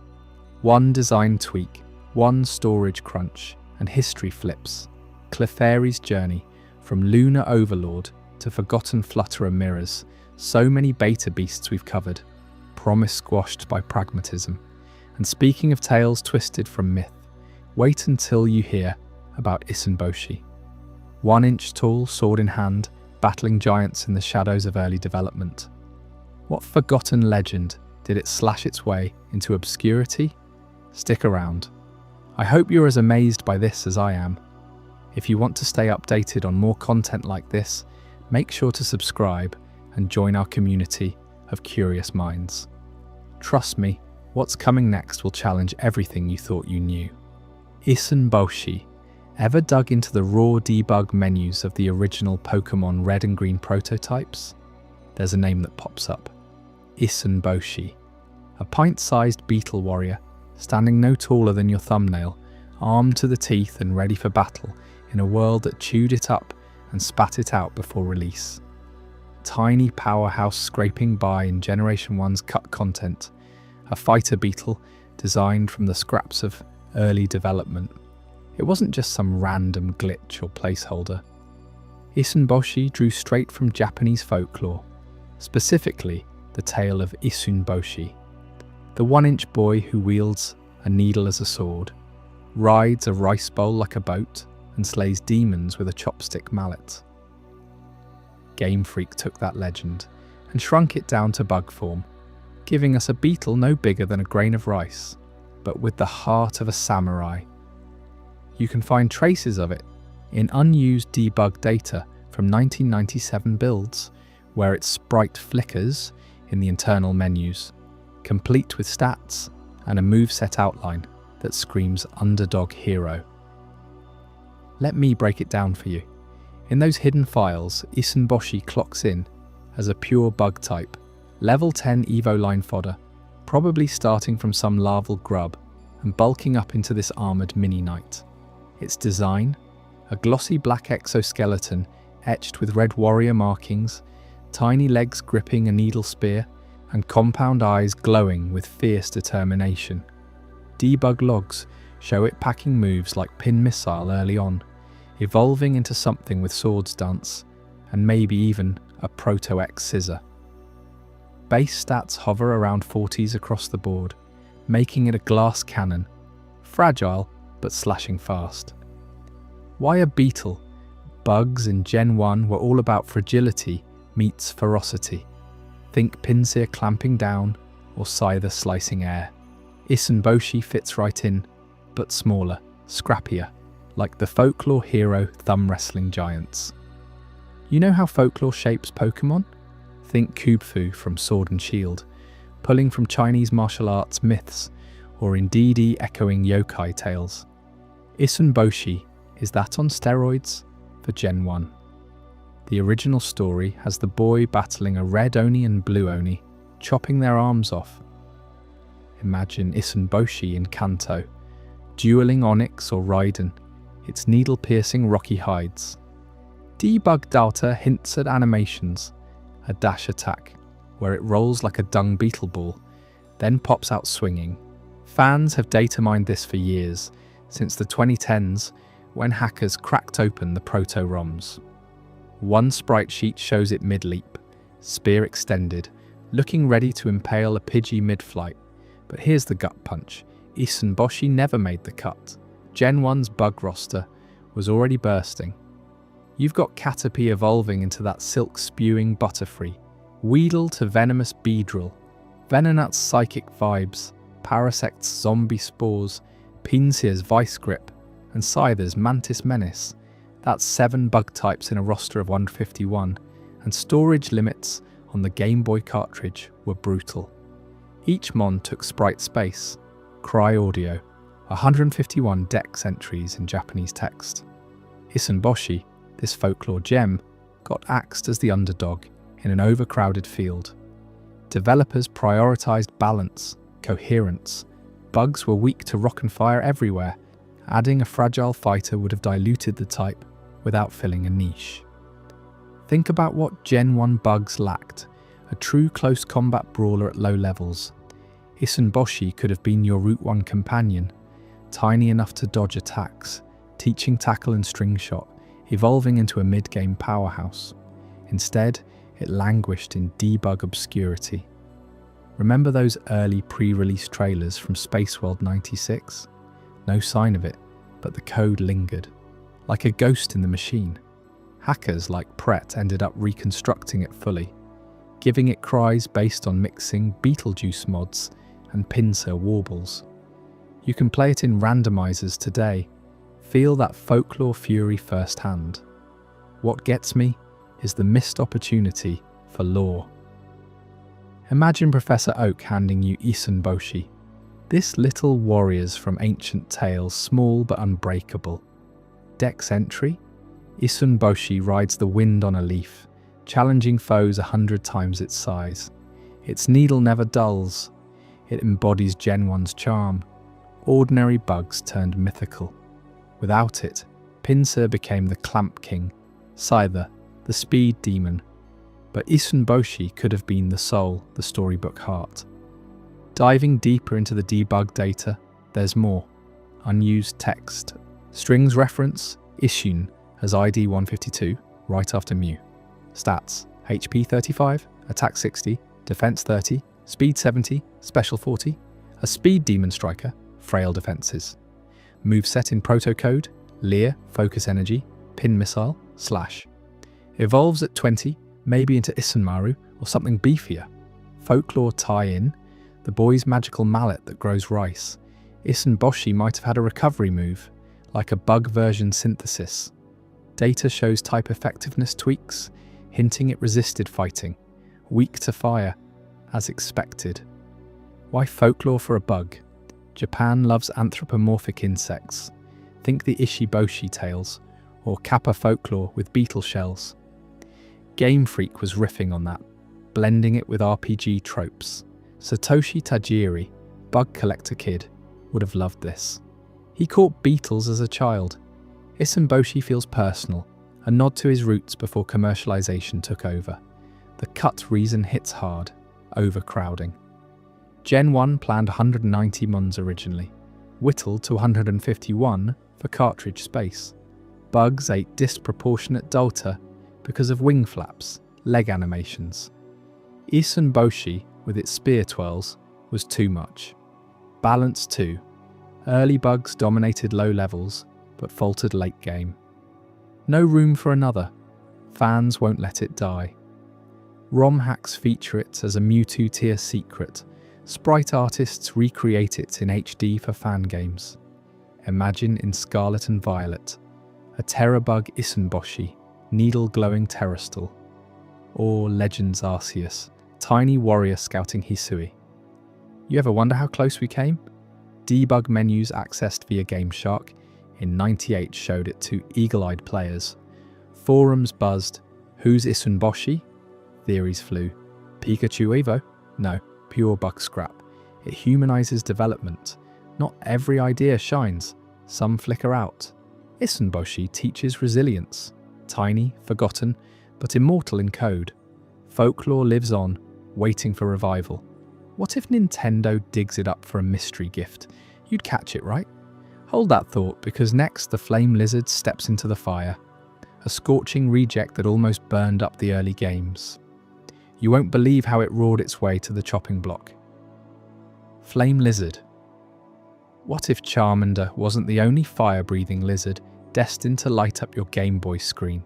One design tweak, one storage crunch, and history flips. Clefairy's journey, from lunar overlord to forgotten flutterer mirrors, so many beta beasts we've covered, promise squashed by pragmatism. And speaking of tales twisted from myth, wait until you hear about Isenboshi. 1 inch tall, sword in hand, battling giants in the shadows of early development. What forgotten legend did it slash its way into obscurity? Stick around. I hope you're as amazed by this as I am. If you want to stay updated on more content like this, make sure to subscribe and join our community of curious minds. Trust me, what's coming next will challenge everything you thought you knew. Isenboshi. Ever dug into the raw debug menus of the original Pokémon Red and Green prototypes? There's a name that pops up. Isenboshi. A pint-sized beetle warrior, standing no taller than your thumbnail, armed to the teeth and ready for battle in a world that chewed it up and spat it out before release. Tiny powerhouse scraping by in Generation 1's cut content, a fighter beetle designed from the scraps of early development. It wasn't just some random glitch or placeholder. Isenboshi drew straight from Japanese folklore, specifically the tale of Isunboshi, the 1 inch boy who wields a needle as a sword, rides a rice bowl like a boat, and slays demons with a chopstick mallet. Game Freak took that legend and shrunk it down to bug form, giving us a beetle no bigger than a grain of rice, but with the heart of a samurai. You can find traces of it in unused debug data from 1997 builds, where its sprite flickers in the internal menus, complete with stats and a moveset outline that screams underdog hero. Let me break it down for you. In those hidden files, Isunboshi clocks in as a pure bug type, level 10 Evo line fodder, probably starting from some larval grub and bulking up into this armoured mini-knight. Its design? A glossy black exoskeleton etched with red warrior markings, tiny legs gripping a needle spear, and compound eyes glowing with fierce determination. Debug logs show it packing moves like pin missile early on, evolving into something with swords dance, and maybe even a Proto-X scissor. Base stats hover around 40s across the board, making it a glass cannon, fragile but slashing fast. Why a beetle? Bugs in Gen 1 were all about fragility meets ferocity. Think Pinsir clamping down or Scyther slicing air. Isunboshi fits right in, but smaller, scrappier, like the folklore hero thumb wrestling giants. You know how folklore shapes Pokémon? Think Kubfu from Sword and Shield, pulling from Chinese martial arts myths, or indeed echoing yokai tales. Isunboshi is that on steroids for Gen 1. The original story has the boy battling a red Oni and blue Oni, chopping their arms off. Imagine Isunboshi in Kanto, dueling Onyx or Raiden, its needle-piercing rocky hides. Debug data hints at animations, a dash attack, where it rolls like a dung beetle ball, then pops out swinging. Fans have data mined this for years, since the 2010s, when hackers cracked open the proto-ROMs. One sprite sheet shows it mid-leap, spear extended, looking ready to impale a Pidgey mid-flight. But here's the gut punch. Isunboshi never made the cut. Gen 1's bug roster was already bursting. You've got Caterpie evolving into that silk-spewing Butterfree, Weedle to venomous Beedrill, Venonat's psychic vibes, Parasect's zombie spores, Pinsir's vice grip, and Scyther's mantis menace. That's 7 bug types in a roster of 151, and storage limits on the Game Boy cartridge were brutal. Each mon took sprite space, cry audio, 151 dex entries in Japanese text. Isunboshi, this folklore gem, got axed as the underdog in an overcrowded field. Developers prioritised balance, coherence. Bugs were weak to rock and fire everywhere. Adding a fragile fighter would have diluted the type without filling a niche. Think about what Gen 1 bugs lacked, a true close combat brawler at low levels. Isunboshi could have been your Route 1 companion, tiny enough to dodge attacks, teaching tackle and string shot, evolving into a mid-game powerhouse. Instead, it languished in debug obscurity. Remember those early pre-release trailers from Space World 96? No sign of it, but the code lingered. Like a ghost in the machine. Hackers like Pret ended up reconstructing it fully, giving it cries based on mixing Beetlejuice mods and Pinsir warbles. You can play it in randomizers today. Feel that folklore fury firsthand. What gets me is the missed opportunity for lore. Imagine Professor Oak handing you Isunboshi. This little warrior's from ancient tales, small but unbreakable. Dex entry? Isunboshi rides the wind on a leaf, challenging foes 100 times its size. Its needle never dulls. It embodies Gen 1's charm. Ordinary bugs turned mythical. Without it, Pinsir became the Clamp King, Scyther, the Speed Demon. But Isunboshi could have been the soul, the storybook heart. Diving deeper into the debug data, there's more. Unused text. Strings reference Isun as ID 152, right after Mew. Stats: HP 35, attack 60, defense 30, speed 70, special 40, a speed demon striker, frail defenses. Moveset in protocode: Leer, focus energy, pin missile, slash. Evolves at 20, Maybe into Isenmaru or something beefier. Folklore tie-in, the boy's magical mallet that grows rice. Isenboshi might have had a recovery move, like a bug version synthesis. Data shows type effectiveness tweaks, hinting it resisted fighting. Weak to fire, as expected. Why folklore for a bug? Japan loves anthropomorphic insects. Think the Ishiboshi tales, or Kappa folklore with beetle shells. Game Freak was riffing on that, blending it with RPG tropes. Satoshi Tajiri, bug collector kid, would have loved this. He caught beetles as a child. Isenboshi feels personal, a nod to his roots before commercialization took over. The cut reason hits hard, overcrowding. Gen 1 planned 190 mons originally, whittled to 151 for cartridge space. Bugs ate disproportionate delta because of wing flaps, leg animations. Isenboshi, with its spear twirls, was too much. Balance 2. Early bugs dominated low levels, but faltered late game. No room for another. Fans won't let it die. ROM hacks feature it as a Mewtwo tier secret. Sprite artists recreate it in HD for fan games. Imagine in Scarlet and Violet, a Terrabug Isenboshi, needle-glowing Terrastal. Or Legends Arceus, tiny warrior scouting Hisui. You ever wonder how close we came? Debug menus accessed via GameShark in '98 showed it to eagle-eyed players. Forums buzzed, who's Isenboshi? Theories flew. Pikachu Evo? No, pure bug scrap. It humanizes development. Not every idea shines. Some flicker out. Isenboshi teaches resilience. Tiny, forgotten, but immortal in code. Folklore lives on, waiting for revival. What if Nintendo digs it up for a mystery gift? You'd catch it, right? Hold that thought, because next the flame lizard steps into the fire. A scorching reject that almost burned up the early games. You won't believe how it roared its way to the chopping block. Flame lizard. What if Charmander wasn't the only fire-breathing lizard destined to light up your Game Boy screen?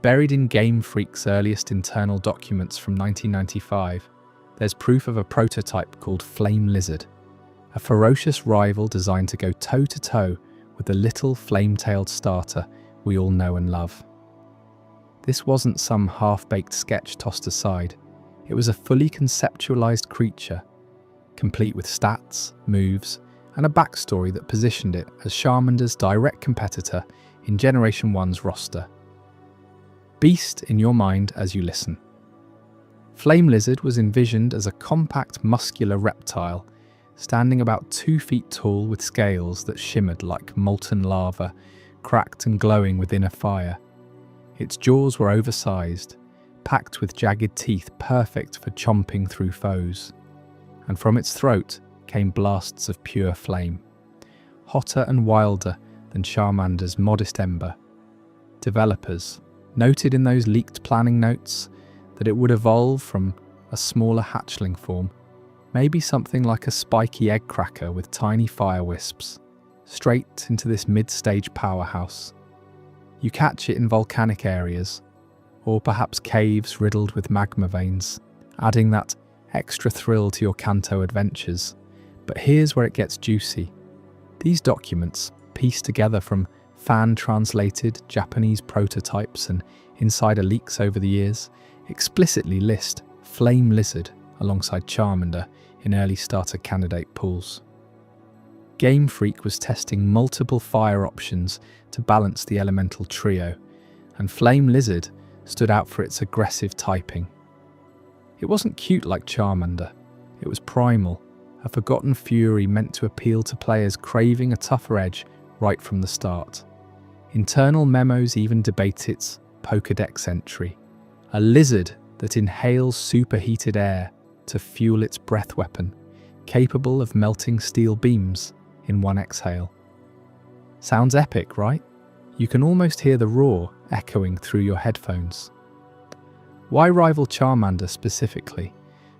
Buried in Game Freak's earliest internal documents from 1995, there's proof of a prototype called Flame Lizard, a ferocious rival designed to go toe-to-toe with the little flame-tailed starter we all know and love. This wasn't some half-baked sketch tossed aside. It was a fully conceptualized creature, complete with stats, moves, and a backstory that positioned it as Charmander's direct competitor in Generation 1's roster. Beast in your mind as you listen. Flame Lizard was envisioned as a compact, muscular reptile, standing about 2 feet tall with scales that shimmered like molten lava, cracked and glowing within a fire. Its jaws were oversized, packed with jagged teeth perfect for chomping through foes. And from its throat came blasts of pure flame, hotter and wilder than Charmander's modest ember. Developers noted in those leaked planning notes that it would evolve from a smaller hatchling form, maybe something like a spiky egg cracker with tiny fire wisps, straight into this mid-stage powerhouse. You catch it in volcanic areas, or perhaps caves riddled with magma veins, adding that extra thrill to your Kanto adventures. But here's where it gets juicy. These documents, pieced together from fan-translated Japanese prototypes and insider leaks over the years, explicitly list Flame Lizard alongside Charmander in early starter candidate pools. Game Freak was testing multiple fire options to balance the elemental trio, and Flame Lizard stood out for its aggressive typing. It wasn't cute like Charmander, it was primal, a forgotten fury meant to appeal to players craving a tougher edge right from the start. Internal memos even debate its Pokédex entry, a lizard that inhales superheated air to fuel its breath weapon, capable of melting steel beams in one exhale. Sounds epic, right? You can almost hear the roar echoing through your headphones. Why rival Charmander specifically?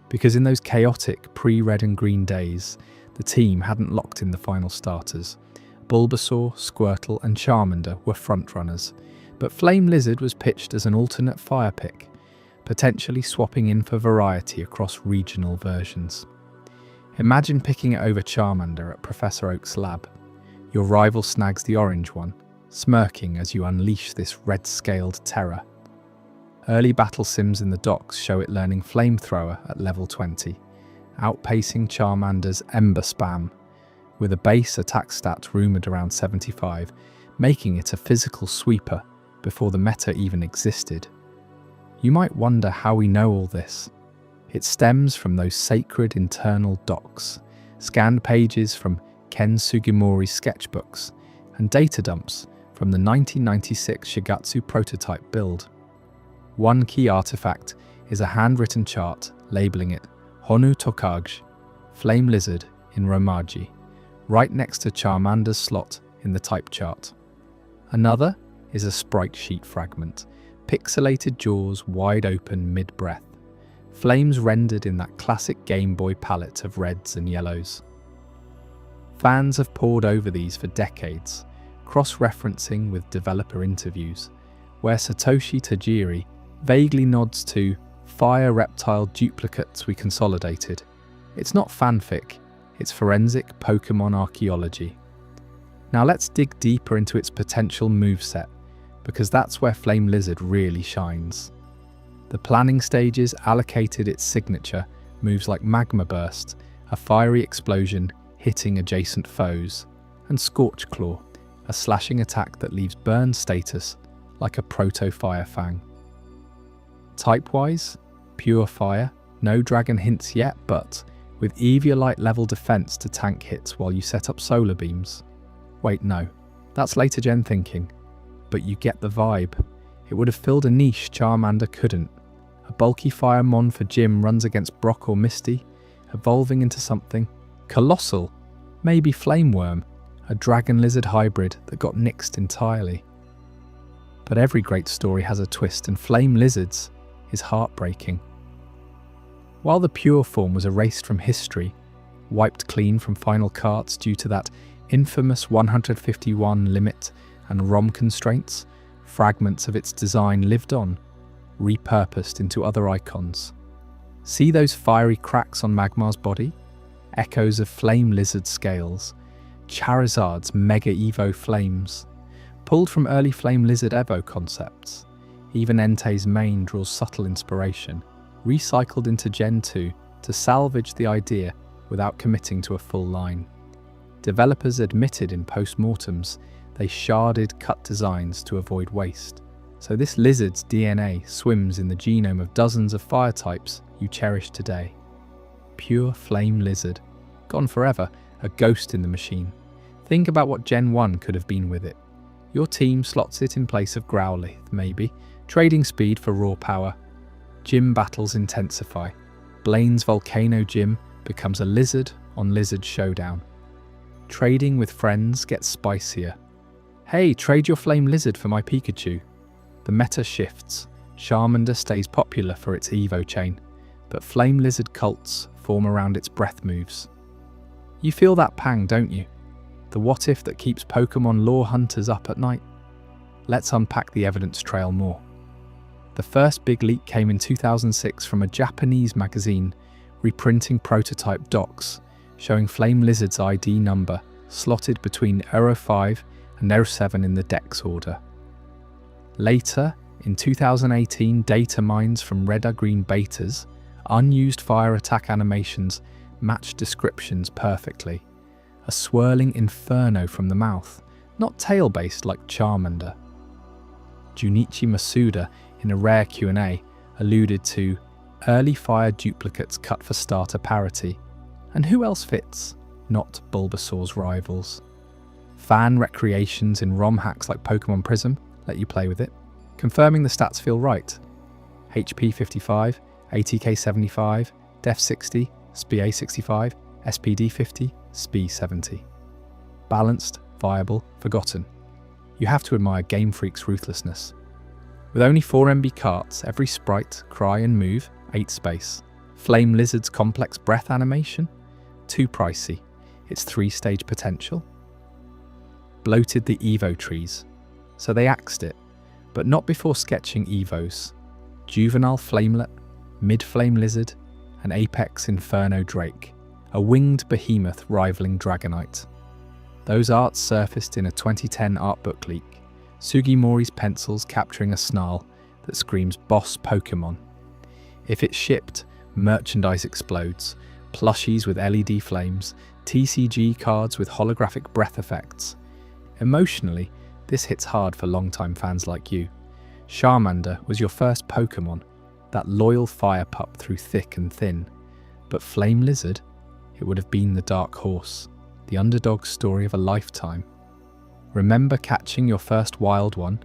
Because in those chaotic pre-red and green days, the team hadn't locked in the final starters. Bulbasaur, Squirtle and Charmander were frontrunners, but Flame Lizard was pitched as an alternate fire pick, potentially swapping in for variety across regional versions. Imagine picking it over Charmander at Professor Oak's lab. Your rival snags the orange one, smirking as you unleash this red-scaled terror. Early battle sims in the docks show it learning Flamethrower at level 20, outpacing Charmander's Ember Spam, with a base attack stat rumoured around 75, making it a physical sweeper before the meta even existed. You might wonder how we know all this. It stems from those sacred internal docs, scanned pages from Ken Sugimori's sketchbooks, and data dumps from the 1996 Shigatsu prototype build. One key artifact is a handwritten chart labelling it Honu Tokage, Flame Lizard in Romaji, right next to Charmander's slot in the type chart. Another is a sprite sheet fragment, pixelated jaws wide open mid-breath, flames rendered in that classic Game Boy palette of reds and yellows. Fans have pored over these for decades, cross-referencing with developer interviews, where Satoshi Tajiri vaguely nods to fire reptile duplicates we consolidated. It's not fanfic, it's forensic Pokémon archaeology. Now let's dig deeper into its potential moveset, because that's where Flame Lizard really shines. The planning stages allocated its signature moves like Magma Burst, a fiery explosion hitting adjacent foes, and Scorch Claw, a slashing attack that leaves burn status like a proto-Fire Fang. Type-wise, pure fire, no dragon hints yet, but with Eviolite level defense to tank hits while you set up solar beams. Wait, no, that's later gen thinking, but you get the vibe. It would have filled a niche Charmander couldn't. A bulky fire mon for Jim runs against Brock or Misty, evolving into something colossal, maybe Flameworm, a dragon lizard hybrid that got nixed entirely. But every great story has a twist, and Flame Lizard's is heartbreaking. While the pure form was erased from history, wiped clean from final carts due to that infamous 151 limit and ROM constraints, fragments of its design lived on, repurposed into other icons. See those fiery cracks on Magmar's body? Echoes of Flame Lizard scales, Charizard's Mega Evo flames, pulled from early Flame Lizard Evo concepts. Even Entei's mane draws subtle inspiration, recycled into Gen 2 to salvage the idea without committing to a full line. Developers admitted in post-mortems they sharded cut designs to avoid waste. So this lizard's DNA swims in the genome of dozens of fire types you cherish today. Pure Flame Lizard, gone forever, a ghost in the machine. Think about what Gen 1 could have been with it. Your team slots it in place of Growlithe, maybe, trading speed for raw power. Gym battles intensify. Blaine's Volcano Gym becomes a lizard on lizard showdown. Trading with friends gets spicier. Hey, trade your Flame Lizard for my Pikachu. The meta shifts. Charmander stays popular for its Evo chain, but Flame Lizard cults form around its breath moves. You feel that pang, don't you? The what if that keeps Pokémon lore hunters up at night? Let's unpack the evidence trail more. The first big leak came in 2006 from a Japanese magazine reprinting prototype docs showing Flame Lizard's ID number slotted between 05 and 07 in the Dex order. Later, in 2018, data mines from Red or Green betas, unused fire attack animations matched descriptions perfectly. A swirling inferno from the mouth, not tail-based like Charmander. Junichi Masuda, in a rare Q&A, alluded to early fire duplicates cut for starter parity. And who else fits? Not Bulbasaur's rivals. Fan recreations in ROM hacks like Pokémon Prism let you play with it, confirming the stats feel right. HP 55, ATK 75, Def 60, SPA 65, SPD 50, SPE 70. Balanced, viable, forgotten. You have to admire Game Freak's ruthlessness. With only 4 MB carts, every sprite, cry and move, 8 space. Flame Lizard's complex breath animation? Too pricey. Its 3-stage potential? Bloated the Evo trees. So they axed it, but not before sketching Evos. juvenile flamelet, mid-flame lizard, and apex inferno drake, a winged behemoth rivaling Dragonite. Those arts surfaced in a 2010 art book leak, Sugimori's pencils capturing a snarl that screams boss Pokémon. If it's shipped, merchandise explodes, plushies with LED flames, TCG cards with holographic breath effects. Emotionally, this hits hard for longtime fans like you. Charmander was your first Pokémon, that loyal fire pup through thick and thin. But Flame Lizard? It would have been the dark horse, the underdog story of a lifetime. Remember catching your first wild one?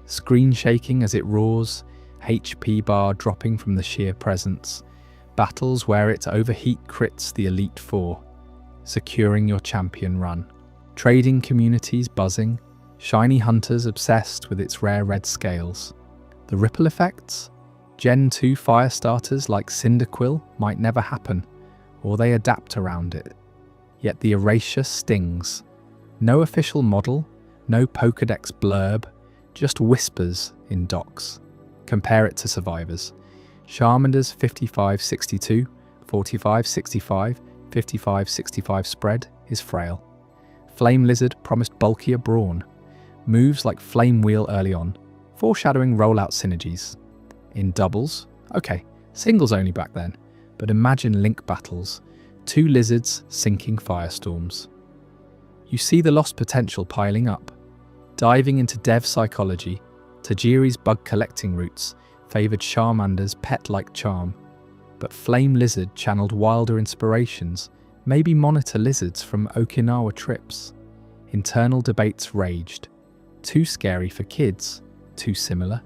Screen shaking as it roars, HP bar dropping from the sheer presence. Battles where it overheat crits the Elite Four, securing your champion run. Trading communities buzzing, shiny hunters obsessed with its rare red scales. The ripple effects? Gen 2 fire starters like Cyndaquil might never happen, or they adapt around it. Yet the erasure stings. No official model, no Pokédex blurb, just whispers in docs. Compare it to Survivors. Charmander's 55-62, 45-65, 55-65 spread is frail. Flame Lizard promised bulkier brawn. Moves like Flame Wheel early on, foreshadowing rollout synergies. In doubles? Okay, singles only back then, but imagine link battles. Two lizards sinking firestorms. You see the lost potential piling up. Diving into dev psychology, Tajiri's bug collecting routes favoured Charmander's pet-like charm, but Flame Lizard channeled wilder inspirations, maybe monitor lizards from Okinawa trips. Internal debates raged. Too scary for kids, too similar.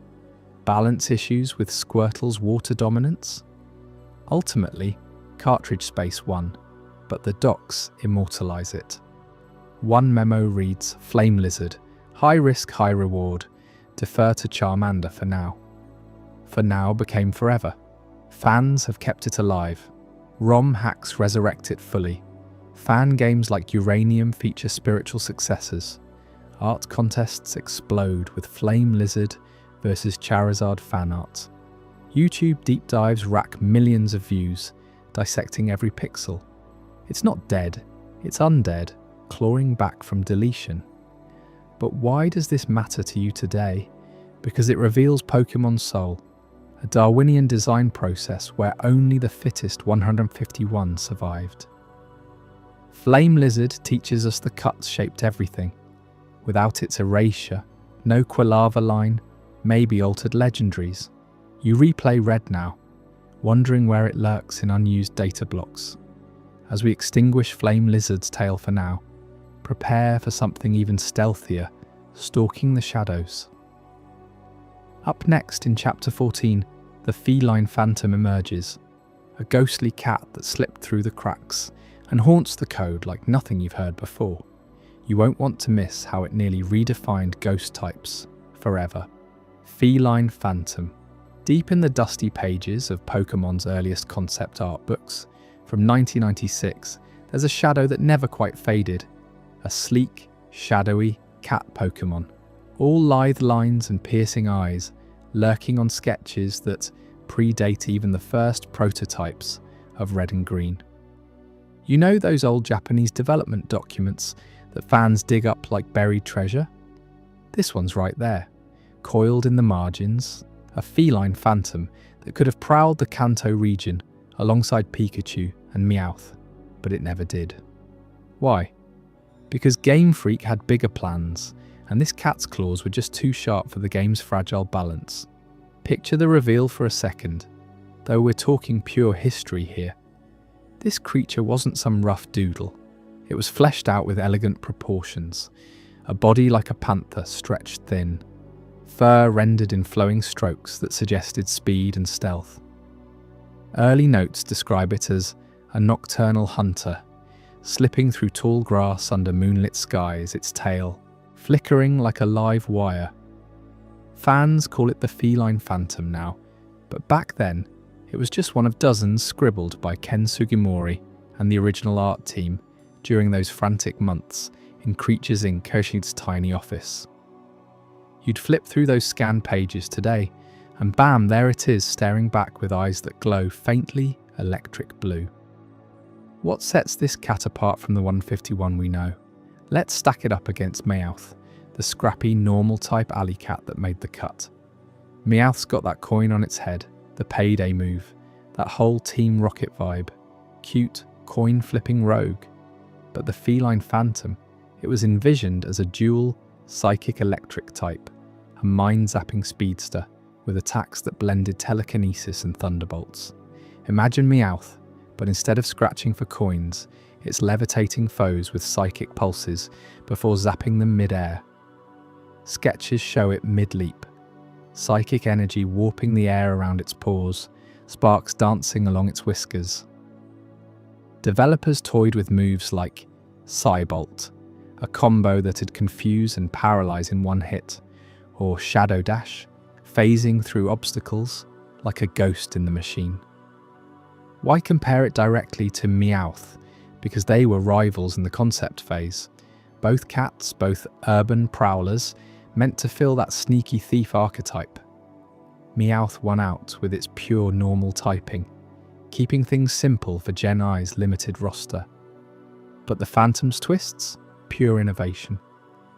Balance issues with Squirtle's water dominance. Ultimately, cartridge space won, but the docs immortalise it. One memo reads, Flame Lizard, high risk, high reward, defer to Charmander for now. For now became forever. Fans have kept it alive. ROM hacks resurrect it fully. Fan games like Uranium feature spiritual successors. Art contests explode with Flame Lizard versus Charizard fan art. YouTube deep dives rack millions of views, dissecting every pixel. It's not dead, it's undead, clawing back from deletion. But why does this matter to you today? Because it reveals Pokémon's soul, a Darwinian design process where only the fittest 151 survived. Flame Lizard teaches us the cuts shaped everything. Without its erasure, no Quilava line, maybe altered legendaries. You replay Red now, wondering where it lurks in unused data blocks. As we extinguish Flame Lizard's tail for now, prepare for something even stealthier, stalking the shadows. Up next in Chapter 14, the feline phantom emerges, a ghostly cat that slipped through the cracks and haunts the code like nothing you've heard before. You won't want to miss how it nearly redefined ghost types forever. Feline Phantom. Deep in the dusty pages of Pokémon's earliest concept art books, from 1996, there's a shadow that never quite faded. A sleek, shadowy cat Pokémon. All lithe lines and piercing eyes, lurking on sketches that predate even the first prototypes of Red and Green. You know those old Japanese development documents that fans dig up like buried treasure? This one's right there, coiled in the margins, a feline phantom that could have prowled the Kanto region alongside Pikachu and Meowth, but it never did. Why? Because Game Freak had bigger plans, and this cat's claws were just too sharp for the game's fragile balance. Picture the reveal for a second, though we're talking pure history here. This creature wasn't some rough doodle. It was fleshed out with elegant proportions, a body like a panther stretched thin, fur rendered in flowing strokes that suggested speed and stealth. Early notes describe it as a nocturnal hunter, slipping through tall grass under moonlit skies, its tail flickering like a live wire. Fans call it the feline phantom now, but back then it was just one of dozens scribbled by Ken Sugimori and the original art team during those frantic months in Creatures Inc. Kershid's tiny office. You'd flip through those scanned pages today, And bam, there it is, staring back with eyes that glow faintly electric blue. What sets this cat apart from the 151 we know? Let's stack it up against Meowth, the scrappy, normal type alley cat that made the cut. Meowth's got that coin on its head, the payday move, that whole Team Rocket vibe. Cute, coin-flipping rogue. But the feline phantom, it was envisioned as a dual, psychic-electric type, a mind-zapping speedster with attacks that blended telekinesis and thunderbolts. Imagine Meowth, but instead of scratching for coins, it's levitating foes with psychic pulses before zapping them mid-air. Sketches show it mid-leap, psychic energy warping the air around its paws, sparks dancing along its whiskers. Developers toyed with moves like Psybolt, a combo that'd confuse and paralyze in one hit, or Shadow Dash, phasing through obstacles like a ghost in the machine. Why compare it directly to Meowth? Because they were rivals in the concept phase. Both cats, both urban prowlers, meant to fill that sneaky thief archetype. Meowth won out with its pure normal typing, keeping things simple for Gen I's limited roster. But the Phantom's twists? Pure innovation.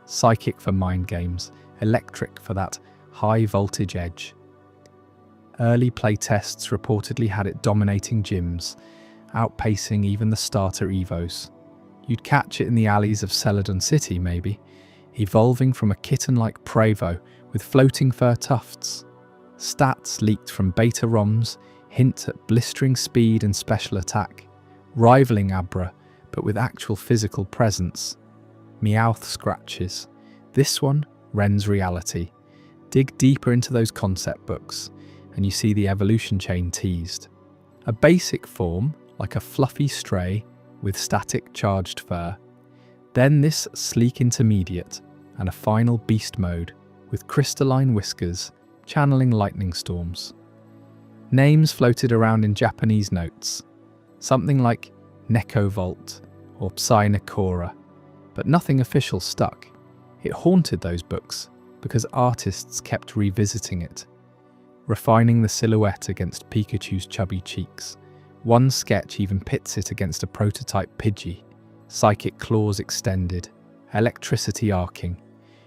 Psychic for mind games, electric for that high voltage edge. Early playtests reportedly had it dominating gyms, outpacing even the starter Evos. You'd catch it in the alleys of Celadon City, maybe, evolving from a kitten-like Prevo with floating fur tufts. Stats leaked from beta ROMs hint at blistering speed and special attack, rivaling Abra, but with actual physical presence. Meowth scratches. This one, Ren's reality. Dig deeper into those concept books, and you see the evolution chain teased. A basic form, like a fluffy stray with static charged fur. Then this sleek intermediate, and a final beast mode with crystalline whiskers channeling lightning storms. Names floated around in Japanese notes, something like Neko Volt or Psy Nakora, but nothing official stuck. It haunted those books because artists kept revisiting it, refining the silhouette against Pikachu's chubby cheeks. One sketch even pits it against a prototype Pidgey, psychic claws extended, electricity arcing.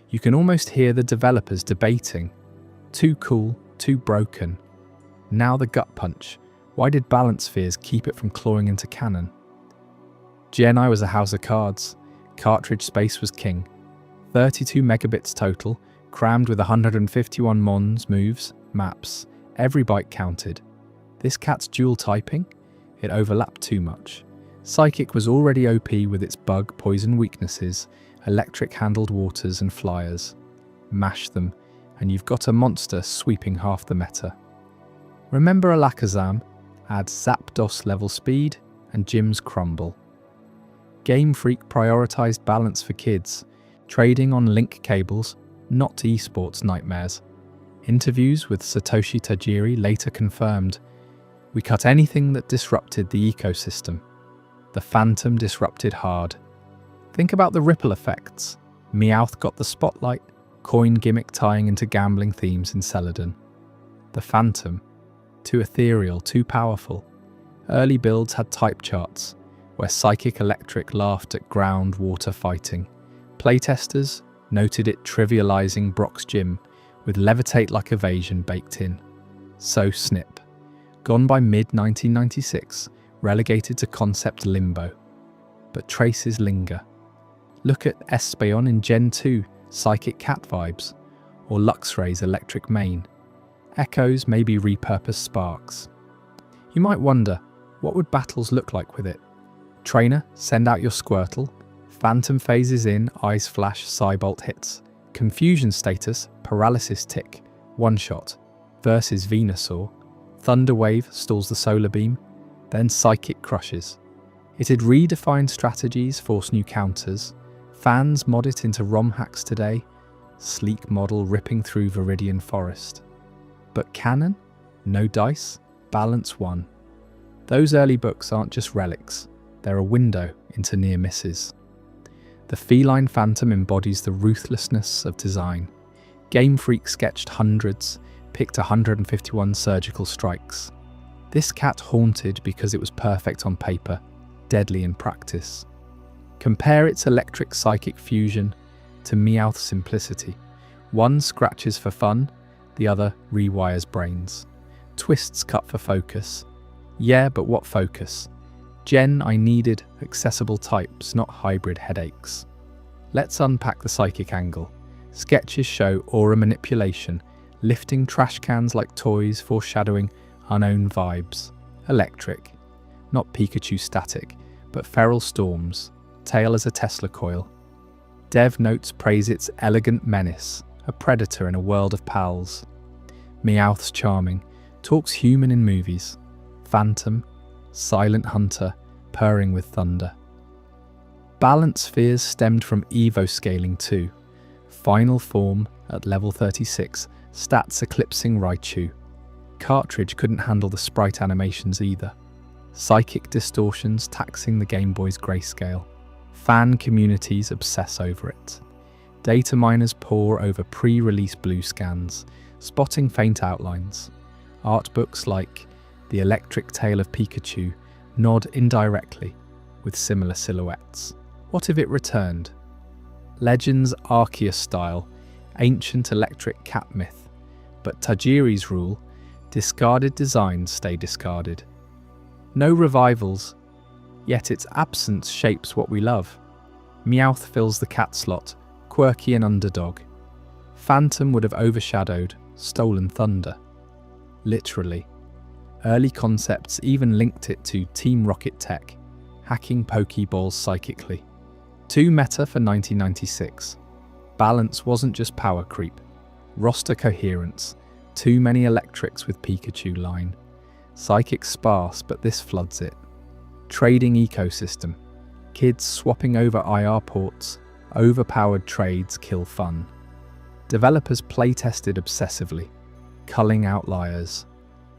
You can almost hear the developers debating. Too cool, too broken. Now the gut punch. Why did balance spheres keep it from clawing into canon? Gen I was a house of cards. Cartridge space was king. 32 megabits total, crammed with 151 mons, moves, maps. Every byte counted. This cat's dual typing? It overlapped too much. Psychic was already OP with its bug poison weaknesses, electric-handled waters and flyers. Mash them, and you've got a monster sweeping half the meta. Remember Alakazam? Add Zapdos level speed, and gyms crumble. Game Freak prioritised balance for kids, trading on link cables, not esports nightmares. Interviews with Satoshi Tajiri later confirmed, "We cut anything that disrupted the ecosystem. The Phantom disrupted hard." Think about the ripple effects. Meowth got the spotlight, coin gimmick tying into gambling themes in Celadon. The Phantom, too ethereal, too powerful. Early builds had type charts, where Psychic Electric laughed at ground water fighting. Playtesters noted it trivializing Brock's gym, with levitate-like evasion baked in. So Snip, gone by mid-1996, relegated to concept limbo. But traces linger. Look at Espeon in Gen 2, Psychic Cat vibes, or Luxray's Electric Mane. Echoes may be repurposed sparks. You might wonder, what would battles look like with it? Trainer, send out your Squirtle. Phantom phases in, eyes flash, Psybolt hits. Confusion status, paralysis tick, one shot. Versus Venusaur. Thunder Wave stalls the solar beam, then Psychic crushes. It'd redefine strategies, force new counters. Fans mod it into ROM hacks today. Sleek model ripping through Viridian Forest. But canon? No dice? Balance one. Those early books aren't just relics, they're a window into near misses. The feline Phantom embodies the ruthlessness of design. Game Freak sketched hundreds, picked 151 surgical strikes. This cat haunted because it was perfect on paper, deadly in practice. Compare its electric psychic fusion to Meowth's simplicity. One scratches for fun, the other rewires brains. Twists cut for focus. Yeah, but what focus? Jen, I needed accessible types, not hybrid headaches. Let's unpack the psychic angle. Sketches show aura manipulation, lifting trash cans like toys, foreshadowing unowned vibes. Electric. Not Pikachu static, but feral storms. Tail as a Tesla coil. Dev notes praise its elegant menace, a predator in a world of pals. Meowth's charming, talks human in movies. Phantom, silent hunter, purring with thunder. Balance fears stemmed from Evo scaling too. Final form at level 36, stats eclipsing Raichu. Cartridge couldn't handle the sprite animations either. Psychic distortions taxing the Game Boy's grayscale. Fan communities obsess over it. Data miners pore over pre-release blue scans, spotting faint outlines. Art books like The Electric Tale of Pikachu nod indirectly with similar silhouettes. What if it returned? Legends Arceus style, ancient electric cat myth. But Tajiri's rule, discarded designs stay discarded. No revivals, yet its absence shapes what we love. Meowth fills the cat slot, quirky and underdog. Phantom would have overshadowed Stolen Thunder. Literally. Early concepts even linked it to Team Rocket tech, hacking Pokeballs psychically. Too meta for 1996. Balance wasn't just power creep. Roster coherence. Too many electrics with Pikachu line. Psychic sparse, but this floods it. Trading ecosystem. Kids swapping over IR ports. Overpowered trades kill fun. Developers playtested obsessively. Culling outliers.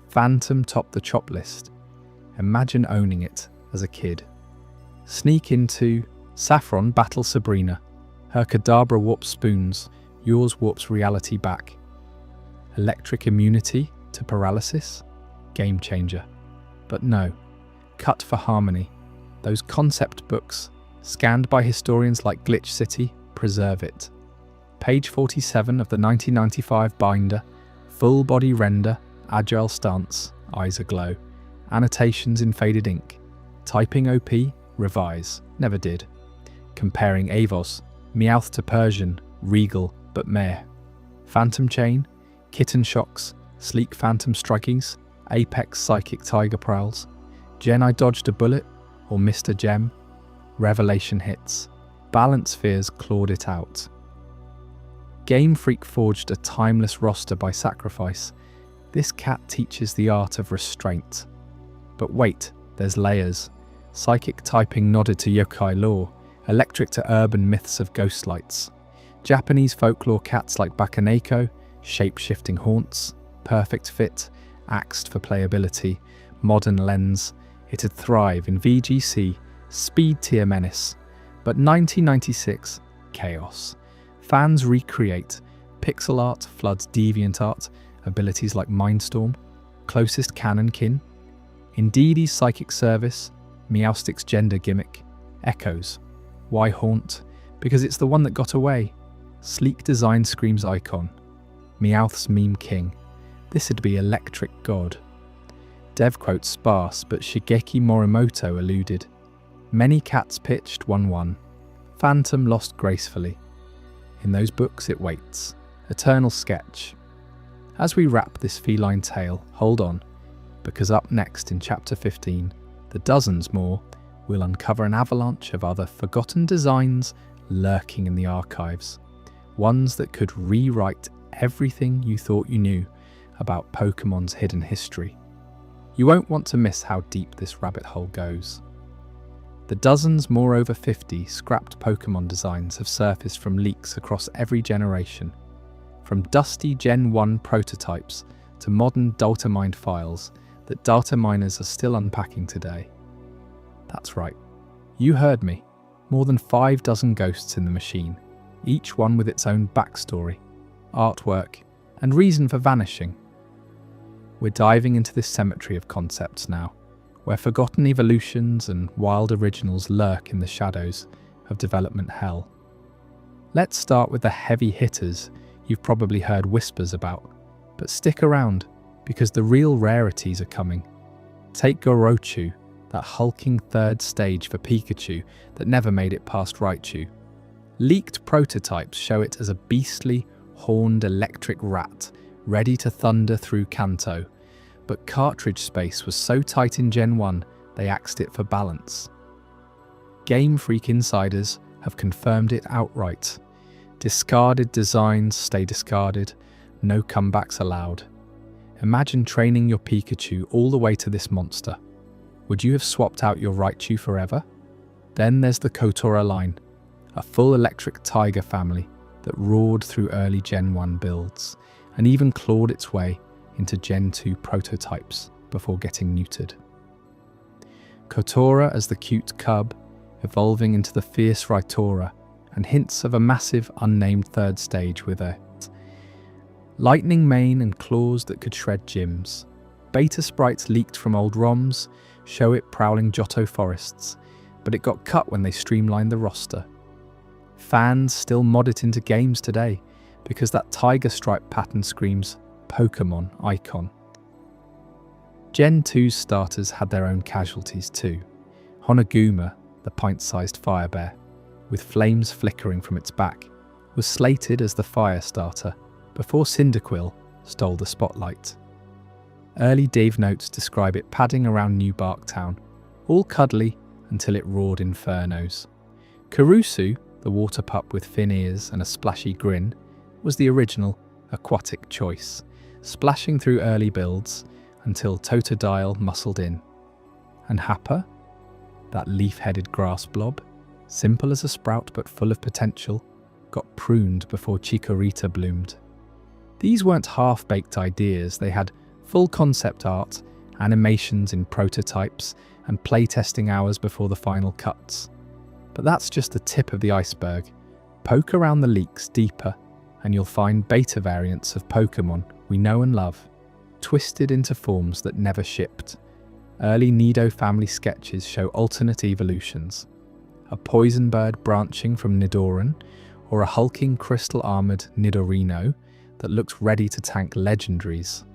Phantom topped the chop list. Imagine owning it as a kid. Sneak into Saffron battle Sabrina. Her Kadabra warps spoons, yours warps reality back. Electric immunity to paralysis? Game changer. But no. Cut for harmony. Those concept books, scanned by historians like Glitch City, preserve it. Page 47 of the 1995 binder, full body render, agile stance, eyes aglow. Annotations in faded ink. Typing OP, revise, never did. Comparing Avos, Meowth to Persian, regal but meh. Phantom Chain, Kitten Shocks, sleek Phantom Struggies, Apex Psychic Tiger Prowls. Jen I dodged a bullet, or missed a gem. Revelation hits. Balance fears clawed it out. Game Freak forged a timeless roster by sacrifice. This cat teaches the art of restraint. But wait, there's layers. Psychic typing nodded to yokai lore, electric to urban myths of ghost lights. Japanese folklore cats like Bakaneko, shape-shifting haunts, perfect fit, axed for playability, modern lens. It'd thrive in VGC, speed tier menace. But 1996, chaos. Fans recreate. Pixel art floods deviant art, abilities like Mindstorm, closest canon kin. Indeedee's psychic service, Meowstic's gender gimmick, echoes. Why haunt? Because it's the one that got away. Sleek design screams icon. Meowth's meme king. This'd be electric god. Dev quotes sparse, but Shigeki Morimoto alluded. Many cats pitched 1-1. Phantom lost gracefully. In those books it waits. Eternal sketch. As we wrap this feline tale, hold on, because up next in chapter 15, the dozens more, we'll uncover an avalanche of other forgotten designs lurking in the archives. Ones that could rewrite everything you thought you knew about Pokemon's hidden history. You won't want to miss how deep this rabbit hole goes. The dozens more over 50 scrapped Pokemon designs have surfaced from leaks across every generation. From dusty Gen 1 prototypes to modern data mined files that data miners are still unpacking today. That's right, you heard me. More than 5 dozen ghosts in the machine, each one with its own backstory, artwork, and reason for vanishing. We're diving into this cemetery of concepts now, where forgotten evolutions and wild originals lurk in the shadows of development hell. Let's start with the heavy hitters you've probably heard whispers about, but stick around because the real rarities are coming. Take Gorochu, that hulking third stage for Pikachu that never made it past Raichu. Leaked prototypes show it as a beastly, horned electric rat ready to thunder through Kanto, but cartridge space was so tight in Gen 1 they axed it for balance. Game Freak insiders have confirmed it outright. Discarded designs stay discarded, no comebacks allowed. Imagine training your Pikachu all the way to this monster. Would you have swapped out your Raichu forever? Then there's the Kotora line, a full electric tiger family that roared through early Gen 1 builds and even clawed its way into Gen 2 prototypes before getting neutered. Kotora as the cute cub, evolving into the fierce Raitora, and hints of a massive unnamed third stage with a lightning mane and claws that could shred gyms. Beta sprites leaked from old ROMs show it prowling Johto forests, but it got cut when they streamlined the roster. Fans still mod it into games today because that tiger stripe pattern screams Pokémon icon. Gen 2's starters had their own casualties too. Honoguma, the pint-sized fire bear, with flames flickering from its back, was slated as the fire starter before Cyndaquil stole the spotlight. Early dev notes describe it padding around New Barktown, all cuddly until it roared infernos. Kurusu, the water pup with fin ears and a splashy grin, was the original aquatic choice, splashing through early builds until Totodile muscled in. And Happa, that leaf-headed grass blob, simple as a sprout but full of potential, got pruned before Chikorita bloomed. These weren't half-baked ideas, they had full concept art, animations in prototypes, and playtesting hours before the final cuts. But that's just the tip of the iceberg. Poke around the leaks deeper, and you'll find beta variants of Pokémon we know and love, twisted into forms that never shipped. Early Nido family sketches show alternate evolutions. A poison bird branching from Nidoran, or a hulking crystal-armoured Nidorino that looked ready to tank legendaries.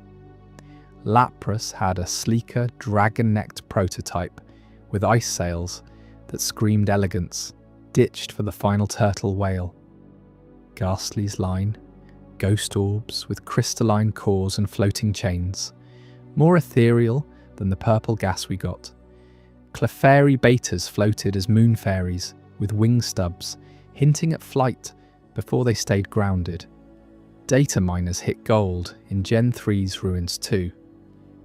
Lapras had a sleeker, dragon-necked prototype with ice sails that screamed elegance, ditched for the final turtle whale. Ghastly's line, ghost orbs with crystalline cores and floating chains, more ethereal than the purple gas we got. Clefairy betas floated as moon fairies with wing stubs, hinting at flight before they stayed grounded. Data miners hit gold in Gen 3's ruins too.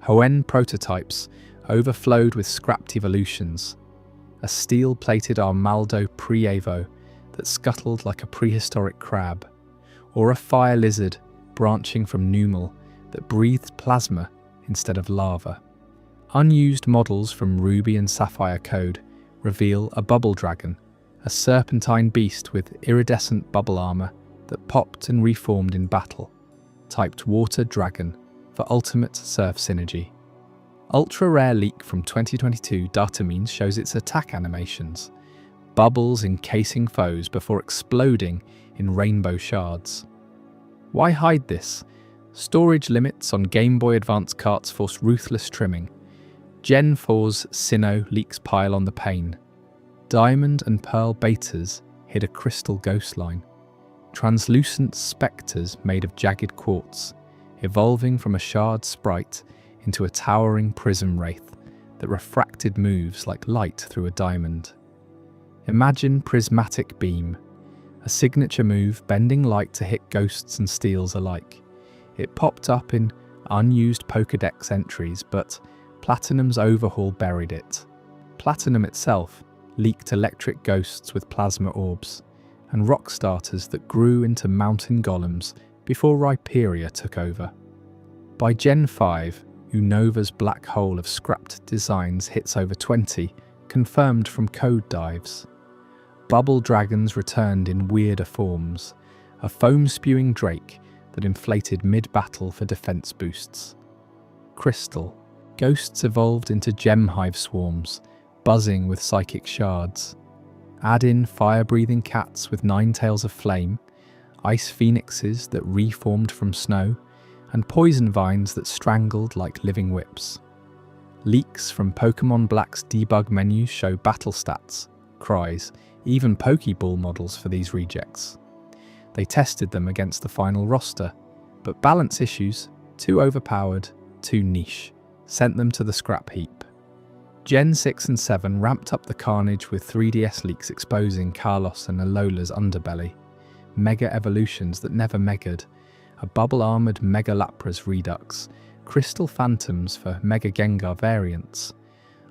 Hoenn prototypes overflowed with scrapped evolutions. A steel-plated Armaldo pre-Evo that scuttled like a prehistoric crab, or a fire lizard branching from Numel that breathed plasma instead of lava. Unused models from Ruby and Sapphire Code reveal a bubble dragon, a serpentine beast with iridescent bubble armor that popped and reformed in battle, typed Water Dragon for ultimate surf synergy. Ultra-rare leak from 2022 Datameans shows its attack animations, bubbles encasing foes before exploding in rainbow shards. Why hide this? Storage limits on Game Boy Advance carts force ruthless trimming. Gen 4's Sinnoh leaks pile on the pane. Diamond and Pearl betas hid a crystal ghost line. Translucent spectres made of jagged quartz, evolving from a shard sprite into a towering prism wraith that refracted moves like light through a diamond. Imagine Prismatic Beam, a signature move bending light to hit ghosts and steals alike. It popped up in unused Pokédex entries, but Platinum's overhaul buried it. Platinum itself leaked electric ghosts with plasma orbs, and rock starters that grew into mountain golems before Rhyperior took over. By Gen 5, Unova's black hole of scrapped designs hits over 20, confirmed from code dives. Bubble dragons returned in weirder forms, a foam-spewing drake that inflated mid-battle for defense boosts. Crystal. Ghosts evolved into gem hive swarms, buzzing with psychic shards. Add in fire-breathing cats with 9 tails of flame, ice phoenixes that reformed from snow, and poison vines that strangled like living whips. Leaks from Pokémon Black's debug menus show battle stats, cries, even Pokeball models for these rejects. They tested them against the final roster, but balance issues, too overpowered, too niche, sent them to the scrap heap. Gen 6 and 7 ramped up the carnage with 3DS leaks exposing Carlos and Alola's underbelly, mega evolutions that never megaed, a bubble-armoured Mega Lapras Redux, Crystal Phantoms for Mega Gengar variants.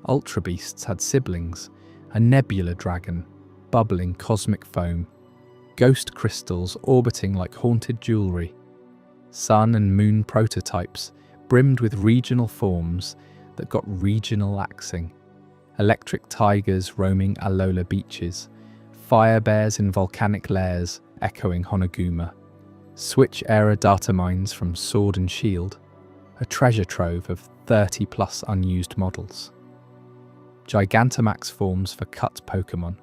Ultra Beasts had siblings, a Nebula Dragon, bubbling cosmic foam, ghost crystals orbiting like haunted jewellery, Sun and Moon prototypes brimmed with regional forms that got regional axing, electric tigers roaming Alola beaches, fire bears in volcanic lairs echoing Honoguma, Switch-era data mines from Sword and Shield, a treasure trove of 30+ unused models. Gigantamax forms for cut Pokémon,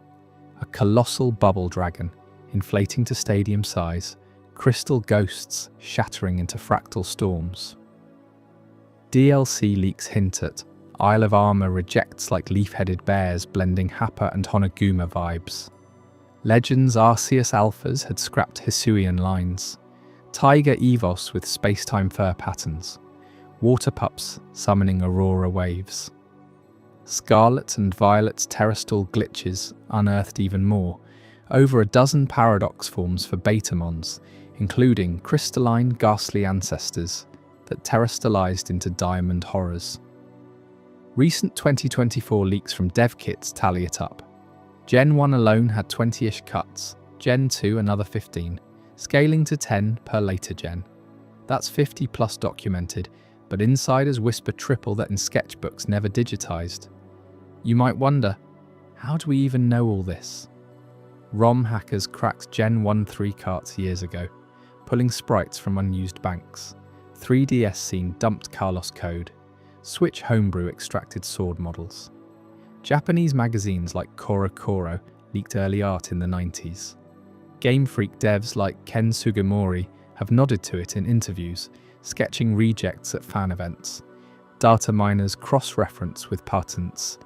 a colossal bubble dragon inflating to stadium size, crystal ghosts shattering into fractal storms. DLC leaks hint at Isle of Armor rejects like leaf-headed bears blending Happa and Honoguma vibes. Legends Arceus Alphas had scrapped Hisuian lines. Tiger Evos with space-time fur patterns. Water pups summoning Aurora waves. Scarlet and Violet's terrestrial glitches unearthed even more. Over a dozen paradox forms for Betamons, including crystalline ghastly ancestors that terrestrialized into diamond horrors. Recent 2024 leaks from dev kits tally it up. Gen 1 alone had 20-ish cuts, Gen 2 another 15, scaling to 10 per later gen. That's 50+ documented, but insiders whisper triple that in sketchbooks never digitized. You might wonder, how do we even know all this? ROM hackers cracked Gen 1-3 carts years ago, pulling sprites from unused banks. 3DS scene dumped Carlos code. Switch homebrew extracted sword models. Japanese magazines like Gorochu leaked early art in the 90s. Game Freak devs like Ken Sugimori have nodded to it in interviews, sketching rejects at fan events. Data miners cross-reference with patents.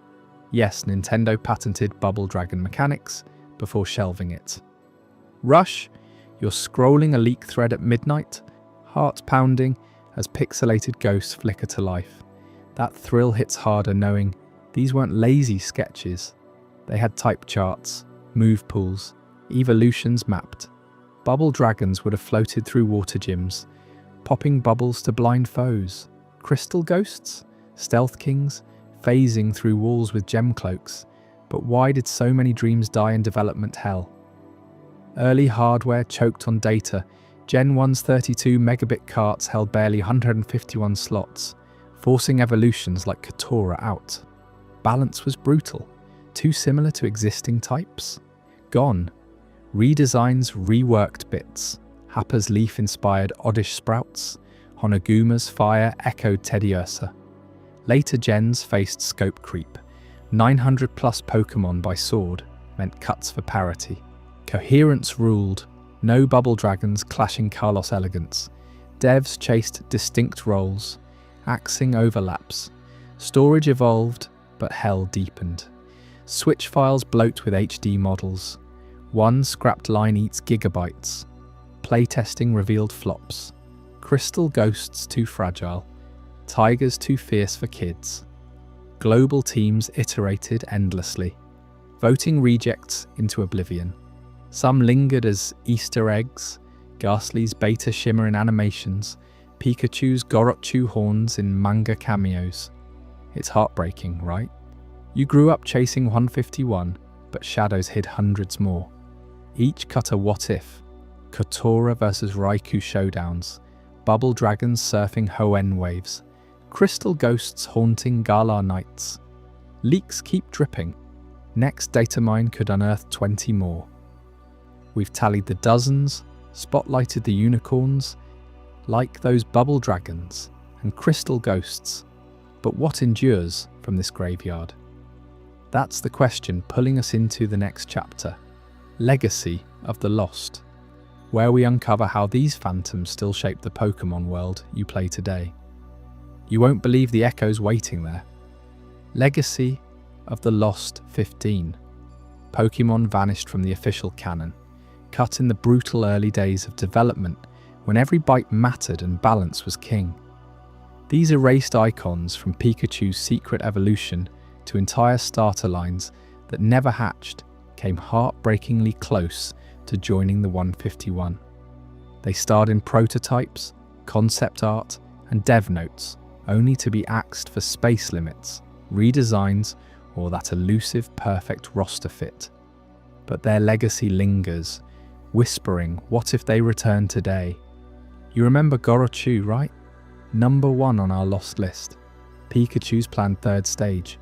Yes, Nintendo patented Bubble Dragon mechanics before shelving it. Rush, you're scrolling a leak thread at midnight, heart pounding as pixelated ghosts flicker to life. That thrill hits harder knowing these weren't lazy sketches. They had type charts, move pools, evolutions mapped. Bubble dragons would have floated through water gyms, popping bubbles to blind foes. Crystal ghosts? Stealth kings? Phasing through walls with gem cloaks. But why did so many dreams die in development hell? Early hardware choked on data. Gen 1's 32 megabit carts held barely 151 slots, forcing evolutions like Kotora out. Balance was brutal, too similar to existing types. Gone. Redesigns reworked bits. Happa's leaf-inspired oddish sprouts. Honoguma's fire echoed Teddiursa. Later gens faced scope creep. 900+ Pokémon by sword meant cuts for parity. Coherence ruled. No bubble dragons clashing Carlos elegance. Devs chased distinct roles. Axing overlaps. Storage evolved, but hell deepened. Switch files bloat with HD models. One scrapped line eats gigabytes. Playtesting revealed flops. Crystal ghosts too fragile. Tigers too fierce for kids. Global teams iterated endlessly, voting rejects into oblivion. Some lingered as Easter eggs, Ghastly's beta shimmer in animations, Pikachu's Gorochu horns in manga cameos. It's heartbreaking, right? You grew up chasing 151, but shadows hid hundreds more. Each cut a what-if. Kotora versus Raichu showdowns, bubble dragons surfing Hoenn waves, crystal ghosts haunting Galar nights. Leaks keep dripping. Next datamine could unearth 20 more. We've tallied the dozens, spotlighted the unicorns, like those bubble dragons, and crystal ghosts. But what endures from this graveyard? That's the question pulling us into the next chapter, Legacy of the Lost, where we uncover how these phantoms still shape the Pokémon world you play today. You won't believe the echoes waiting there. Legacy of the Lost 15. Pokémon vanished from the official canon, cut in the brutal early days of development when every bite mattered and balance was king. These erased icons, from Pikachu's secret evolution to entire starter lines that never hatched, came heartbreakingly close to joining the 151. They starred in prototypes, concept art, and dev notes, only to be axed for space limits, redesigns, or that elusive perfect roster fit. But their legacy lingers, whispering, what if they return today? You remember Gorochu, right? Number 1 on our lost list. Pikachu's planned 3rd stage,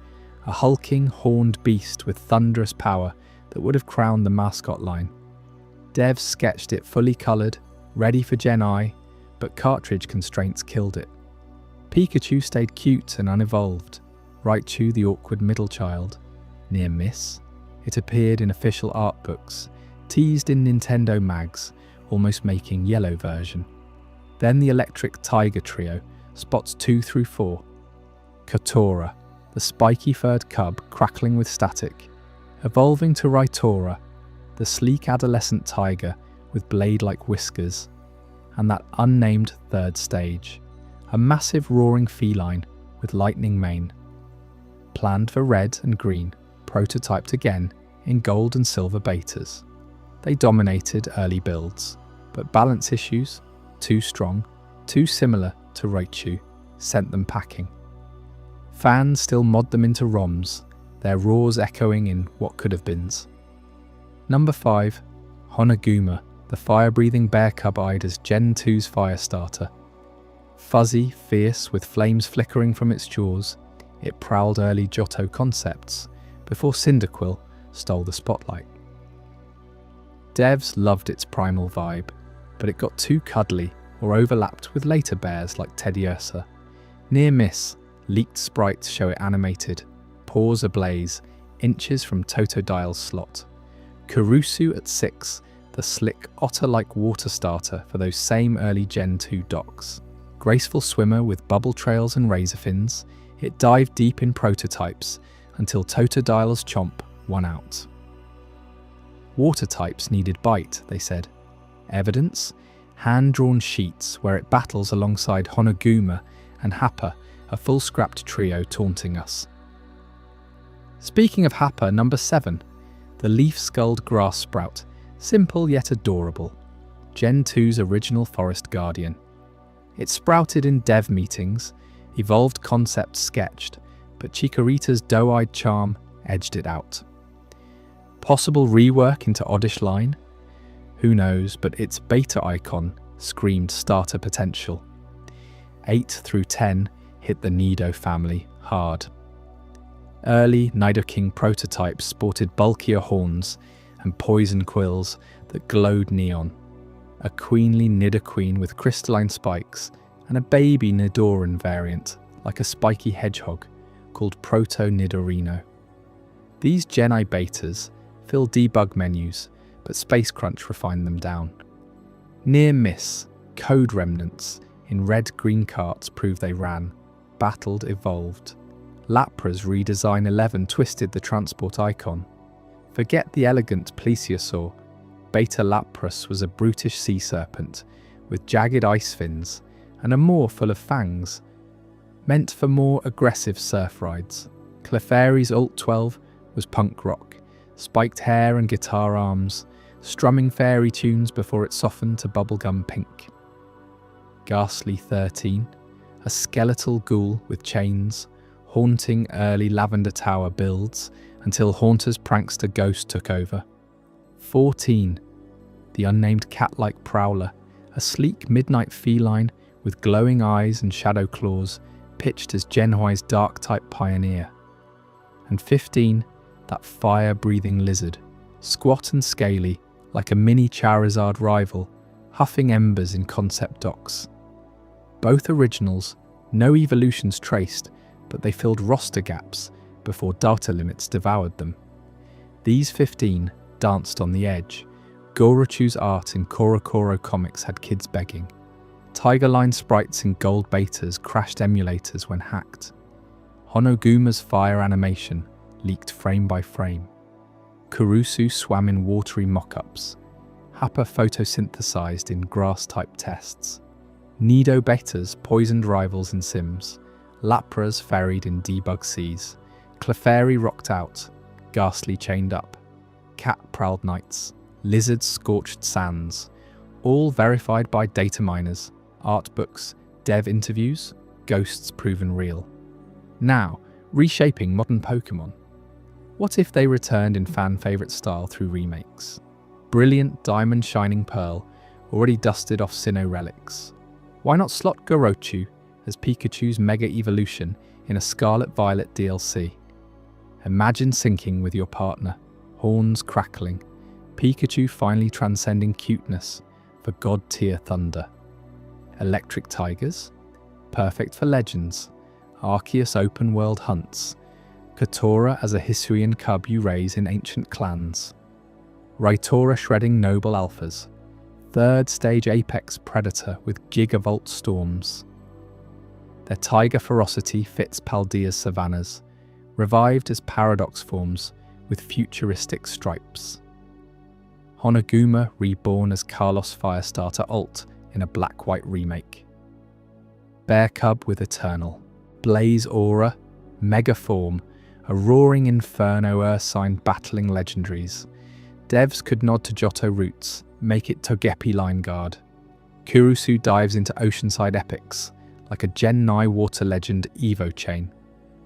a hulking, horned beast with thunderous power that would have crowned the mascot line. Devs sketched it fully coloured, ready for Gen I, but cartridge constraints killed it. Pikachu stayed cute and unevolved. Raichu, the awkward middle child. Near miss. It appeared in official art books, teased in Nintendo mags, almost making yellow version. Then the electric tiger trio, spots 2 through 4. Kotora, the spiky-furred cub crackling with static, evolving to Raitora, the sleek adolescent tiger with blade-like whiskers, and that unnamed 3rd stage, a massive roaring feline with lightning mane. Planned for red and green, prototyped again in gold and silver betas. They dominated early builds, but balance issues, too strong, too similar to Raichu, sent them packing. Fans still mod them into ROMs, their roars echoing in what could have beens. Number 5, Honoguma, the fire-breathing bear cub eyed as Gen 2's fire starter. Fuzzy, fierce, with flames flickering from its jaws, it prowled early Johto concepts before Cyndaquil stole the spotlight. Devs loved its primal vibe, but it got too cuddly or overlapped with later bears like Teddiursa. Near miss, leaked sprites show it animated, paws ablaze, inches from Totodile's slot. Kurusu at 6, the slick otter-like water starter for those same early Gen 2 docks. Graceful swimmer with bubble trails and razor fins, it dived deep in prototypes until Totodile's Chomp won out. Water types needed bite, they said. Evidence? Hand-drawn sheets where it battles alongside Honoguma and Happa, a full-scrapped trio taunting us. Speaking of Happa, number 7, the leaf-skulled grass sprout, simple yet adorable. Gen 2's original forest guardian. It sprouted in dev meetings, evolved concepts sketched, but Chikorita's doe-eyed charm edged it out. Possible rework into Oddish line? Who knows, but its beta icon screamed starter potential. 8 through 10 hit the Nido family hard. Early Nidoking prototypes sported bulkier horns and poison quills that glowed neon. A queenly Nidoqueen with crystalline spikes, and a baby Nidoran variant, like a spiky hedgehog, called Proto-Nidorino. These Gen I betas fill debug menus, but Space Crunch refined them down. Near miss, code remnants in red-green carts prove they ran, battled, evolved. Lapra's redesign 11 twisted the transport icon. Forget the elegant plesiosaur. Beta Lapras was a brutish sea serpent with jagged ice fins and a maw full of fangs, meant for more aggressive surf rides. Clefairy's Alt 12 was punk rock, spiked hair and guitar arms, strumming fairy tunes before it softened to bubblegum pink. Ghastly 13, a skeletal ghoul with chains, haunting early Lavender Tower builds until Haunter's prankster Ghost took over. 14, the unnamed cat-like prowler, a sleek midnight feline with glowing eyes and shadow claws, pitched as Genhuai's dark-type pioneer. And 15, that fire-breathing lizard, squat and scaly, like a mini Charizard rival, huffing embers in concept docs. Both originals, No evolutions traced, but they filled roster gaps before data limits devoured them. These 15 danced on the edge. Gorochu's art in Kotora comics had kids begging. Tiger Line sprites in gold betas crashed emulators when hacked. Honoguma's fire animation leaked frame by frame. Kurusu swam in watery mock-ups. Happa photosynthesized in grass-type tests. Nido betas poisoned rivals in sims. Lapras ferried in debug seas. Clefairy rocked out, ghastly chained up. Cat prowled nights. Lizards scorched sands. All verified by data miners, art books, dev interviews, ghosts proven real. Now, reshaping modern Pokémon. What if they returned in fan-favourite style through remakes? Brilliant Diamond Shining Pearl, already dusted off Sinnoh relics. Why not slot Gorochu as Pikachu's Mega Evolution in a Scarlet Violet DLC? Imagine syncing with your partner, horns crackling, Pikachu finally transcending cuteness for god-tier thunder. Electric tigers? Perfect for legends. Arceus open-world hunts. Kotora as a Hisuian cub you raise in ancient clans. Raitora shredding noble alphas. Third stage apex predator with gigavolt storms. Their tiger ferocity fits Paldea's savannas, revived as paradox forms with futuristic stripes. Honoguma reborn as Carlos Firestarter Alt in a black-white remake. Bear Cub with Eternal. Blaze Aura, Mega Form, a roaring inferno Ursine battling legendaries. Devs could nod to Johto roots, make it Togepi line guard. Kurusu dives into Oceanside epics, like a Gen 9 water legend Evo chain.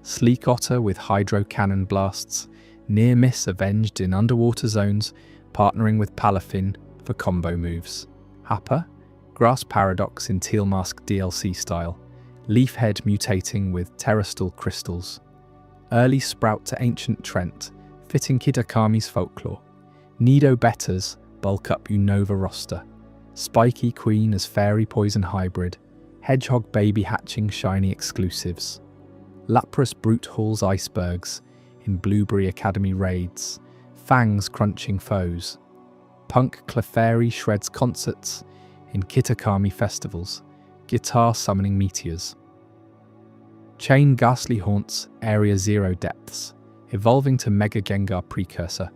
Sleek Otter with Hydro Cannon blasts, Near Miss avenged in underwater zones, partnering with Palafin for combo moves. Happa, Grass Paradox in Teal Mask DLC style. Leafhead mutating with Terrastal crystals. Early Sprout to Ancient Trent, fitting Kitakami's folklore. Nido Betas bulk up Unova roster. Spiky Queen as Fairy Poison hybrid. Hedgehog Baby hatching shiny exclusives. Lapras Brute hauls icebergs in Blueberry Academy raids. Fangs crunching foes. Punk Clefairy shreds concerts in Kitakami festivals. Guitar summoning meteors. Chain Ghastly haunts Area 0 depths, evolving to Mega Gengar precursor.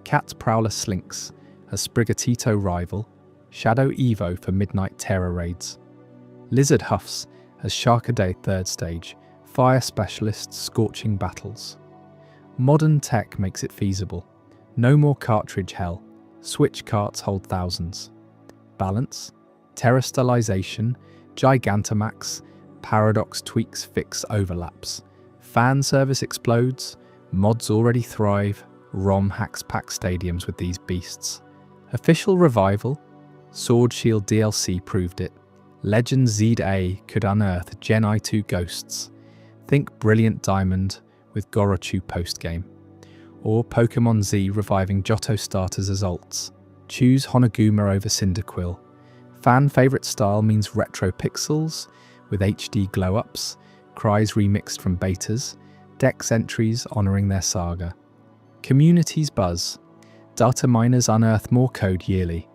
Cat Prowler slinks as Sprigatito rival, Shadow Evo for Midnight Terror raids. Lizard huffs as Sharkaday third stage, Fire Specialists scorching battles. Modern tech makes it feasible. No more cartridge hell, Switch carts hold thousands. Balance, Terrestrialization, Gigantamax, Paradox tweaks fix overlaps. Fan service explodes, mods already thrive, ROM hacks pack stadiums with these beasts. Official revival, Sword Shield DLC proved it. Legend ZA could unearth Gen I2 ghosts. Think Brilliant Diamond with Gorochu postgame. Or Pokémon Z reviving Johto starters as alts. Choose Honoguma over Cyndaquil. Fan favourite style means retro pixels with HD glow-ups, cries remixed from betas, Dex entries honouring their saga. Communities buzz. Data miners unearth more code yearly.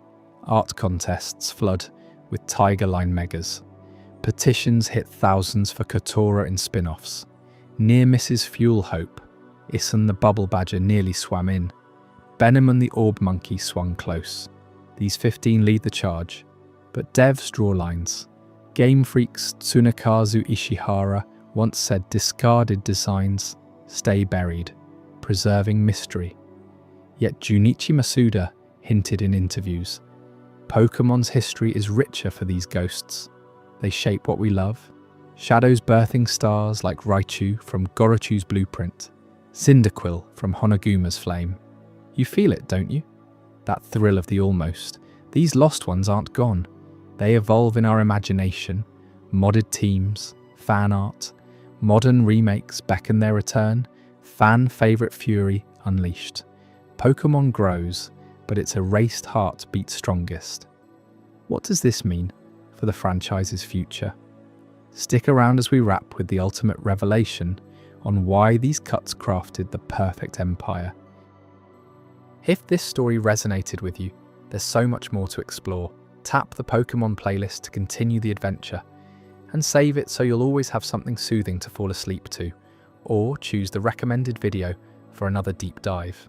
Art contests flood with Tiger Line megas. Petitions hit thousands for Kotora in spin-offs. Near misses fuel hope. Isan the Bubble Badger nearly swam in. Benemon the Orb Monkey swung close. These 15 lead the charge. But devs draw lines. Game Freak's Tsunekazu Ishihara once said discarded designs stay buried, preserving mystery. Yet Junichi Masuda hinted in interviews, Pokemon's history is richer for these ghosts. They shape what we love. Shadows birthing stars like Raichu from Gorochu's blueprint, Cyndaquil from Honoguma's flame. You feel it, don't you? That thrill of the almost. These lost ones aren't gone. They evolve in our imagination. Modded teams, fan art, modern remakes beckon their return, fan favourite fury unleashed. Pokémon grows, but its erased heart beats strongest. What does this mean for the franchise's future? Stick around as we wrap with the ultimate revelation on why these cuts crafted the perfect empire. If this story resonated with you, there's so much more to explore. Tap the Pokémon playlist to continue the adventure, and save it so you'll always have something soothing to fall asleep to, or choose the recommended video for another deep dive.